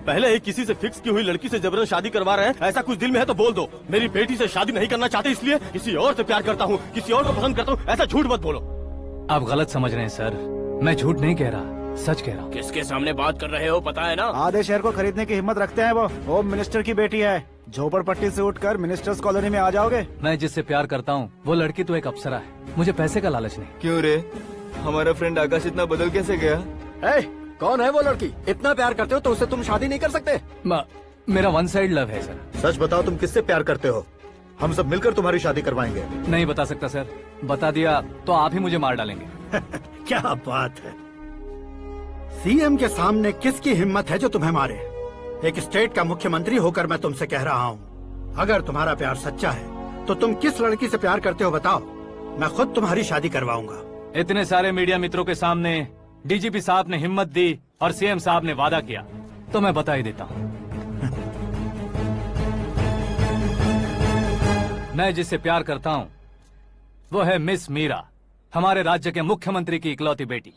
पहले ही किसी से फिक्स की हुई लड़की से जबरन शादी करवा रहे हैं। ऐसा कुछ दिल में है तो बोल दो। मेरी बेटी से शादी नहीं करना चाहते इसलिए किसी और से प्यार करता हूँ, किसी और को पसंद करता हूँ, ऐसा झूठ मत बोलो। आप गलत समझ रहे हैं सर, मैं झूठ नहीं कह रहा, सच कह रहा हूँ। किसके सामने बात कर रहे हो पता है ना? आधे शहर को खरीदने की हिम्मत रखते हैं वो। होम मिनिस्टर की बेटी है। झोपड़पट्टी से उठकर मिनिस्टर्स कॉलोनी में आ जाओगे। मैं जिससे प्यार करता हूँ वो लड़की तो एक अप्सरा है, मुझे पैसे का लालच नहीं। क्यों रे, हमारा फ्रेंड आकाश इतना बदल कैसे गया? कौन है वो लड़की? इतना प्यार करते हो तो उससे तुम शादी नहीं कर सकते? मेरा वन साइड लव है सर। सच बताओ, तुम किससे प्यार करते हो? हम सब मिलकर तुम्हारी शादी करवाएंगे। नहीं बता सकता सर, बता दिया तो आप ही मुझे मार डालेंगे। क्या बात है, सीएम के सामने किसकी हिम्मत है जो तुम्हें मारे? एक स्टेट का मुख्यमंत्री होकर मैं तुमसे कह रहा हूँ, अगर तुम्हारा प्यार सच्चा है तो तुम किस लड़की से प्यार करते हो बताओ, मैं खुद तुम्हारी शादी करवाऊंगा। इतने सारे मीडिया मित्रों के सामने डीजीपी साहब ने हिम्मत दी और सीएम साहब ने वादा किया तो मैं बता ही देता हूँ। मैं जिससे प्यार करता हूँ वो है मिस मीरा, हमारे राज्य के मुख्यमंत्री की इकलौती बेटी।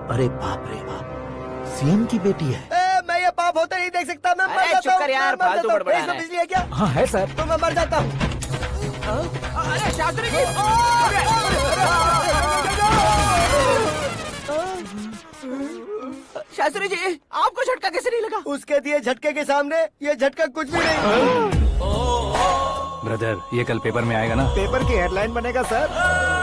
अरे बाप रे बाप, सीएम की बेटी है। मैं ये पाप होते नहीं देख सकता। मैं मर अरे जाता चुप हूँ, कर यार, मैं मर फालतू जाता हूँ। बड़बड़ा इसमें रहा है। बिजली है क्या? हाँ है सर। तो मैं मर जाता हूँ। अरे शास्त्री जी, शास्त्री जी, आपको झटका कैसे नहीं लगा? उसके दिए झटके के सामने ये झटका कुछ भी नहीं। ब्रदर, ये कल पेपर में आएगा ना? पेपर की हेडलाइन बनेगा सर।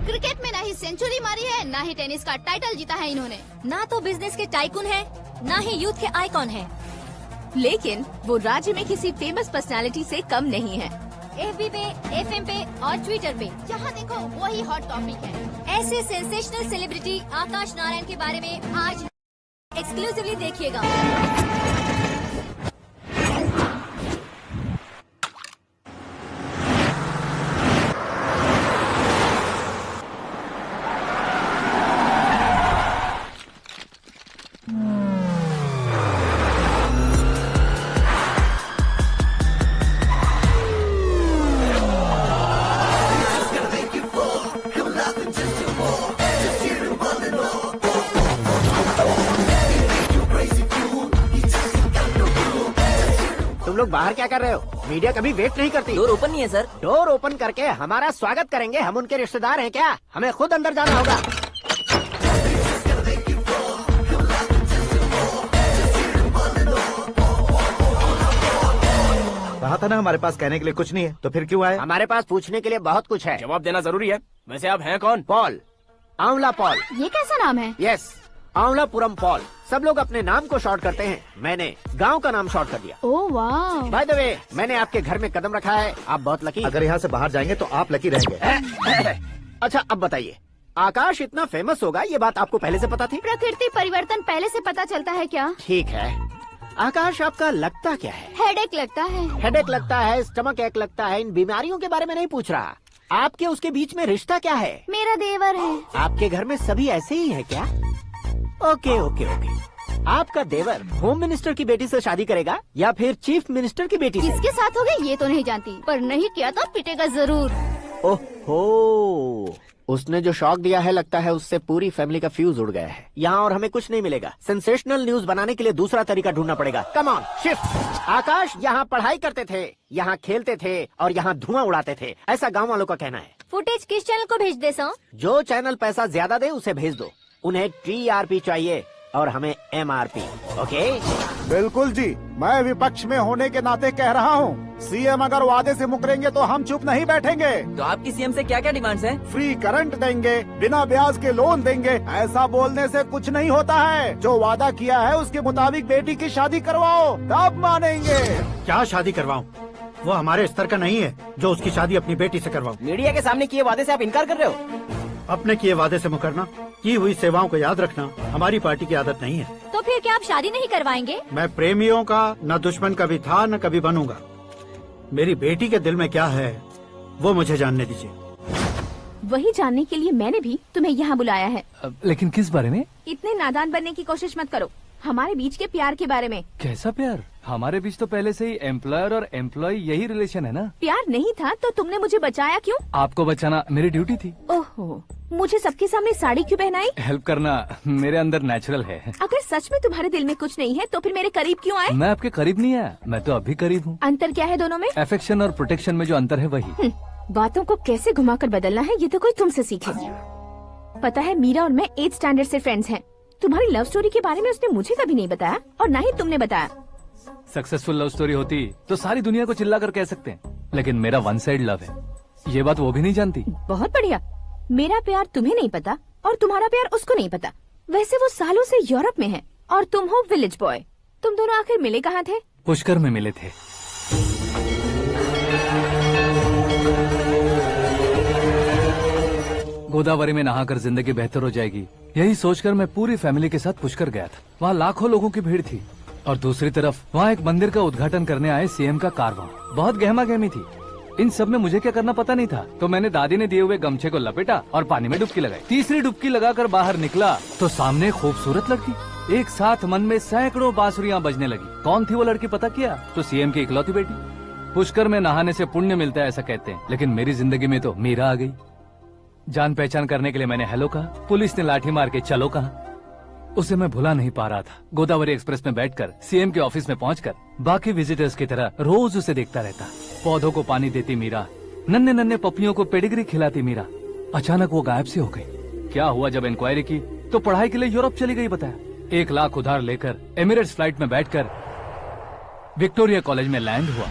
क्रिकेट में ना ही सेंचुरी मारी है, ना ही टेनिस का टाइटल जीता है इन्होंने। ना तो बिजनेस के टाइकून है, ना ही यूथ के आइकॉन है। लेकिन वो राज्य में किसी फेमस पर्सनालिटी से कम नहीं है। एफबी पे, एफएम पे और ट्विटर पे जहाँ देखो वही हॉट टॉपिक है। ऐसे सेंसेशनल सेलिब्रिटी आकाश नारायण के बारे में आज एक्सक्लूसिवली देखिएगा। तुम लोग बाहर क्या कर रहे हो? मीडिया कभी वेट नहीं करती। डोर ओपन नहीं है सर। डोर ओपन करके हमारा स्वागत करेंगे। हम उनके रिश्तेदार हैं क्या? हमें खुद अंदर जाना होगा। कहा था ना हमारे पास कहने के लिए कुछ नहीं है, तो फिर क्यों आए? हमारे पास पूछने के लिए बहुत कुछ है। जवाब देना जरूरी है। वैसे आप हैं कौन? पॉल, आंवला पॉल। ये कैसा नाम है? Yes, Avalapuram Paul. सब लोग अपने नाम को शॉर्ट करते हैं, मैंने गांव का नाम शॉर्ट कर दिया। ओह वाह। बाय द वे, मैंने आपके घर में कदम रखा है। आप बहुत लकी। अगर यहाँ से बाहर जाएंगे तो आप लकी रहेंगे। अच्छा अब बताइए, आकाश इतना फेमस होगा ये बात आपको पहले से पता थी? प्रकृति परिवर्तन पहले से पता चलता है क्या? ठीक है, आकाश आपका लगता क्या है? हेडेक लगता है। हेडेक लगता है, स्टमक एक लगता है। इन बीमारियों के बारे में नहीं पूछ रहा। आपके उसके बीच में रिश्ता क्या है? मेरा देवर है। आपके घर में सभी ऐसे ही है क्या? Okay okay okay. आपका देवर होम मिनिस्टर की बेटी से शादी करेगा या फिर चीफ मिनिस्टर की बेटी से? किसके साथ हो गई ये तो नहीं जानती, पर नहीं किया तो पिटेगा जरूर। ओहो, उसने जो शॉक दिया है लगता है उससे पूरी फैमिली का फ्यूज उड़ गया है। यहाँ और हमें कुछ नहीं मिलेगा। सेंसेशनल न्यूज बनाने के लिए दूसरा तरीका ढूंढना पड़ेगा। Come on shift. आकाश यहाँ पढ़ाई करते थे, यहाँ खेलते थे और यहाँ धुआं उड़ाते थे, ऐसा गाँव वालों का कहना है। फुटेज किस चैनल को भेज दे सो? जो चैनल पैसा ज्यादा दे उसे भेज दो। उन्हें TRP चाहिए और हमें MRP। ओके? बिल्कुल जी, मैं विपक्ष में होने के नाते कह रहा हूँ, सीएम अगर वादे से मुकरेंगे तो हम चुप नहीं बैठेंगे। तो आपकी सीएम से क्या क्या डिमांड्स हैं? फ्री करंट देंगे, बिना ब्याज के लोन देंगे। ऐसा बोलने से कुछ नहीं होता है। जो वादा किया है उसके मुताबिक बेटी की शादी करवाओ, तब मानेंगे। क्या शादी करवाऊं? वो हमारे स्तर का नहीं है जो उसकी शादी अपनी बेटी से करवाऊं। मीडिया के सामने किए वादे से आप इनकार कर रहे हो? अपने किए वादे से मुकरना, की हुई सेवाओं को याद रखना हमारी पार्टी की आदत नहीं है। तो फिर क्या आप शादी नहीं करवाएंगे? मैं प्रेमियों का न दुश्मन कभी था न कभी बनूंगा। मेरी बेटी के दिल में क्या है वो मुझे जानने दीजिए। वही जानने के लिए मैंने भी तुम्हें यहाँ बुलाया है। लेकिन किस बारे में? इतने नादान बनने की कोशिश मत करो। हमारे बीच के प्यार के बारे में। कैसा प्यार? हमारे बीच तो पहले से ही एम्प्लॉयर और एम्प्लॉय यही रिलेशन है ना। प्यार नहीं था तो तुमने मुझे बचाया क्यों? आपको बचाना मेरी ड्यूटी थी। ओहो, मुझे सबके सामने साड़ी क्यों पहनाई? हेल्प करना मेरे अंदर नेचुरल है। अगर सच में तुम्हारे दिल में कुछ नहीं है तो फिर मेरे करीब क्यों आए? मैं आपके करीब नहीं आया, मैं तो अभी करीब हूँ। अंतर क्या है दोनों में? अफेक्शन और प्रोटेक्शन में जो अंतर है वही। बातों को कैसे घुमाकर बदलना है ये तो कोई तुमसे सीखे। पता है मीरा और मैं 8th स्टैंडर्ड से फ्रेंड्स हैं। तुम्हारी लव स्टोरी के बारे में उसने मुझे कभी नहीं बताया और न ही तुमने बताया। सक्सेसफुल लव स्टोरी होती तो सारी दुनिया को चिल्ला कर कह सकते हैं, लेकिन मेरा वन साइड लव है, ये बात वो भी नहीं जानती। बहुत बढ़िया। मेरा प्यार तुम्हें नहीं पता और तुम्हारा प्यार उसको नहीं पता। वैसे वो सालों से यूरोप में है और तुम हो विलेज बॉय। तुम दोनों आखिर मिले कहाँ थे? पुष्कर में मिले थे। गोदावरी में नहाकर जिंदगी बेहतर हो जाएगी, यही सोचकर मैं पूरी फैमिली के साथ पुष्कर गया था। वहाँ लाखों लोगों की भीड़ थी और दूसरी तरफ वहाँ एक मंदिर का उद्घाटन करने आए सीएम का कारवां। बहुत गहमा गहमी थी। इन सब में मुझे क्या करना पता नहीं था, तो मैंने दादी ने दिए हुए गमछे को लपेटा और पानी में डुबकी लगाई। तीसरी डुबकी लगाकर बाहर निकला तो सामने एक खूबसूरत लड़की। एक साथ मन में सैकड़ों बांसुरियां बजने लगी। कौन थी वो लड़की पता किया? तो सीएम की इकलौती बेटी। पुष्कर में नहाने से पुण्य मिलता है ऐसा कहते हैं, लेकिन मेरी जिंदगी में तो मीरा आ गई। जान पहचान करने के लिए मैंने हेलो कहा, पुलिस ने लाठी मार के चलो कहा। उसे मैं भुला नहीं पा रहा था। गोदावरी एक्सप्रेस में बैठकर सीएम के ऑफिस में पहुंचकर बाकी विजिटर्स की तरह रोज उसे देखता रहता। पौधों को पानी देती मीरा, नन्हे नन्हे पपियों को पेडिग्री खिलाती मीरा। अचानक वो गायब सी हो गई। क्या हुआ? जब इंक्वायरी की तो पढ़ाई के लिए यूरोप चली गई बताया। 1 लाख उधार लेकर एमिरेट्स फ्लाइट में बैठकर विक्टोरिया कॉलेज में लैंड हुआ।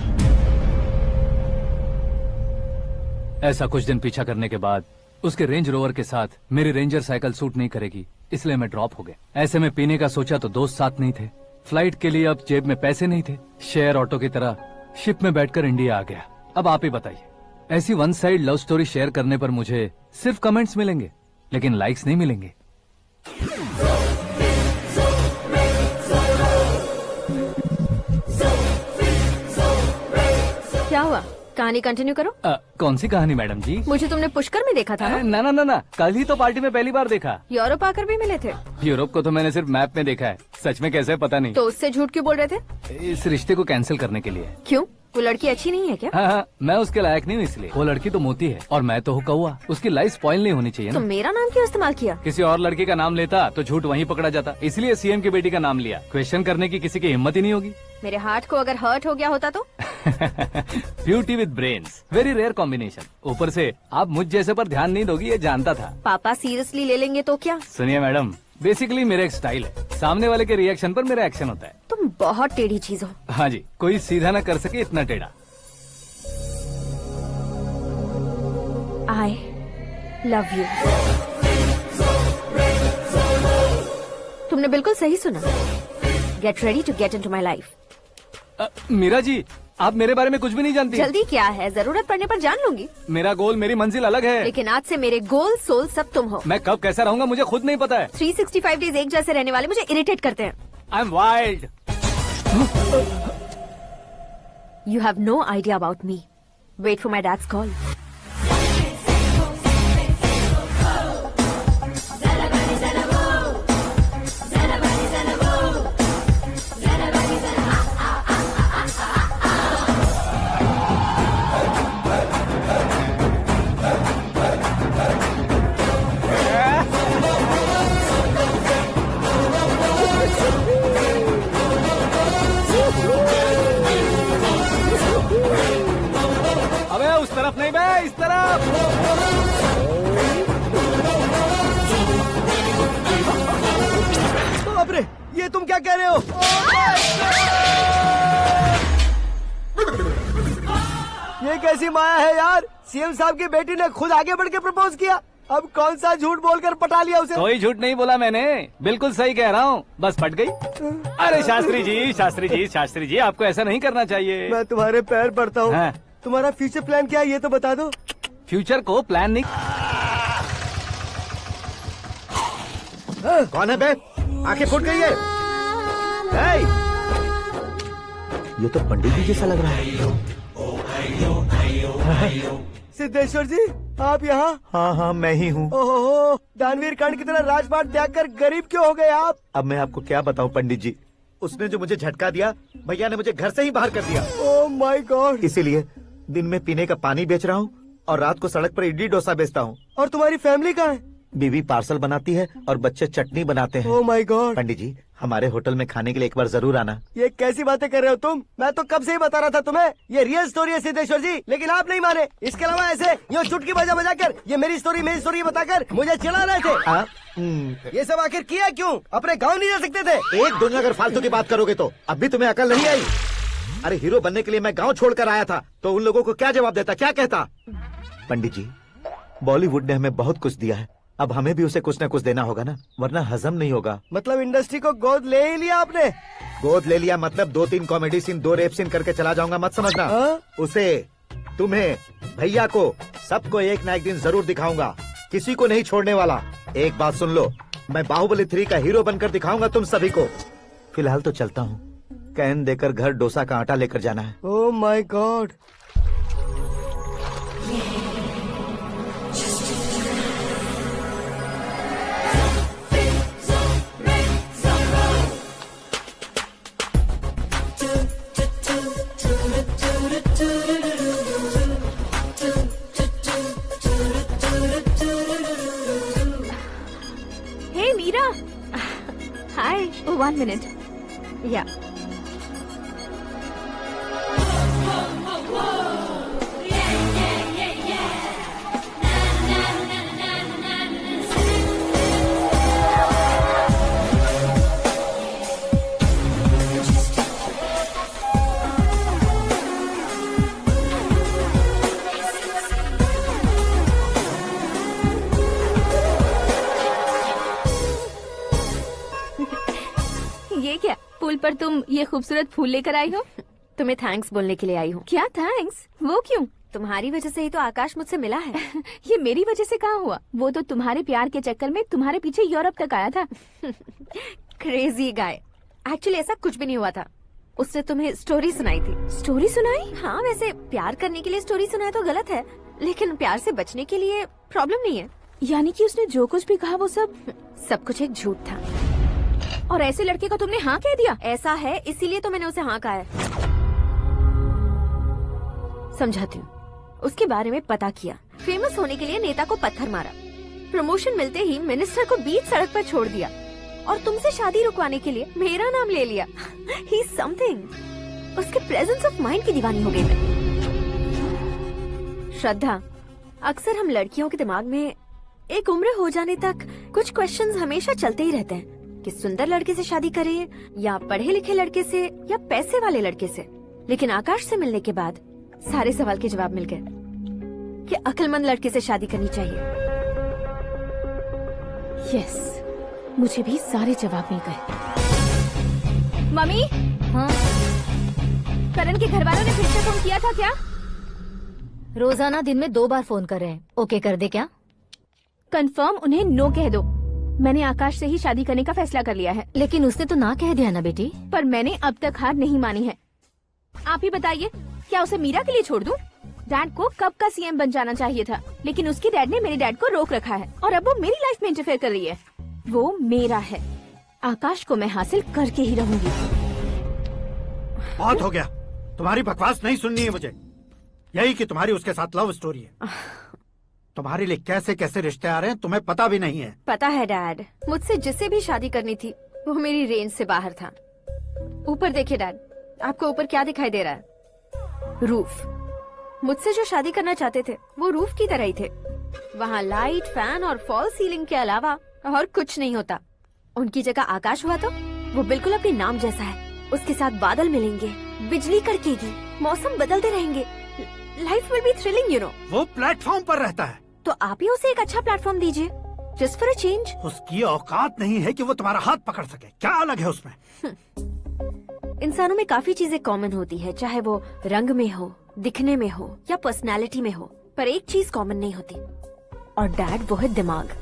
ऐसा कुछ दिन पीछा करने के बाद उसके रेंज रोवर के साथ मेरी रेंजर साइकिल सूट नहीं करेगी, इसलिए मैं ड्रॉप हो गया। ऐसे में पीने का सोचा तो दोस्त साथ नहीं थे। फ्लाइट के लिए अब जेब में पैसे नहीं थे। शेयर ऑटो की तरह शिप में बैठकर इंडिया आ गया। अब आप ही बताइए, ऐसी one side love story share करने पर मुझे सिर्फ कमेंट्स मिलेंगे, लेकिन लाइक्स नहीं मिलेंगे। क्या हुआ? कहानी कंटिन्यू करो। कौन सी कहानी मैडम जी? मुझे तुमने पुष्कर में देखा था ना? ना, कल ही तो पार्टी में पहली बार देखा। यूरोप आकर भी मिले थे? यूरोप को तो मैंने सिर्फ मैप में देखा है, सच में कैसे पता नहीं। तो उससे झूठ क्यों बोल रहे थे? इस रिश्ते को कैंसिल करने के लिए। क्यों? वो लड़की अच्छी नहीं है क्या? हाँ, मैं उसके लायक नहीं हूँ इसलिए। वो लड़की तो मोती है और मैं तो हूँ कौवा। उसकी लाइफ स्पॉइल नहीं होनी चाहिए ना। तो मेरा नाम क्यों इस्तेमाल किया? किसी और लड़की का नाम लेता तो झूठ वहीं पकड़ा जाता, इसलिए सीएम की बेटी का नाम लिया। क्वेश्चन करने की किसी की हिम्मत ही नहीं होगी। मेरे हार्ट को अगर हर्ट हो गया होता तो? Beauty with brains, very rare combination. ऊपर से आप मुझ जैसे पर ध्यान नहीं दोगी ये जानता था। पापा सीरियसली ले लेंगे तो क्या? सुनिए मैडम, बेसिकली मेरा एक स्टाइल है, सामने वाले के रिएक्शन पर मेरा एक्शन होता है। तुम बहुत टेढ़ी चीज हो। हाँ जी, कोई सीधा न कर सके इतना टेढ़ा। I love you। तुमने बिल्कुल सही सुना। Get ready to get into my life। Meera ji, आप मेरे बारे में कुछ भी नहीं जानती। जल्दी क्या है, जरूरत पड़ने पर जान लूंगी। मेरा गोल, मेरी मंजिल अलग है। लेकिन आज से मेरे गोल सोल सब तुम हो। मैं कब कैसा रहूंगा मुझे खुद नहीं पता है। 365 डेज एक जैसे रहने वाले मुझे इरिटेट करते हैं। I am wild. You have no idea about me। Wait for my dad's call। अबे उस तरफ नहीं बे, इस तरफ। बाप रे, ये तुम क्या कह रहे हो? ये कैसी माया है यार? सीएम साहब की बेटी ने खुद आगे बढ़ के प्रपोज किया। अब कौन सा झूठ बोलकर पटा लिया उसे? कोई झूठ नहीं बोला मैंने, बिल्कुल सही कह रहा हूँ, बस पट गई। अरे शास्त्री जी, शास्त्री जी, शास्त्री जी, आपको ऐसा नहीं करना चाहिए। मैं तुम्हारे पैर पड़ता हूँ। हाँ। तुम्हारा फ्यूचर प्लान क्या है ये तो बता दो। फ्यूचर को प्लान नहीं। कौन है बे? आंखें फूट गई है। hey! ये तो पंडित जी जैसा लग रहा है। सिद्धेश्वर जी, आप यहाँ? हाँ हाँ, मैं ही हूँ। ओहो, दानवीर कर्ण की तरह राजपाट त्याग कर गरीब क्यों हो गए आप? अब मैं आपको क्या बताऊँ पंडित जी, उसने जो मुझे झटका दिया, भैया ने मुझे घर से ही बाहर कर दिया। ओह माय गॉड। इसीलिए दिन में पीने का पानी बेच रहा हूँ और रात को सड़क पर इडली डोसा बेचता हूँ। और तुम्हारी फैमिली कहाँ है? बीवी पार्सल बनाती है और बच्चे चटनी बनाते हैं। ओह माय गॉड। पंडित जी, हमारे होटल में खाने के लिए एक बार जरूर आना। ये कैसी बातें कर रहे हो तुम? मैं तो कब से ही बता रहा था तुम्हें, ये रियल स्टोरी है सिद्धेश्वर जी, लेकिन आप नहीं माने। इसके अलावा ऐसे यूँ चुटकी बजा कर ये मेरी स्टोरी बताकर मुझे चिढ़ा रहे थे। ये सब आखिर किया क्यों? अपने गाँव नहीं जा सकते थे? एक दिन अगर फालतू की बात करोगे तो अब भी तुम्हें अकल नहीं आई। अरे हीरो बनने के लिए मैं गाँव छोड़कर आया था, तो उन लोगों को क्या जवाब देता, क्या कहता? पंडित जी, बॉलीवुड ने हमें बहुत कुछ दिया है, अब हमें भी उसे कुछ न कुछ देना होगा ना, वरना हजम नहीं होगा। मतलब इंडस्ट्री को गोद ले ही लिया आपने? गोद ले लिया मतलब 2-3 कॉमेडी सीन 2 रेप सीन करके चला जाऊंगा मत समझना। उसे, तुम्हें, भैया को, सबको एक ना एक दिन जरूर दिखाऊंगा, किसी को नहीं छोड़ने वाला। एक बात सुन लो, मैं बाहुबली 3 का हीरो बनकर दिखाऊंगा तुम सभी को। फिलहाल तो चलता हूँ, कैन देकर घर डोसा का आटा लेकर जाना है। Oh my god. Hey Meera, hi. 1 minute. या ये क्या, पुल पर तुम ये खूबसूरत फूल लेकर आई हो? तुम्हें थैंक्स बोलने के लिए आई हूँ। क्या थैंक्स? वो क्यों? तुम्हारी वजह से ही तो आकाश मुझसे मिला है। ये मेरी वजह से कहाँ हुआ? वो तो तुम्हारे प्यार के चक्कर में तुम्हारे पीछे यूरोप तक आया था। Crazy guy. एक्चुअली ऐसा कुछ भी नहीं हुआ था। उसने तुम्हें स्टोरी सुनाई थी। स्टोरी सुनाई? हाँ, वैसे प्यार करने के लिए स्टोरी सुनाए तो गलत है, लेकिन प्यार से बचने के लिए प्रॉब्लम नहीं है। यानी कि उसने जो कुछ भी कहा वो सब कुछ एक झूठ था। और ऐसे लड़के को तुमने हाँ कह दिया? ऐसा है, इसीलिए तो मैंने उसे हाँ कहा है। समझाती हूँ। उसके बारे में पता किया, फेमस होने के लिए नेता को पत्थर मारा, प्रमोशन मिलते ही मिनिस्टर को बीच सड़क पर छोड़ दिया, और तुमसे शादी रुकवाने के लिए मेरा नाम ले लिया। ही समथिंग। उसके प्रेजेंस ऑफ माइंड की दीवानी हो गई मैं। श्रद्धा, अक्सर हम लड़कियों के दिमाग में एक उम्र हो जाने तक कुछ क्वेश्चंस हमेशा चलते ही रहते हैं कि सुंदर लड़के से शादी करें या पढ़े लिखे लड़के से या पैसे वाले लड़के से। लेकिन आकाश से मिलने के बाद सारे सवाल के जवाब मिल गए कि अक्लमंद लड़के से शादी करनी चाहिए। यस, मुझे भी सारे जवाब मिल गए। मम्मी, हाँ? करण के घर वालों ने फिर से फोन किया था क्या? रोजाना दिन में 2 बार फोन कर रहे हैं। ओके कर दे क्या? कंफर्म उन्हें नो कह दो। मैंने आकाश से ही शादी करने का फैसला कर लिया है। लेकिन उसने तो ना कह दिया ना बेटी। पर मैंने अब तक हार नहीं मानी है। आप ही बताइए, क्या उसे मीरा के लिए छोड़ दूं? डैड को कब का सीएम बन जाना चाहिए था, लेकिन उसके डैड ने मेरे डैड को रोक रखा है और अब वो मेरी लाइफ में इंटरफेयर कर रही है। वो मेरा है, आकाश को मैं हासिल करके ही रहूंगी। बहुत हो गया, तुम्हारी बकवास नहीं सुननी है मुझे। यही कि तुम्हारी उसके साथ लव स्टोरी है। तुम्हारे लिए कैसे कैसे रिश्ते आ रहे हैं तुम्हें पता भी नहीं है। पता है डैड, मुझसे जिसे भी शादी करनी थी वो मेरी रेंज से बाहर था। ऊपर देखिए डैड, आपको ऊपर क्या दिखाई दे रहा है? रूफ। मुझसे जो शादी करना चाहते थे वो रूफ की तरह ही थे। वहाँ लाइट, फैन और फॉल सीलिंग के अलावा और कुछ नहीं होता। उनकी जगह आकाश हुआ तो वो बिल्कुल अपने नाम जैसा है। उसके साथ बादल मिलेंगे, बिजली कड़केगी, मौसम बदलते रहेंगे, life will be thrilling, you know. वो प्लेटफॉर्म पर रहता है तो आप ही उसे एक अच्छा प्लेटफॉर्म दीजिए, जस्ट फॉर अ चेंज। उसकी औकात नहीं है कि वो तुम्हारा हाथ पकड़ सके। क्या अलग है उसमें? इंसानों में काफी चीजें कॉमन होती है, चाहे वो रंग में हो, दिखने में हो या पर्सनालिटी में हो, पर एक चीज कॉमन नहीं होती, और डैड वो है दिमाग।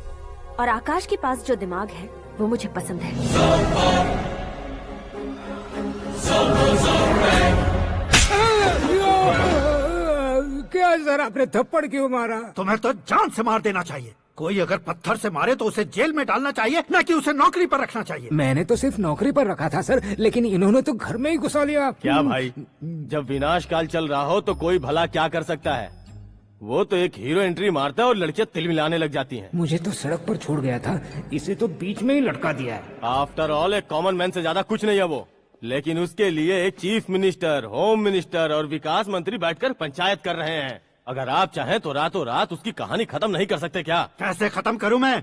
और आकाश के पास जो दिमाग है वो मुझे पसंद है। क्या सर, आपने थप्पड़ क्यों मारा? तुम्हें तो जान से मार देना चाहिए। कोई अगर पत्थर से मारे तो उसे जेल में डालना चाहिए, न कि उसे नौकरी पर रखना चाहिए। मैंने तो सिर्फ नौकरी पर रखा था सर, लेकिन इन्होंने तो घर में ही घुसा लिया। क्या भाई, जब विनाश काल चल रहा हो तो कोई भला क्या कर सकता है? वो तो एक हीरो एंट्री मारता है और लड़कियां तिल मिलाने लग जाती हैं। मुझे तो सड़क पर छोड़ गया था, इसे तो बीच में ही लटका दिया है। आफ्टर ऑल एक कॉमन मैन से ज्यादा कुछ नहीं है वो, लेकिन उसके लिए एक चीफ मिनिस्टर, होम मिनिस्टर और विकास मंत्री बैठकर पंचायत कर रहे हैं। अगर आप चाहें तो रातों रात उसकी कहानी खत्म नहीं कर सकते क्या? कैसे खत्म करूं मैं?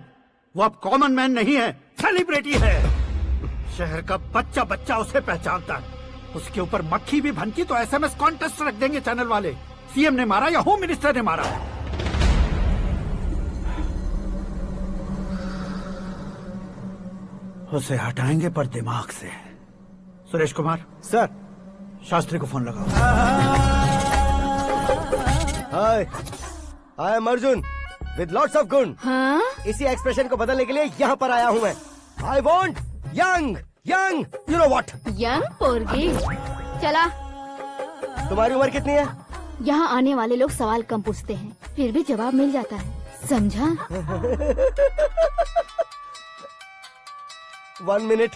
वो अब कॉमन मैन नहीं है, सेलिब्रिटी है। शहर का बच्चा बच्चा उसे पहचानता है। उसके ऊपर मक्खी भी भनकी तो SMS कॉन्टेस्ट रख देंगे चैनल वाले। सीएम ने मारा या होम मिनिस्टर ने मारा? उसे हटाएंगे पर दिमाग से, सुरेश कुमार सर। शास्त्री को फोन लगाओ। Hi, I am Arjun with lots of गुण। हाँ? इसी एक्सप्रेशन को बदलने के लिए यहाँ पर आया हूँ मैं। I want young young, you know what? Young पोरगी। चला। तुम्हारी उम्र कितनी है? यहाँ आने वाले लोग सवाल कम पूछते हैं, फिर भी जवाब मिल जाता है, समझा? 1 मिनट।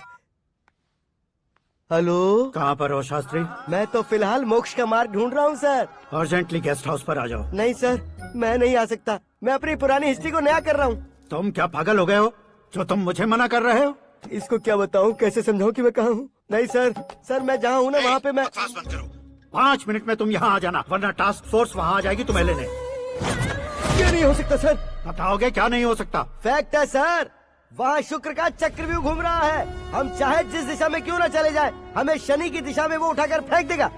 हेलो, कहाँ पर हो शास्त्री? मैं तो फिलहाल मोक्ष का मार्ग ढूंढ रहा हूँ सर। अर्जेंटली गेस्ट हाउस पर आ जाओ। नहीं सर, मैं नहीं आ सकता। मैं अपनी पुरानी हिस्ट्री को नया कर रहा हूँ। तुम क्या पागल हो गए हो जो तुम मुझे मना कर रहे हो? इसको क्या बताऊँ, कैसे समझाऊँ कि मैं कहाँ हूँ? नहीं सर मैं जहाँ हूँ ना वहाँ पे मैं। 5 मिनट में तुम यहाँ आ जाना, वरना टास्क फोर्स वहाँ आ जाएगी तुम्हें लेने। क्या नहीं हो सकता सर? बताओगे क्या नहीं हो सकता? फैक्ट है सर, वहाँ शुक्र का चक्रव्यूह घूम रहा है। हम चाहे जिस दिशा में क्यों न चले जाए, हमें शनि की दिशा में वो उठाकर फेंक देगा।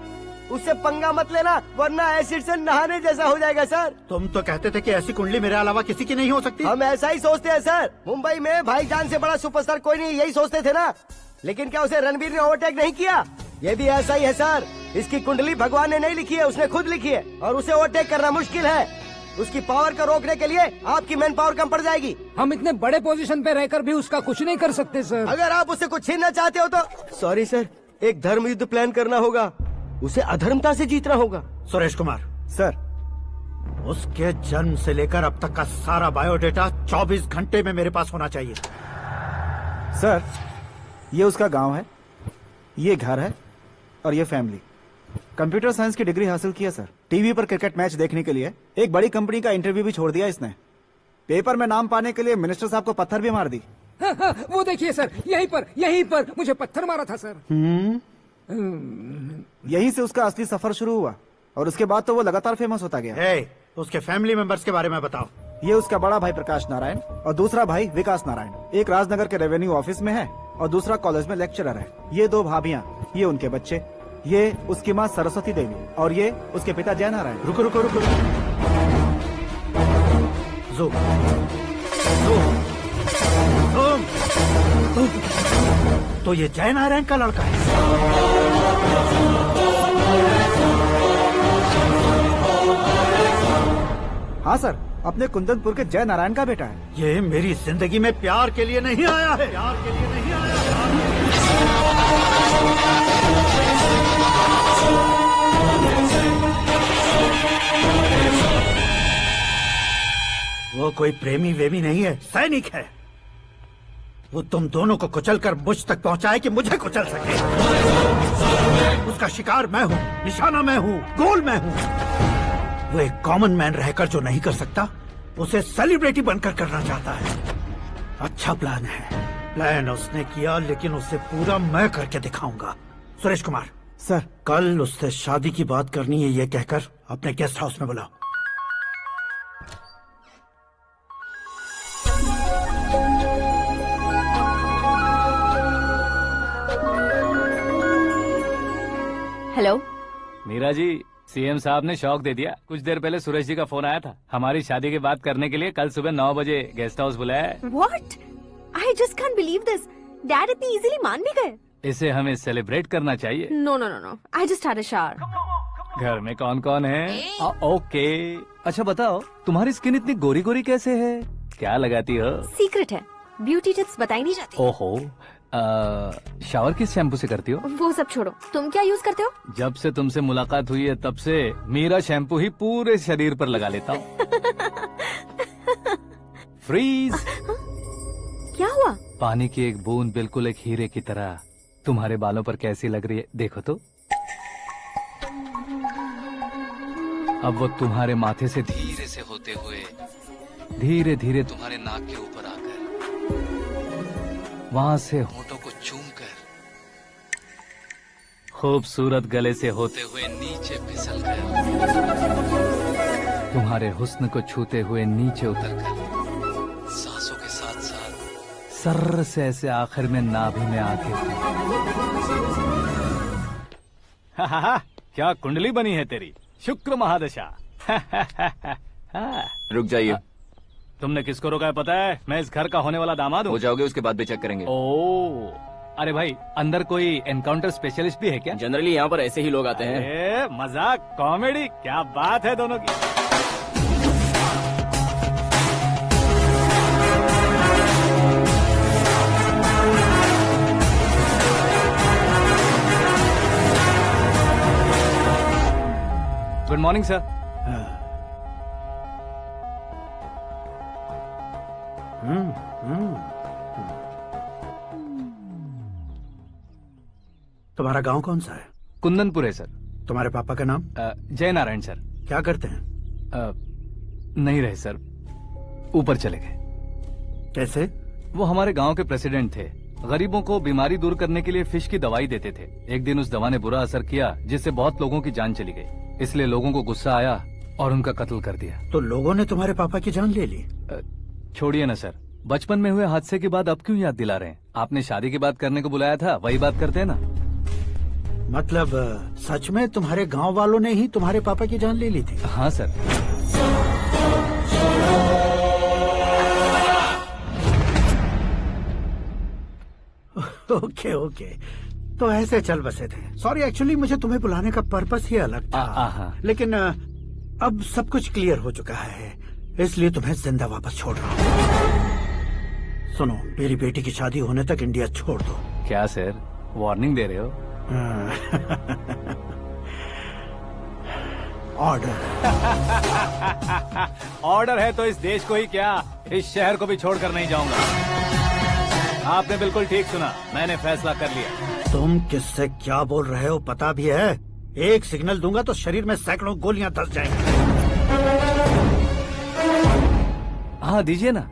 उससे पंगा मत लेना, वरना एसिड से नहाने जैसा हो जाएगा सर। तुम तो कहते थे कि ऐसी कुंडली मेरे अलावा किसी की नहीं हो सकती। हम ऐसा ही सोचते हैं सर। मुंबई में भाईजान से बड़ा सुपरस्टार कोई नहीं, यही सोचते थे ना। लेकिन क्या उसे रणवीर ने ओवरटेक नहीं किया? ये भी ऐसा ही है सर। इसकी कुंडली भगवान ने नहीं लिखी है, उसने खुद लिखी है, और उसे ओवरटेक करना मुश्किल है। उसकी पावर को रोकने के लिए आपकी मैन पावर कम पड़ जाएगी। हम इतने बड़े पोजीशन पे रहकर भी उसका कुछ नहीं कर सकते सर। अगर आप उससे कुछ छीनना चाहते हो तो सॉरी सर, एक धर्म युद्ध प्लान करना होगा। उसे अधर्मता से जीतना होगा। सुरेश कुमार सर, उसके जन्म से लेकर अब तक का सारा बायोडेटा 24 घंटे में मेरे पास होना चाहिए। सर ये उसका गांव है, ये घर है, और ये फैमिली। कंप्यूटर साइंस की डिग्री हासिल की है सर। टीवी पर क्रिकेट मैच देखने के लिए एक बड़ी कंपनी का इंटरव्यू भी छोड़ दिया इसने। पेपर में नाम पाने के लिए मिनिस्टर साहब को पत्थर भी मार दी। हाँ, वो देखिए सर, यहीं पर मुझे पत्थर मारा था सर। यहीं से उसका असली सफर शुरू हुआ, और उसके बाद तो वो लगातार फेमस होता गया। उसके फैमिली मेंबर्स के बारे में बताओ। ये उसका बड़ा भाई प्रकाश नारायण और दूसरा भाई विकास नारायण। एक राजनगर के रेवेन्यू ऑफिस में है और दूसरा कॉलेज में लेक्चरर है। ये 2 भाभियाँ, ये उनके बच्चे, ये उसकी माँ सरस्वती देवी और ये उसके पिता जय नारायण। रुको रुको रुको, तो ये जय नारायण का लड़का है। हाँ सर, अपने कुंदनपुर के जय नारायण का बेटा है। ये मेरी जिंदगी में प्यार के लिए नहीं आया है, प्यार के लिए नहीं आया है। वो कोई प्रेमी वेमी नहीं है, सैनिक है। वो तुम दोनों को कुचलकर मुझ तक पहुंचाए कि मुझे कुचल सके। उसका शिकार मैं हूँ, निशाना मैं हूँ, गोल मैं हूँ। वो एक कॉमन मैन रहकर जो नहीं कर सकता, उसे सेलिब्रिटी बनकर करना चाहता है। अच्छा प्लान है। प्लान उसने किया, लेकिन उसे पूरा मैं करके दिखाऊंगा। सुरेश कुमार सर, कल उससे शादी की बात करनी है, ये कहकर अपने गेस्ट हाउस में बुलाओ। हेलो मीरा जी, सीएम साहब ने शौक दे दिया। कुछ देर पहले सुरेश जी का फोन आया था, हमारी शादी की बात करने के लिए कल सुबह 9 बजे गेस्ट हाउस बुलाया है। What? I just can't believe this. Dad इतनी इजीली मान भी गए। इसे हमें सेलिब्रेट करना चाहिए। No, no, no, no. I just had a shower. घर में कौन कौन है? ओके, अच्छा बताओ, तुम्हारी स्किन इतनी गोरी गोरी कैसे है? क्या लगाती हो? सीक्रेट है, ब्यूटी टिप्स बताई नहीं जाती। ओहो, शावर किस शैम्पू से करती हो? वो सब छोड़ो, तुम क्या यूज करते हो? जब से तुमसे मुलाकात हुई है तब से मेरा शैम्पू ही पूरे शरीर पर लगा लेता हूँ। फ्रीज। क्या हुआ? पानी की एक बूंद बिल्कुल एक हीरे की तरह तुम्हारे बालों पर कैसी लग रही है, देखो तो। अब वो तुम्हारे माथे से धीरे से होते हुए धीरे धीरे तुम्हारे नाक के ऊपर आकर वहां से होठों को चूमकर खूबसूरत गले से होते हुए नीचे फिसलकर तुम्हारे हुस्न को छूते हुए नीचे उतरकर सांसों के साथ साथ सर्र से ऐसे आखिर में नाभि में आके क्या कुंडली बनी है तेरी, शुक्र महादशा। रुक जाइए। तुमने किसको रोका है पता है? मैं इस घर का होने वाला दामाद हूँ। हो जाओगे उसके बाद भी चेक करेंगे। ओ, अरे भाई अंदर कोई एनकाउंटर स्पेशलिस्ट भी है क्या? जनरली यहाँ पर ऐसे ही लोग आते हैं। मजाक कॉमेडी क्या बात है दोनों की। Good morning sir. तुम्हारा गांव कौन सा है? कुंदनपुर है सर। तुम्हारे पापा का नाम? जय नारायण सर। क्या करते हैं? नहीं रहे सर, ऊपर चले गए। कैसे? वो हमारे गांव के प्रेसिडेंट थे। गरीबों को बीमारी दूर करने के लिए फिश की दवाई देते थे। एक दिन उस दवा ने बुरा असर किया जिससे बहुत लोगों की जान चली गई। इसलिए लोगों को गुस्सा आया और उनका कत्ल कर दिया। तो लोगों ने तुम्हारे पापा की जान ले ली? छोड़िए ना सर, बचपन में हुए हादसे के बाद अब क्यों याद दिला रहे हैं? आपने शादी की बात करने को बुलाया था, वही बात करते हैं ना। मतलब सच में तुम्हारे गांव वालों ने ही तुम्हारे पापा की जान ले ली थी? हाँ सर। ओके ओके, तो ऐसे चल बसे थे। सॉरी, एक्चुअली मुझे तुम्हें बुलाने का पर्पस ही अलग था। लेकिन अब सब कुछ क्लियर हो चुका है, इसलिए तुम्हें जिंदा वापस छोड़ रहा हूँ। सुनो, मेरी बेटी की शादी होने तक इंडिया छोड़ दो। क्या सर, वार्निंग दे रहे हो? ऑर्डर। ऑर्डर है तो इस देश को ही क्या, इस शहर को भी छोड़कर नहीं जाऊंगा। आपने बिल्कुल ठीक सुना, मैंने फैसला कर लिया। तुम किससे क्या बोल रहे हो पता भी है? एक सिग्नल दूंगा तो शरीर में सैकड़ों गोलियां धस जाएंगी। हाँ दीजिए ना।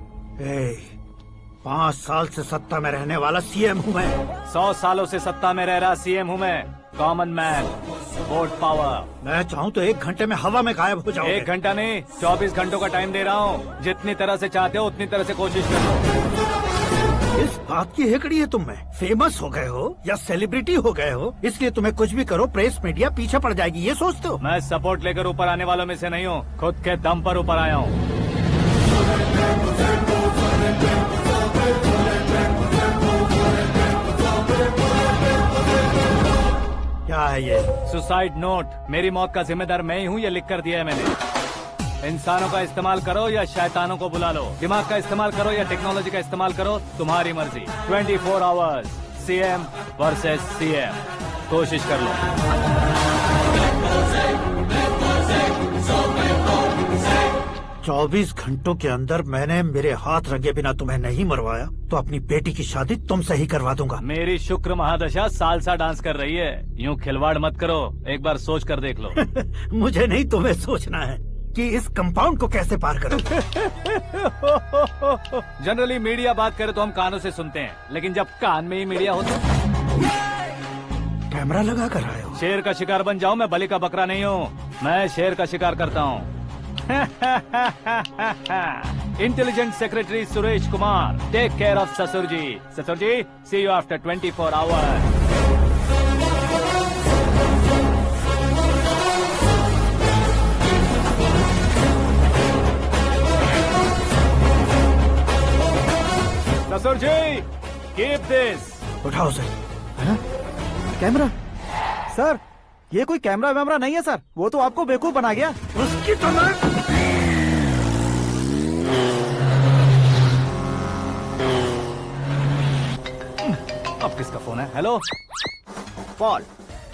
5 साल से सत्ता में रहने वाला सीएम हूँ मैं। 100 सालों से सत्ता में रह रहा सीएम हूँ मैं। Common man, vote power. मैं चाहूँ तो 1 घंटे में हवा में गायब हो जाऊँ। 1 घंटा नहीं, 24 घंटों का टाइम दे रहा हूँ। जितनी तरह से चाहते हो उतनी तरह से कोशिश कर लो। इस बात की हेकड़ी है तुम में? फेमस हो गए हो या सेलिब्रिटी हो गए हो, इसलिए तुम्हें कुछ भी करो प्रेस मीडिया पीछे पड़ जाएगी, ये सोचते हो? मैं सपोर्ट लेकर ऊपर आने वालों में से नहीं हूँ, खुद के दम पर ऊपर आया हूँ। क्या है ये? Suicide note. मेरी मौत का जिम्मेदार मैं ही हूँ, ये लिख कर दिया है मैंने। इंसानों का इस्तेमाल करो या शैतानों को बुला लो, दिमाग का इस्तेमाल करो या टेक्नोलॉजी का इस्तेमाल करो, तुम्हारी मर्जी। 24 आवर्स सीएम वर्सेस सीएम, कोशिश कर लो। 24 घंटों के अंदर मैंने मेरे हाथ रंगे बिना तुम्हें नहीं मरवाया तो अपनी बेटी की शादी तुमसे ही करवा दूंगा। मेरी शुक्र महादशा सालसा डांस कर रही है, यूँ खिलवाड़ मत करो, एक बार सोच कर देख लो। मुझे नहीं, तुम्हें सोचना है कि इस कंपाउंड को कैसे पार करूं। जनरली मीडिया बात करे तो हम कानों से सुनते हैं, लेकिन जब कान में ही मीडिया होता है। कैमरा लगा कर आए हो? शेर का शिकार बन जाऊं, मैं बलि का बकरा नहीं हूँ, मैं शेर का शिकार करता हूँ। Intelligent secretary Suresh Kumar, take care of ससुर जी। ससुर जी, सी यू आफ्टर 24 आवर्स। ससुर जी, कीप दिस। उठाओ सर। कैमरा? सर, ये कोई कैमरा वैमरा नहीं है सर, वो तो आपको बेवकूफ बना गया। उसकी तो अब किसका फोन है? हेलो पॉल,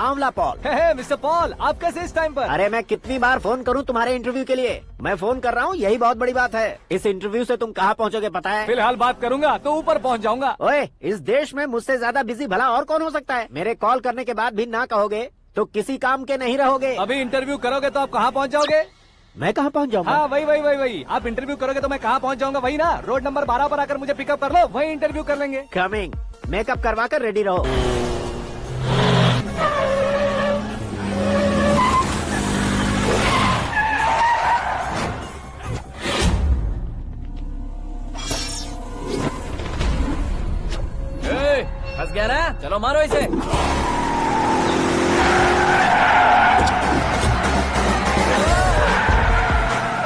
आंवला पॉल। मिस्टर पॉल, आप कैसे इस टाइम पर? अरे मैं कितनी बार फोन करूं तुम्हारे इंटरव्यू के लिए? मैं फोन कर रहा हूं, यही बहुत बड़ी बात है। इस इंटरव्यू से तुम कहां पहुंचोगे पता है? फिलहाल बात करूंगा तो ऊपर पहुंच जाऊंगा। ओए, इस देश में मुझसे ज्यादा बिजी भला और कौन हो सकता है? मेरे कॉल करने के बाद भी ना कहोगे तो किसी काम के नहीं रहोगे। अभी इंटरव्यू करोगे तो आप कहाँ पहुँच जाओगे? मैं कहाँ पहुँच जाऊंगा? हाँ वही। आप इंटरव्यू करोगे तो मैं कहाँ पहुँच जाऊंगा? वही ना, रोड नंबर 12 पर आकर मुझे पिकअप कर लो, वही इंटरव्यू कर लेंगे। कमिंग। मेकअप करवा कर रेडी रहो। फंस गया ना, चलो मारो इसे।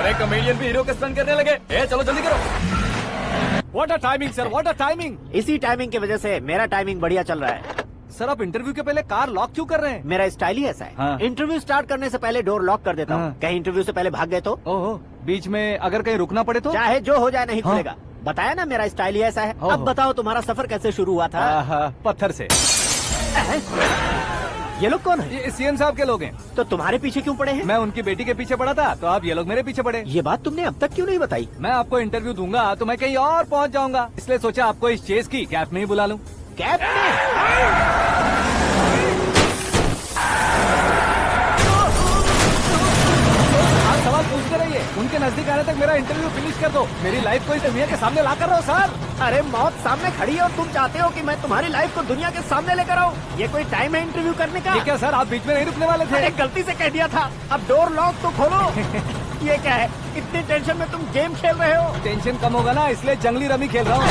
अरे कमेडियन भी हीरो के स्टंट करने लगे। चलो जल्दी करो। What a timing sir, what a timing. इसी टाइमिंग की वजह से मेरा टाइमिंग बढ़िया चल रहा है। सर आप इंटरव्यू के पहले कार लॉक क्यों कर रहे हैं? मेरा स्टाइल ही ऐसा है। हाँ। इंटरव्यू स्टार्ट करने से पहले डोर लॉक कर देता हूँ। हाँ। कहीं इंटरव्यू से पहले भाग गए तो? ओहो, बीच में अगर कहीं रुकना पड़े तो? चाहे जो हो जाए नहीं हाँ। खुलेगा। बताया ना मेरा स्टाइल ही ऐसा है। ओहो। अब बताओ तुम्हारा सफर कैसे शुरू हुआ था? पत्थर से। ये लोग कौन है? ये सीएम साहब के लोग हैं। तो तुम्हारे पीछे क्यों पड़े हैं? मैं उनकी बेटी के पीछे पड़ा था, तो आप ये लोग मेरे पीछे पड़े। ये बात तुमने अब तक क्यों नहीं बताई? मैं आपको इंटरव्यू दूंगा तो मैं कहीं और पहुंच जाऊंगा, इसलिए सोचा आपको इस चेस की कैब में ही बुला लूं। कैब में? आप सवाल पूछते रहिए, उनके नजदीक आने तक मेरा इंटरव्यू फिनिश कर दो। मेरी लाइफ को इस दुनिया के सामने ला कर रहो सर। अरे मौत सामने खड़ी है और तुम चाहते हो कि मैं तुम्हारी लाइफ को दुनिया के सामने लेकर आऊं? ये कोई टाइम है इंटरव्यू करने का? ये क्या सर, आप बीच में नहीं रुकने वाले थे? अरे गलती से कह दिया था। अब डोर लॉक तो खोलो। ये क्या है? इतनी टेंशन में तुम गेम खेल रहे हो? टेंशन कम होगा ना, इसलिए जंगली रमी खेल रहा हूँ।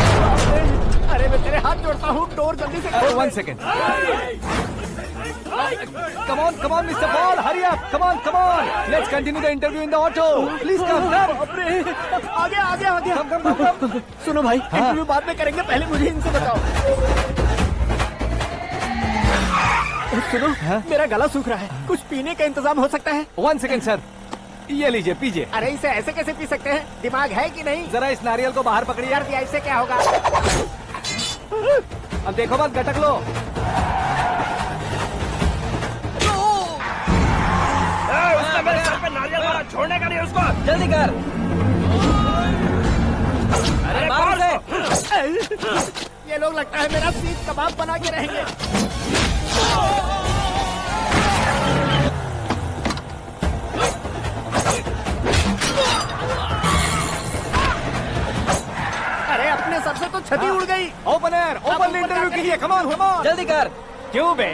अरे मैं तेरे हाथ जोड़ता हूँ, डोर जल्दी से खोलो। 1 second. Come on, Mr. Paul, hurry up. Come on. Let's continue the interview in the auto. Please come. आगे। Come. सुनो भाई, इंटरव्यू बाद में करेंगे, पहले मुझे इनसे बताओ। सुनो, मेरा गला सूख रहा है, कुछ पीने का इंतजाम हो सकता है? 1 सेकेंड सर, ये लीजिए पीजिए। अरे इसे ऐसे कैसे पी सकते हैं? दिमाग है कि नहीं? जरा इस नारियल को बाहर पकड़िए। यार ऐसे क्या होगा? अब देखो मत, गटक लो। उसने मेरे सर पे नारियल मारा, छोड़ने का नहीं उसको। जल्दी कर। अरे मार उसे। ये लोग लगता है मेरा सीख कबाब बना के रहेंगे। अरे अपने सर से तो छती उड़ गई। ओपन इंटरव्यू कीजिए। कम ऑन जल्दी कर। क्यों बे?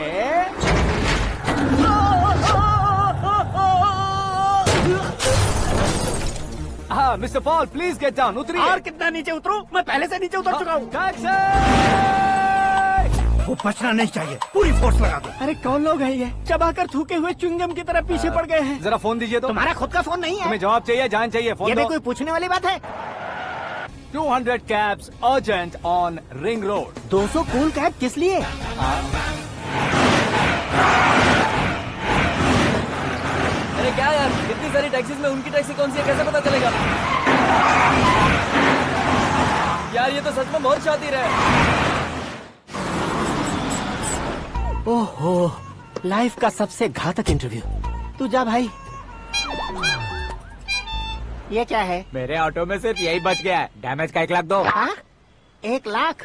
हाँ mister Paul, please get down. उतरिए। और कितना नीचे उतरूं? मैं पहले से नीचे उतर चुका हूँ। वो बचना नहीं चाहिए, पूरी फोर्स लगा दो। अरे कौन लोग हैं ये? चबाकर थूके हुए च्युइंगम की तरह पीछे पड़ गए हैं। जरा फोन दीजिए तो। तुम्हारा खुद का फोन नहीं है? तुम्हें जवाब चाहिए, जान चाहिए, फोन ये दो। भी कोई पूछने वाली बात है? 200 cabs urgent on Ring Road. 200 cool cab किस लिए? अरे क्या यार, इतनी सारी टैक्सीज में उनकी टैक्सी कौन सी है, कैसे पता चलेगा? यार ये तो सच में बहुत शातिर है। ओहो, लाइफ का सबसे घातक इंटरव्यू। तू जा भाई। ये क्या है? मेरे ऑटो में सिर्फ यही बच गया है, डैमेज का 1 लाख दो। 1 लाख?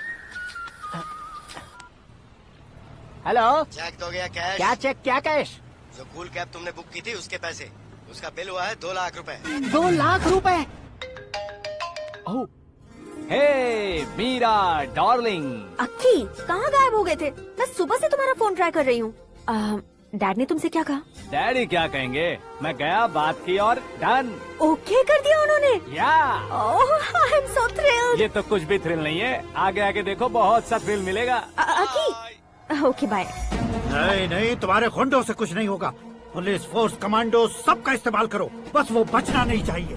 हेलो, चेक दोगे या कैश? क्या चेक क्या कैश? जो कूल कैब तुमने बुक की थी उसके पैसे, उसका बिल हुआ है 2 लाख रुपए। 2 लाख रुपए? हे मीरा डार्लिंग। अक्की, कहाँ गायब हो गए थे? मैं सुबह से तुम्हारा फोन ट्राई कर रही हूँ। डैड ने तुमसे क्या कहा? डैडी क्या कहेंगे, मैं गया, बात की और डन। ओके कर दिया उन्होंने? या। ओह, आई एम सो थ्रिल्ड। ये तो कुछ भी थ्रिल नहीं है, आगे आगे देखो बहुत सा थ्रिल मिलेगा। अक्की, ओके बाय। नहीं, तुम्हारे गुंडों से कुछ नहीं होगा। पुलिस फोर्स, कमांडो, सबका इस्तेमाल करो, बस वो बचना नहीं चाहिए।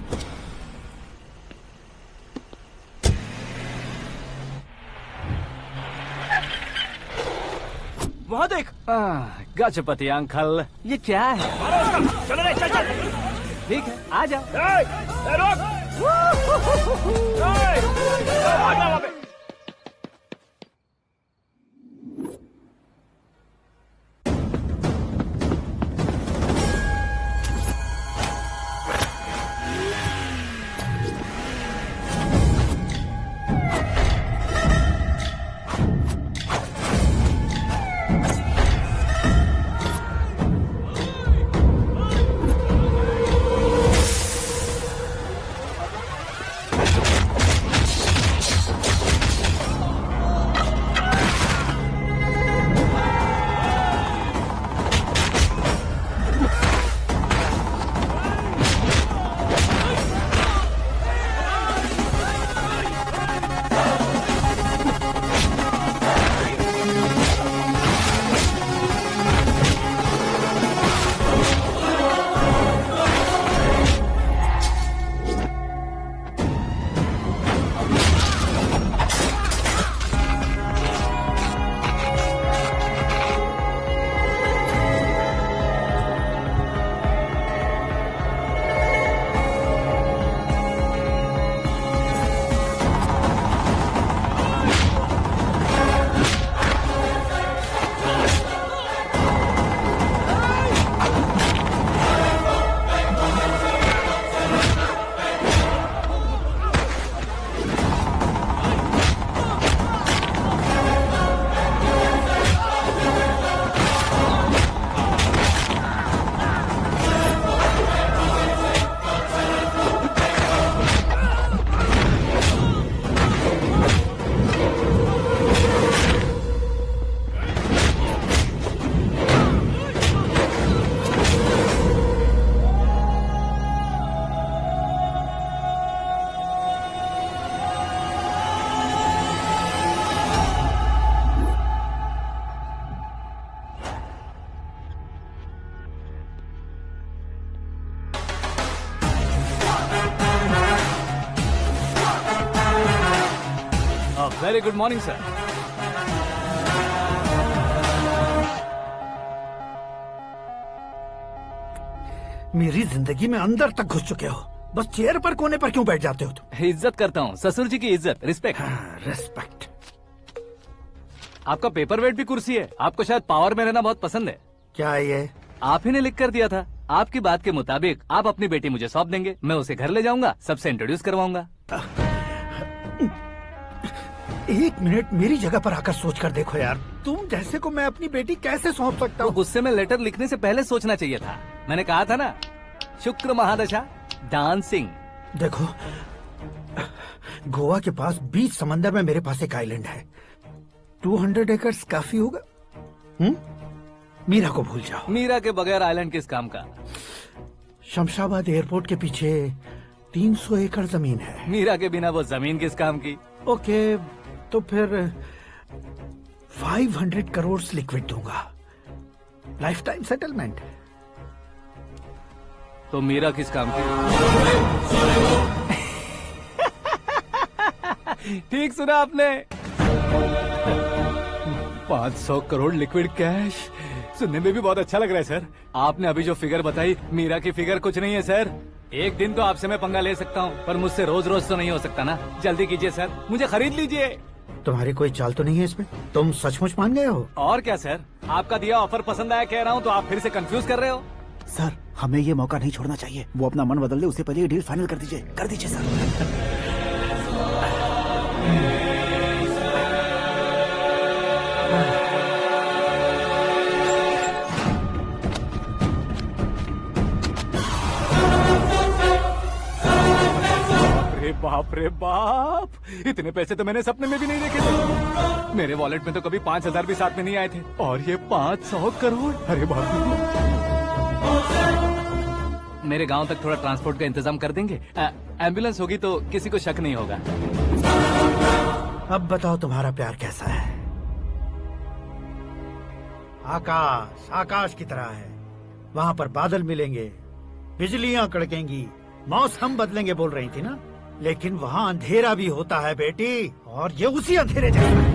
वहाँ देख। गजपति अंकल, ये क्या है? चलो रे, चल। ठीक है, आ जाओ। Very good morning sir. मेरी जिंदगी में अंदर तक घुस चुके हो, बस चेयर पर कोने पर क्यों बैठ जाते हो तुम? इज्जत करता हूँ, ससुर जी की इज्जत, रिस्पेक्ट। रिस्पेक्ट। आपका पेपर वेट भी कुर्सी है। आपको शायद पावर में रहना बहुत पसंद है। क्या ये? आप ही ने लिख कर दिया था। आपकी बात के मुताबिक आप अपनी बेटी मुझे सौंप देंगे, मैं उसे घर ले जाऊंगा, सबसे इंट्रोड्यूस करवाऊंगा। 1 मिनट मेरी जगह पर आकर सोच कर देखो यार, तुम जैसे को मैं अपनी बेटी कैसे सौंप सकता हूँ? गुस्से में लेटर लिखने से पहले सोचना चाहिए था। मैंने कहा था ना, शुक्र महादशा डांसिंग। देखो, गोवा के पास बीच समंदर में मेरे पास एक आइलैंड है, 200 एकर्स काफी होगा। मीरा को भूल जाओ। मीरा के बगैर आइलैंड किस काम का? शमशाबाद एयरपोर्ट के पीछे 300 एकड़ जमीन है। मीरा के बिना वो जमीन किस काम की? ओके, तो फिर 500 करोड़ लिक्विड दूंगा, लाइफ टाइम सेटलमेंट। तो मीरा किस काम की? ठीक सुना आपने, 500 करोड़ लिक्विड कैश। सुनने में भी बहुत अच्छा लग रहा है सर। आपने अभी जो फिगर बताई, मीरा की फिगर कुछ नहीं है सर। एक दिन तो आपसे मैं पंगा ले सकता हूँ, पर मुझसे रोज रोज तो नहीं हो सकता ना। जल्दी कीजिए सर, मुझे खरीद लीजिए। तुम्हारी कोई चाल तो नहीं है इसमें? तुम सचमुच मान गए हो? और क्या सर, आपका दिया ऑफर पसंद आया कह रहा हूँ, तो आप फिर से कंफ्यूज कर रहे हो। सर, हमें ये मौका नहीं छोड़ना चाहिए। वो अपना मन बदल दे, उससे पहले ये डील फाइनल कर दीजिए सर। बाप रे बाप, इतने पैसे तो मैंने सपने में भी नहीं देखे थे। मेरे वॉलेट में तो कभी 5,000 भी साथ में नहीं आए थे, और ये 500 करोड़। अरे बाप रे। मेरे गांव तक थोड़ा ट्रांसपोर्ट का इंतजाम कर देंगे? एम्बुलेंस होगी तो किसी को शक नहीं होगा। अब बताओ तुम्हारा प्यार कैसा है? आकाश आकाश की तरह है, वहाँ पर बादल मिलेंगे, बिजलियां कड़केंगी, मौसम बदलेंगे बोल रही थी ना, लेकिन वहाँ अंधेरा भी होता है बेटी, और ये उसी अंधेरे जैसा है।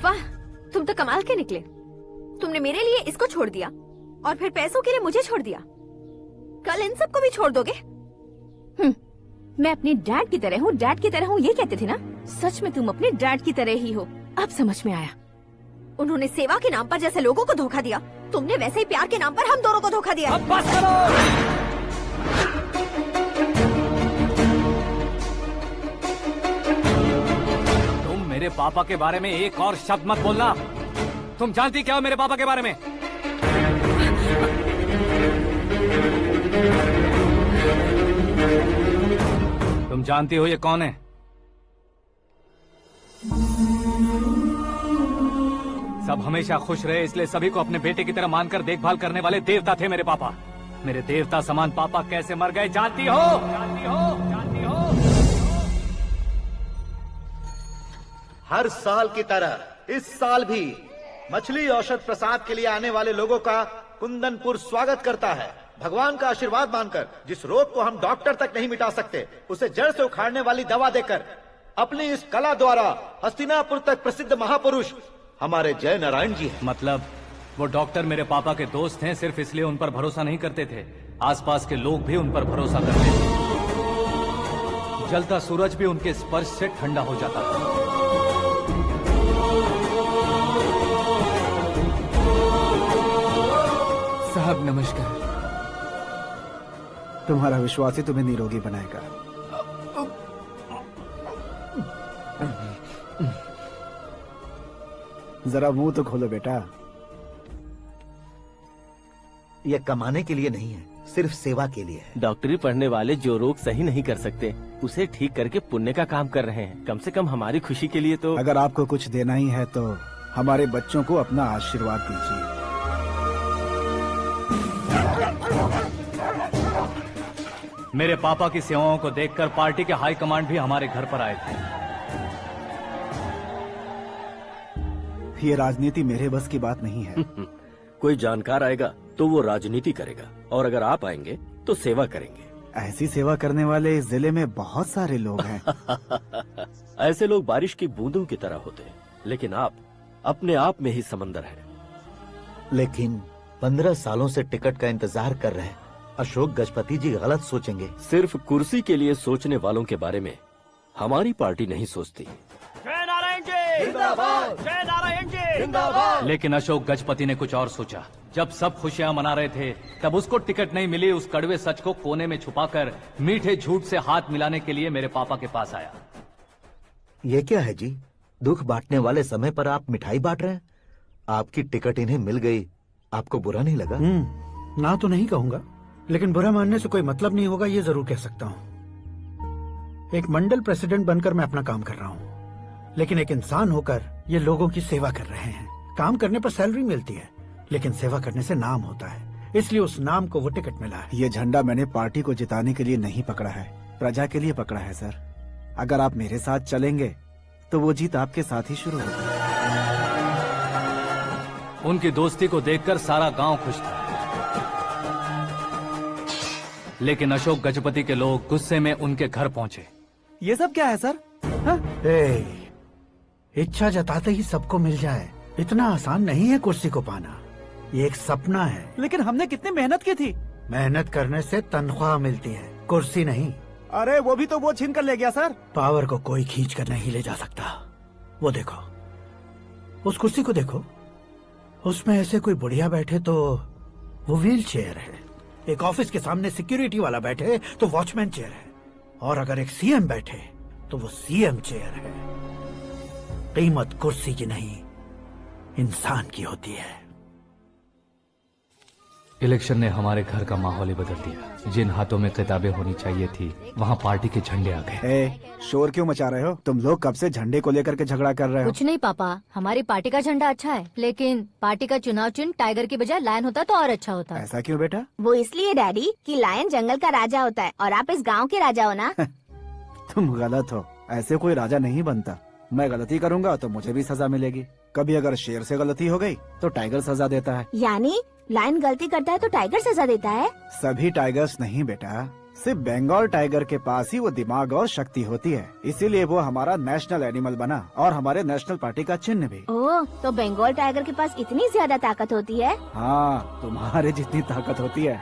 वाह, तुम तो कमाल के निकले। तुमने मेरे लिए इसको छोड़ दिया और फिर पैसों के लिए मुझे छोड़ दिया। कल इन सबको भी छोड़ दोगे? मैं अपने डैड की तरह हूँ, डैड की तरह हूँ, ये कहते थे ना। सच में तुम अपने डैड की तरह ही हो, अब समझ में आया। उन्होंने सेवा के नाम पर जैसे लोगों को धोखा दिया, तुमने वैसे ही प्यार के नाम पर हम दोनों को धोखा दिया। अब बस करो। तुम मेरे पापा के बारे में एक और शब्द मत बोलना। तुम जानती क्या हो मेरे पापा के बारे में? तुम जानती हो ये कौन है? सब हमेशा खुश रहे, इसलिए सभी को अपने बेटे की तरह मानकर देखभाल करने वाले देवता थे मेरे पापा। मेरे देवता समान पापा कैसे मर गए जानती हो? जानती हो? जानती हो? हर साल की तरह इस साल भी मछली औषध प्रसाद के लिए आने वाले लोगों का कुंदनपुर स्वागत करता है। भगवान का आशीर्वाद मानकर जिस रोग को हम डॉक्टर तक नहीं मिटा सकते, उसे जड़ से उखाड़ने वाली दवा देकर अपनी इस कला द्वारा हस्तिनापुर तक प्रसिद्ध महापुरुष हमारे जय नारायण जी हैं। मतलब वो डॉक्टर मेरे पापा के दोस्त हैं, सिर्फ इसलिए उन पर भरोसा नहीं करते थे, आसपास के लोग भी उन पर भरोसा करते थे। जलता सूरज भी उनके स्पर्श से ठंडा हो जाता था। साहब नमस्कार। तुम्हारा विश्वास ही तुम्हें निरोगी बनाएगा। जरा मुंह तो खोलो बेटा। ये कमाने के लिए नहीं है, सिर्फ सेवा के लिए है। डॉक्टरी पढ़ने वाले जो रोग सही नहीं कर सकते, उसे ठीक करके पुण्य का काम कर रहे हैं। कम से कम हमारी खुशी के लिए तो। अगर आपको कुछ देना ही है तो हमारे बच्चों को अपना आशीर्वाद दीजिए। मेरे पापा की सेवाओं को देखकर पार्टी के हाई कमांड भी हमारे घर पर आए थे। ये राजनीति मेरे बस की बात नहीं है। कोई जानकार आएगा तो वो राजनीति करेगा, और अगर आप आएंगे तो सेवा करेंगे। ऐसी सेवा करने वाले इस जिले में बहुत सारे लोग हैं। ऐसे लोग बारिश की बूंदों की तरह होते हैं, लेकिन आप अपने आप में ही समंदर हैं। लेकिन 15 सालों से टिकट का इंतजार कर रहे हैं। अशोक गजपति जी गलत सोचेंगे। सिर्फ कुर्सी के लिए सोचने वालों के बारे में हमारी पार्टी नहीं सोचती। जय नारायण जी जिंदाबाद, जय नारायण जी जिंदाबाद। लेकिन अशोक गजपति ने कुछ और सोचा। जब सब खुशियां मना रहे थे, तब उसको टिकट नहीं मिली। उस कड़वे सच को कोने में छुपाकर मीठे झूठ से हाथ मिलाने के लिए मेरे पापा के पास आया। ये क्या है जी? दुख बांटने वाले समय पर आप मिठाई बांट रहे हैं। आपकी टिकट इन्हें मिल गई, आपको बुरा नहीं लगा? ना तो नहीं कहूंगा, लेकिन बुरा मानने से कोई मतलब नहीं होगा, ये जरूर कह सकता हूँ। एक मंडल प्रेसिडेंट बनकर मैं अपना काम कर रहा हूँ, लेकिन एक इंसान होकर ये लोगों की सेवा कर रहे हैं। काम करने पर सैलरी मिलती है, लेकिन सेवा करने से नाम होता है, इसलिए उस नाम को वो टिकट मिला है। ये झंडा मैंने पार्टी को जिताने के लिए नहीं पकड़ा है, प्रजा के लिए पकड़ा है सर। अगर आप मेरे साथ चलेंगे तो वो जीत आपके साथ ही शुरू होगी। उनकी दोस्ती को देखकर सारा गांव खुश था, लेकिन अशोक गजपति के लोग गुस्से में उनके घर पहुंचे। ये सब क्या है सर? इच्छा जताते ही सबको मिल जाए, इतना आसान नहीं है कुर्सी को पाना। ये एक सपना है। लेकिन हमने कितनी मेहनत की थी। मेहनत करने से तनख्वाह मिलती है, कुर्सी नहीं। अरे वो भी तो वो छीन कर ले गया सर। पावर को कोई खींच कर नहीं ले जा सकता। वो देखो, उस कुर्सी को देखो, उसमें ऐसे कोई बुढ़िया बैठे तो वो व्हील चेयर है। एक ऑफिस के सामने सिक्योरिटी वाला बैठे तो वॉचमैन चेयर है, और अगर एक सीएम बैठे तो वो सीएम चेयर है। कीमत कुर्सी की नहीं, इंसान की होती है। इलेक्शन ने हमारे घर का माहौल ही बदल दिया। जिन हाथों में किताबें होनी चाहिए थी, वहाँ पार्टी के झंडे आ गए। शोर क्यों मचा रहे हो? तुम लोग कब से झंडे को लेकर के झगड़ा कर रहे हो? कुछ नहीं पापा, हमारी पार्टी का झंडा अच्छा है, लेकिन पार्टी का चुनाव चिन्ह टाइगर की बजाय लायन होता तो और अच्छा होता। ऐसा क्यों बेटा? वो इसलिए डैडी कि लायन जंगल का राजा होता है और आप इस गांव के राजा हो ना। तुम गलत हो, ऐसे कोई राजा नहीं बनता। मैं गलती करूंगा तो मुझे भी सजा मिलेगी। कभी अगर शेर से गलती हो गई तो टाइगर सजा देता है। यानी लायन गलती करता है तो टाइगर सजा देता है? सभी टाइगर्स नहीं बेटा, सिर्फ बंगाल टाइगर के पास ही वो दिमाग और शक्ति होती है, इसीलिए वो हमारा नेशनल एनिमल बना और हमारे नेशनल पार्टी का चिन्ह भी। ओह, तो बंगाल टाइगर के पास इतनी ज्यादा ताकत होती है? हाँ, तुम्हारे जितनी ताकत होती है।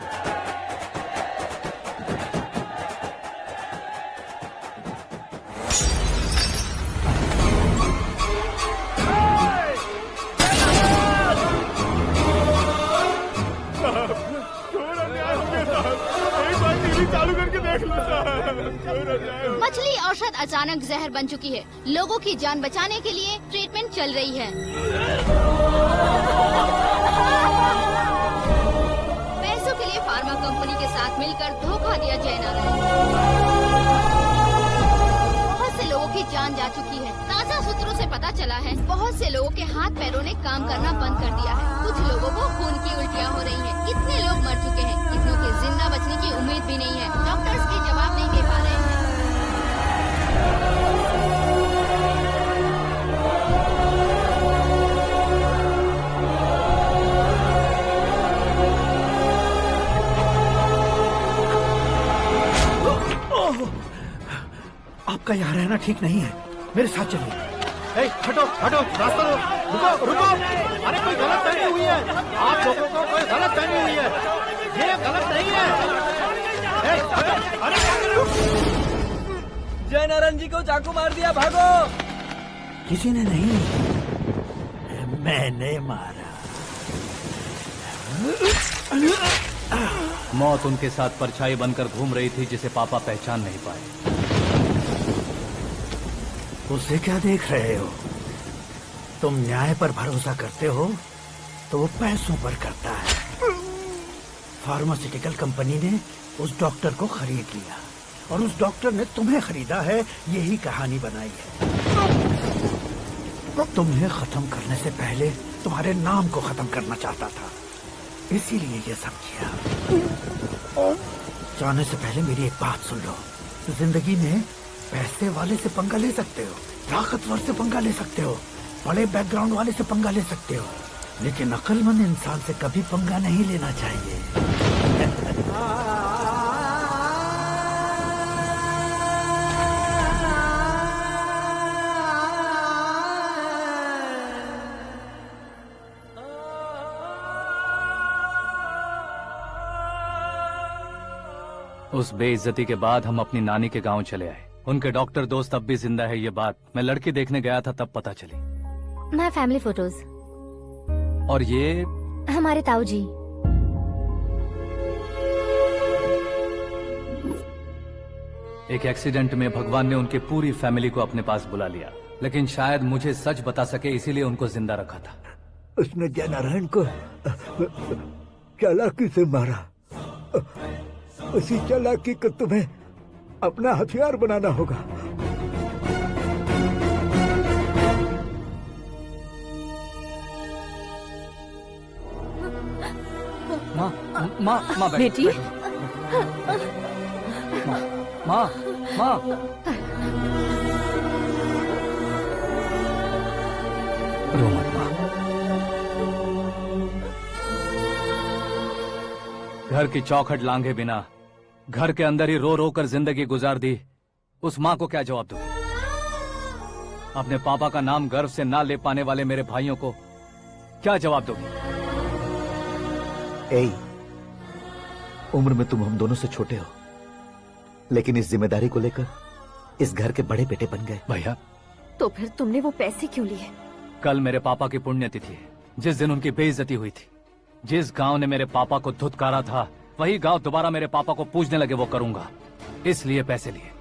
मछली औषध अचानक जहर बन चुकी है। लोगों की जान बचाने के लिए ट्रीटमेंट चल रही है। पैसों के लिए फार्मा कंपनी के साथ मिलकर धोखा दिया जय नारायण। बहुत से लोगों की जान जा चुकी है। ताजा सूत्रों से पता चला है बहुत से लोगों के हाथ पैरों ने काम करना बंद कर दिया है। कुछ लोगों को खून की उल्टियाँ हो रही हैं। कितने लोग मर चुके हैं, कितनों के जिंदा बचने की उम्मीद भी नहीं है। डॉक्टर्स भी जवाब नहीं दे पा रहे हैं। आपका यहाँ रहना ठीक नहीं है, मेरे साथ चलिए। हटो हटो, रास्ता रुको रुको। अरे कोई गलत फहमी हुई है, आप लोगों को कोई गलत फहमी हुई है, ये गलत नहीं है। जय नारायण जी को चाकू मार दिया, भागो। किसी ने नहीं, मैंने मारा। मौत उनके साथ परछाई बनकर घूम रही थी, जिसे पापा पहचान नहीं पाए। उसे क्या देख रहे हो? तुम न्याय पर भरोसा करते हो तो वो पैसों पर करता है। फार्मास्यूटिकल कंपनी ने उस डॉक्टर को खरीद लिया और उस डॉक्टर ने तुम्हें खरीदा है, यही कहानी बनाई है। तुम्हें खत्म करने से पहले तुम्हारे नाम को खत्म करना चाहता था, इसीलिए ये सब किया। जाने से पहले मेरी एक बात सुन लो। जिंदगी में पैसे वाले से पंगा ले सकते हो, ताकतवर से पंगा ले सकते हो, बड़े बैकग्राउंड वाले से पंगा ले सकते हो, लेकिन अक्लमंद इंसान से कभी पंगा नहीं लेना चाहिए। उस बेइज्जती के बाद हम अपनी नानी के गांव चले आए। उनके डॉक्टर दोस्त अब भी जिंदा है, ये बात मैं लड़की देखने गया था तब पता चली। My family photos. और ये हमारे ताऊ जी। एक एक्सीडेंट में भगवान ने उनकी पूरी फैमिली को अपने पास बुला लिया, लेकिन शायद मुझे सच बता सके इसीलिए उनको जिंदा रखा था। उसने जयनारायण को चालाकी से मारा। उसी चालाकी को तुम्हें अपना हथियार बनाना होगा। माँ बेटी। माँ रो मत माँ। घर की चौखट लांघे बिना घर के अंदर ही रो रो कर जिंदगी गुजार दी उस माँ को क्या जवाब दूं? अपने पापा का नाम गर्व से ना ले पाने वाले मेरे भाइयों को क्या जवाब दोगी? उम्र में तुम हम दोनों से छोटे हो, लेकिन इस जिम्मेदारी को लेकर इस घर के बड़े बेटे बन गए। भैया, तो फिर तुमने वो पैसे क्यों लिए? कल मेरे पापा की पुण्यतिथि है, जिस दिन उनकी बेइज्जती हुई थी। जिस गांव ने मेरे पापा को धुतकारा था, वही गांव दोबारा मेरे पापा को पूजने लगे वो करूंगा, इसलिए पैसे लिए।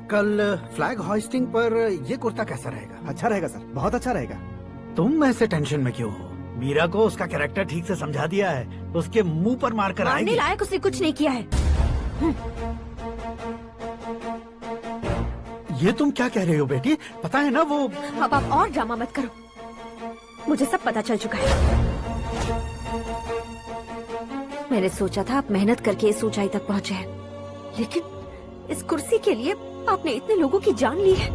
कल फ्लैग होइस्टिंग पर ये कुर्ता कैसा रहेगा? अच्छा रहेगा सर, बहुत अच्छा रहेगा। तुम ऐसे टेंशन में क्यों हो? मीरा को उसका कैरेक्टर ठीक से समझा दिया है, उसके मुंह पर मारकर आएगी। मारने लायक उसने कुछ नहीं किया है। ये तुम क्या कह रहे हो बेटी? पता है ना वो। अब आप और ड्रामा मत करो, मुझे सब पता चल चुका है। मैंने सोचा था आप मेहनत करके इस ऊंचाई तक पहुंचे हैं, लेकिन इस कुर्सी के लिए आपने इतने लोगों की जान ली है।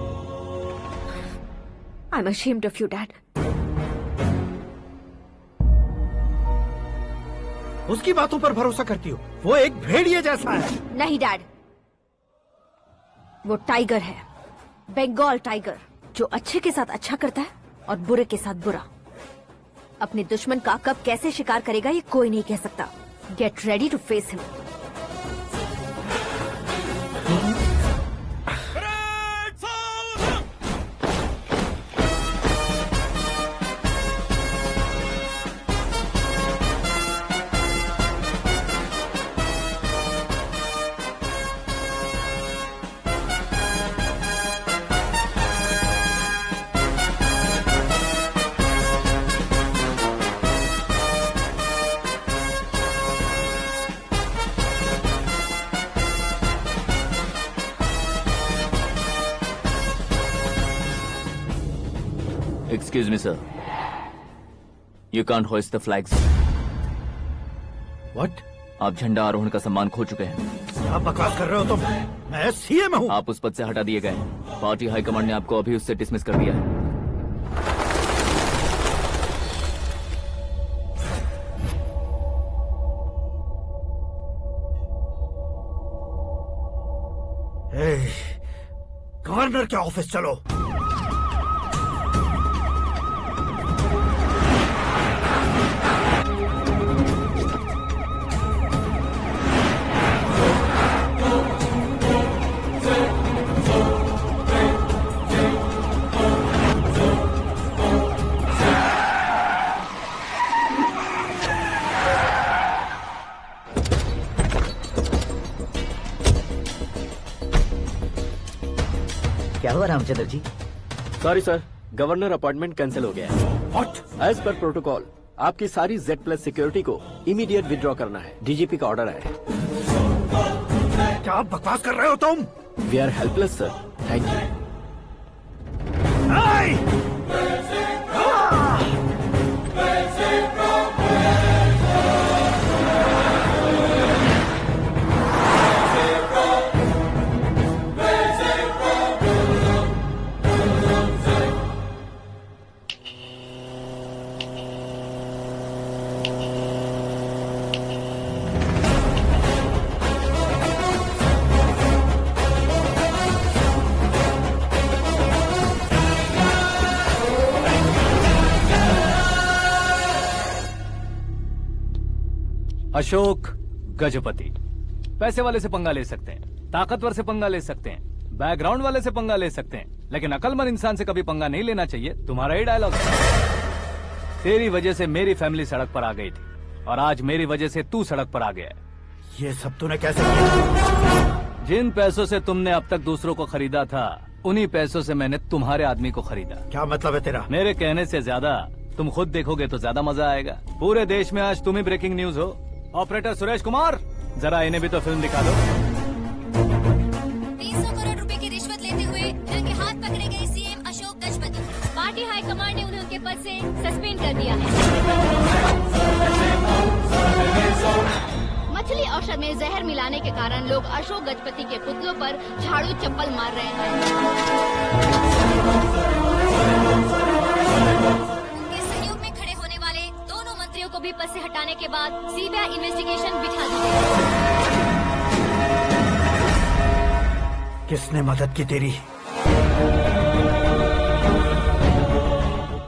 I am ashamed of you, Dad. उसकी बातों पर भरोसा करती हो? वो एक भेड़िए जैसा है। नहीं डैड, वो टाइगर है, बंगाल टाइगर, जो अच्छे के साथ अच्छा करता है और बुरे के साथ बुरा। अपने दुश्मन का कब कैसे शिकार करेगा ये कोई नहीं कह सकता। Get ready to face him. Excuse me, sir. You can't hoist the flags. What? आप झंडा आरोहण का सम्मान खो चुके हैं। क्या बकवास कर रहे हो तुम? मैं सीएम हूँ। आप उस पद से हटा दिए गए हैं। पार्टी हाईकमांड ने आपको अभी उससे डिसमिस कर दिया है। गवर्नर के ऑफिस चलो। क्या हुआ Ramchandra ji? Sorry sir, governor appointment cancel हो गया है। व्हाट? एज पर प्रोटोकॉल आपकी सारी Z+ सिक्योरिटी को इमीडिएट विड्रॉ करना है। डीजीपी का ऑर्डर है। क्या बकवास कर रहे हो तुम? We are helpless sir. Thank you. Ashok Gajapati पैसे वाले से पंगा ले सकते हैं, ताकतवर से पंगा ले सकते हैं, बैकग्राउंड वाले से पंगा ले सकते हैं, लेकिन अकलमंद इंसान से कभी पंगा नहीं लेना चाहिए। तुम्हारा ही डायलॉग। तेरी वजह से मेरी फैमिली सड़क पर आ गई थी और आज मेरी वजह से तू सड़क पर आ गया है। ये सब तूने कैसे किया? जिन पैसों से तुमने अब तक दूसरों को खरीदा था, उन्हीं पैसों से मैंने तुम्हारे आदमी को खरीदा। क्या मतलब है तेरा? मेरे कहने से ज्यादा तुम खुद देखोगे तो ज्यादा मजा आएगा। पूरे देश में आज तुम ही ब्रेकिंग न्यूज हो। ऑपरेटर सुरेश कुमार, जरा इन्हें भी तो फिल्म दिखा दो। 300 करोड़ रुपए की रिश्वत लेते हुए रंगे हाथ पकड़े गए CM Ashok Gajapati. Party high command ने उन्हें उनके पद से सस्पेंड कर दिया है। मछली औषध में जहर मिलाने के कारण लोग अशोक गजपति के पुतलों पर झाड़ू चप्पल मार रहे हैं। उनके सहयोग में खड़े होने वाले दोनों मंत्रियों को भी पद से हटाने के बाद सीबीआई इन्वेस्टिगेशन बिठा दी गई। किसने मदद की तेरी?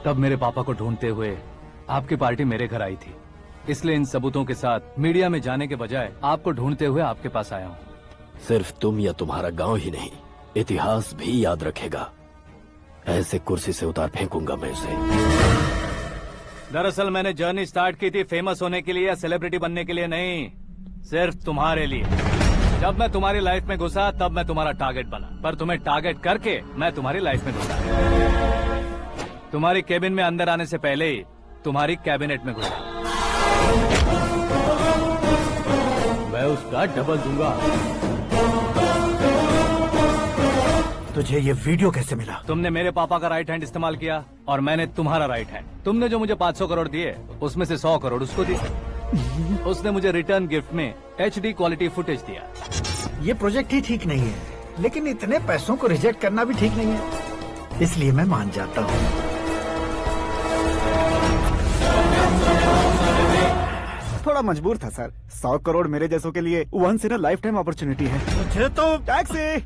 तब मेरे पापा को ढूंढते हुए आपकी पार्टी मेरे घर आई थी, इसलिए इन सबूतों के साथ मीडिया में जाने के बजाय आपको ढूंढते हुए आपके पास आया हूँ। सिर्फ तुम या तुम्हारा गांव ही नहीं, इतिहास भी याद रखेगा। ऐसे कुर्सी से उतार फेंकूंगा मैं उसे। दरअसल मैंने जर्नी स्टार्ट की थी फेमस होने के लिए या सेलिब्रिटी बनने के लिए नहीं, सिर्फ तुम्हारे लिए। जब मैं तुम्हारी लाइफ में घुसा तब मैं तुम्हारा टारगेट बना, पर तुम्हें टारगेट करके मैं तुम्हारी लाइफ में घुसा। तुम्हारी केबिन में अंदर आने से पहले ही तुम्हारी कैबिनेट में घुसा। मैं उसका डबल दूंगा। तुझे ये वीडियो कैसे मिला? तुमने मेरे पापा का राइट हैंड इस्तेमाल किया और मैंने तुम्हारा राइट हैंड। तुमने जो मुझे 500 करोड़ दिए उसमें से 100 करोड़ उसको दिए। उसने मुझे रिटर्न गिफ्ट में HD क्वालिटी फुटेज दिया। ये प्रोजेक्ट ही ठीक नहीं है, लेकिन इतने पैसों को रिजेक्ट करना भी ठीक नहीं है, इसलिए मैं मान जाता हूँ। थोड़ा मजबूर था सर। 100 करोड़ मेरे जैसों के लिए once in a lifetime opportunity है। मुझे तो टैक्सी।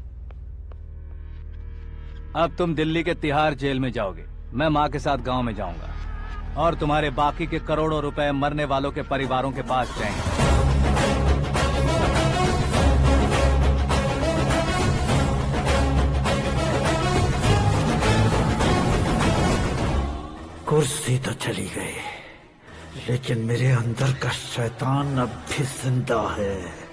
अब तुम दिल्ली के तिहाड़ जेल में जाओगे, मैं माँ के साथ गांव में जाऊंगा और तुम्हारे बाकी के करोड़ों रुपए मरने वालों के परिवारों के पास जाएंगे। कुर्सी तो चली गई, लेकिन मेरे अंदर का शैतान अब भी जिंदा है।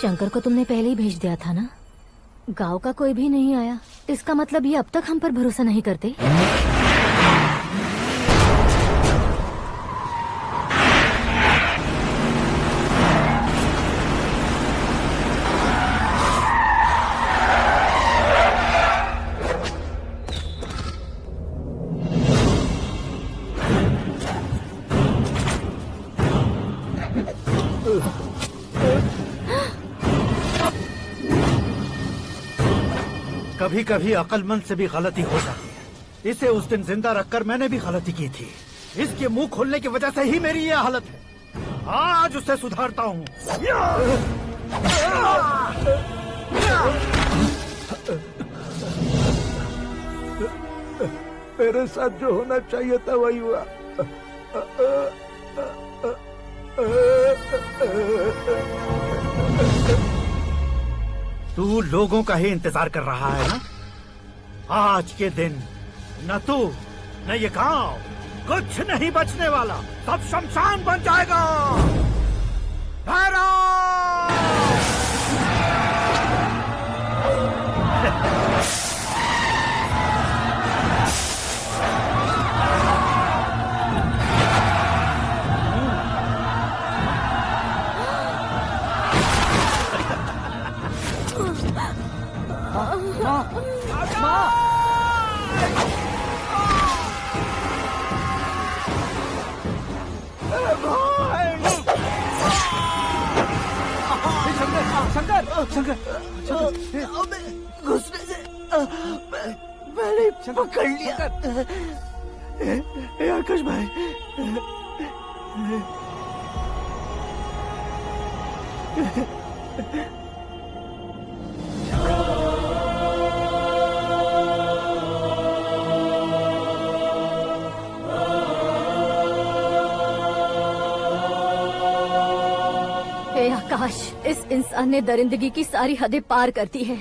शंकर को तुमने पहले ही भेज दिया था ना? गांव का कोई भी नहीं आया, इसका मतलब ये अब तक हम पर भरोसा नहीं करते। कभी कभी अक्लमंद से भी गलती हो जाती है। इसे उस दिन जिंदा रखकर मैंने भी गलती की थी। इसके मुंह खोलने की वजह से ही मेरी ये हालत है। आज उसे सुधारता हूँ। मेरे साथ जो होना चाहिए था वही हुआ। तू लोगों का ही इंतजार कर रहा है ना? आज के दिन न तू न ये गांव कुछ नहीं बचने वाला, सब शमशान बन जाएगा। घुसने से मैंने पकड़ लिया। आकाश भाई, हे आकाश, इस इंसान ने दरिंदगी की सारी हदें पार कर दी है।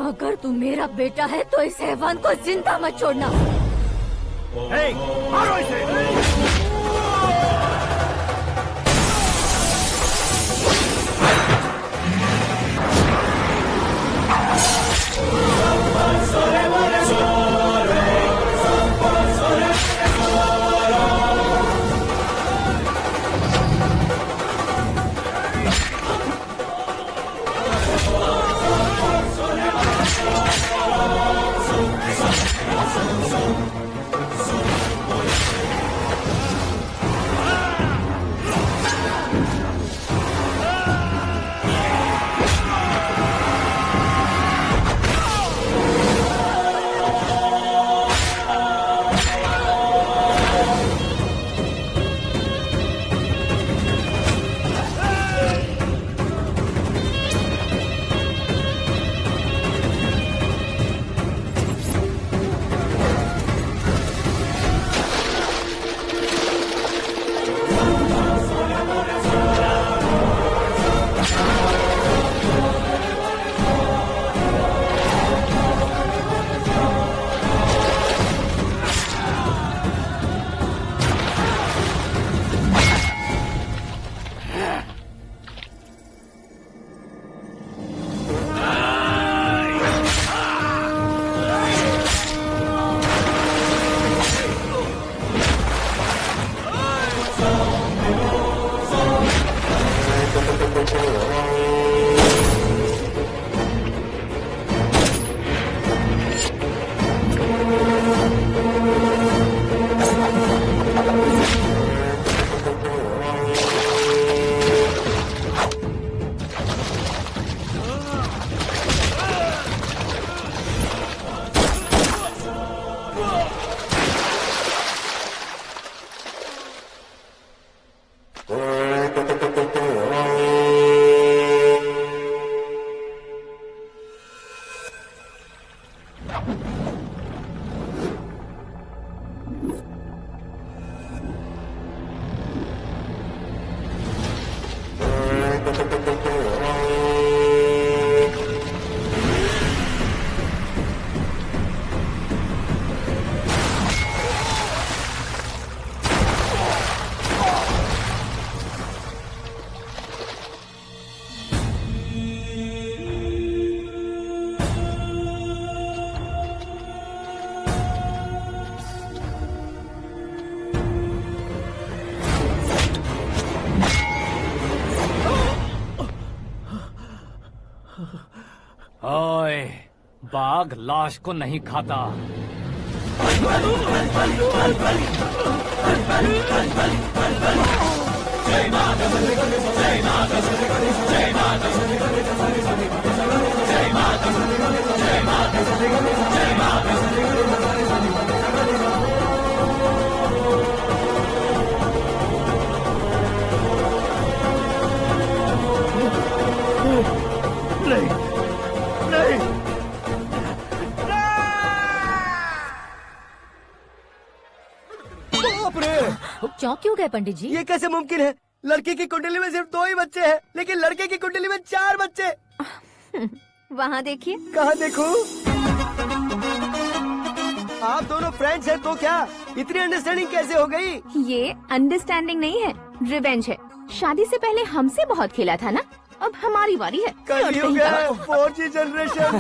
अगर तू मेरा बेटा है तो इस हैवान को जिंदा मत छोड़ना। मारो इसे। ओए, बाघ लाश को नहीं खाता। चौंक क्यों गए पंडित जी? ये कैसे मुमकिन है? लड़की की कुंडली में सिर्फ 2 ही बच्चे हैं, लेकिन लड़के की कुंडली में 4 बच्चे। वहाँ देखिए। कहाँ देखूं? आप दोनों फ्रेंड्स हैं तो क्या इतनी अंडरस्टैंडिंग कैसे हो गई? ये अंडरस्टैंडिंग नहीं है, रिवेंज है। शादी से पहले हमसे बहुत खेला था ना, अब हमारी बारी है। कल ही हो गया 4G जनरेशन।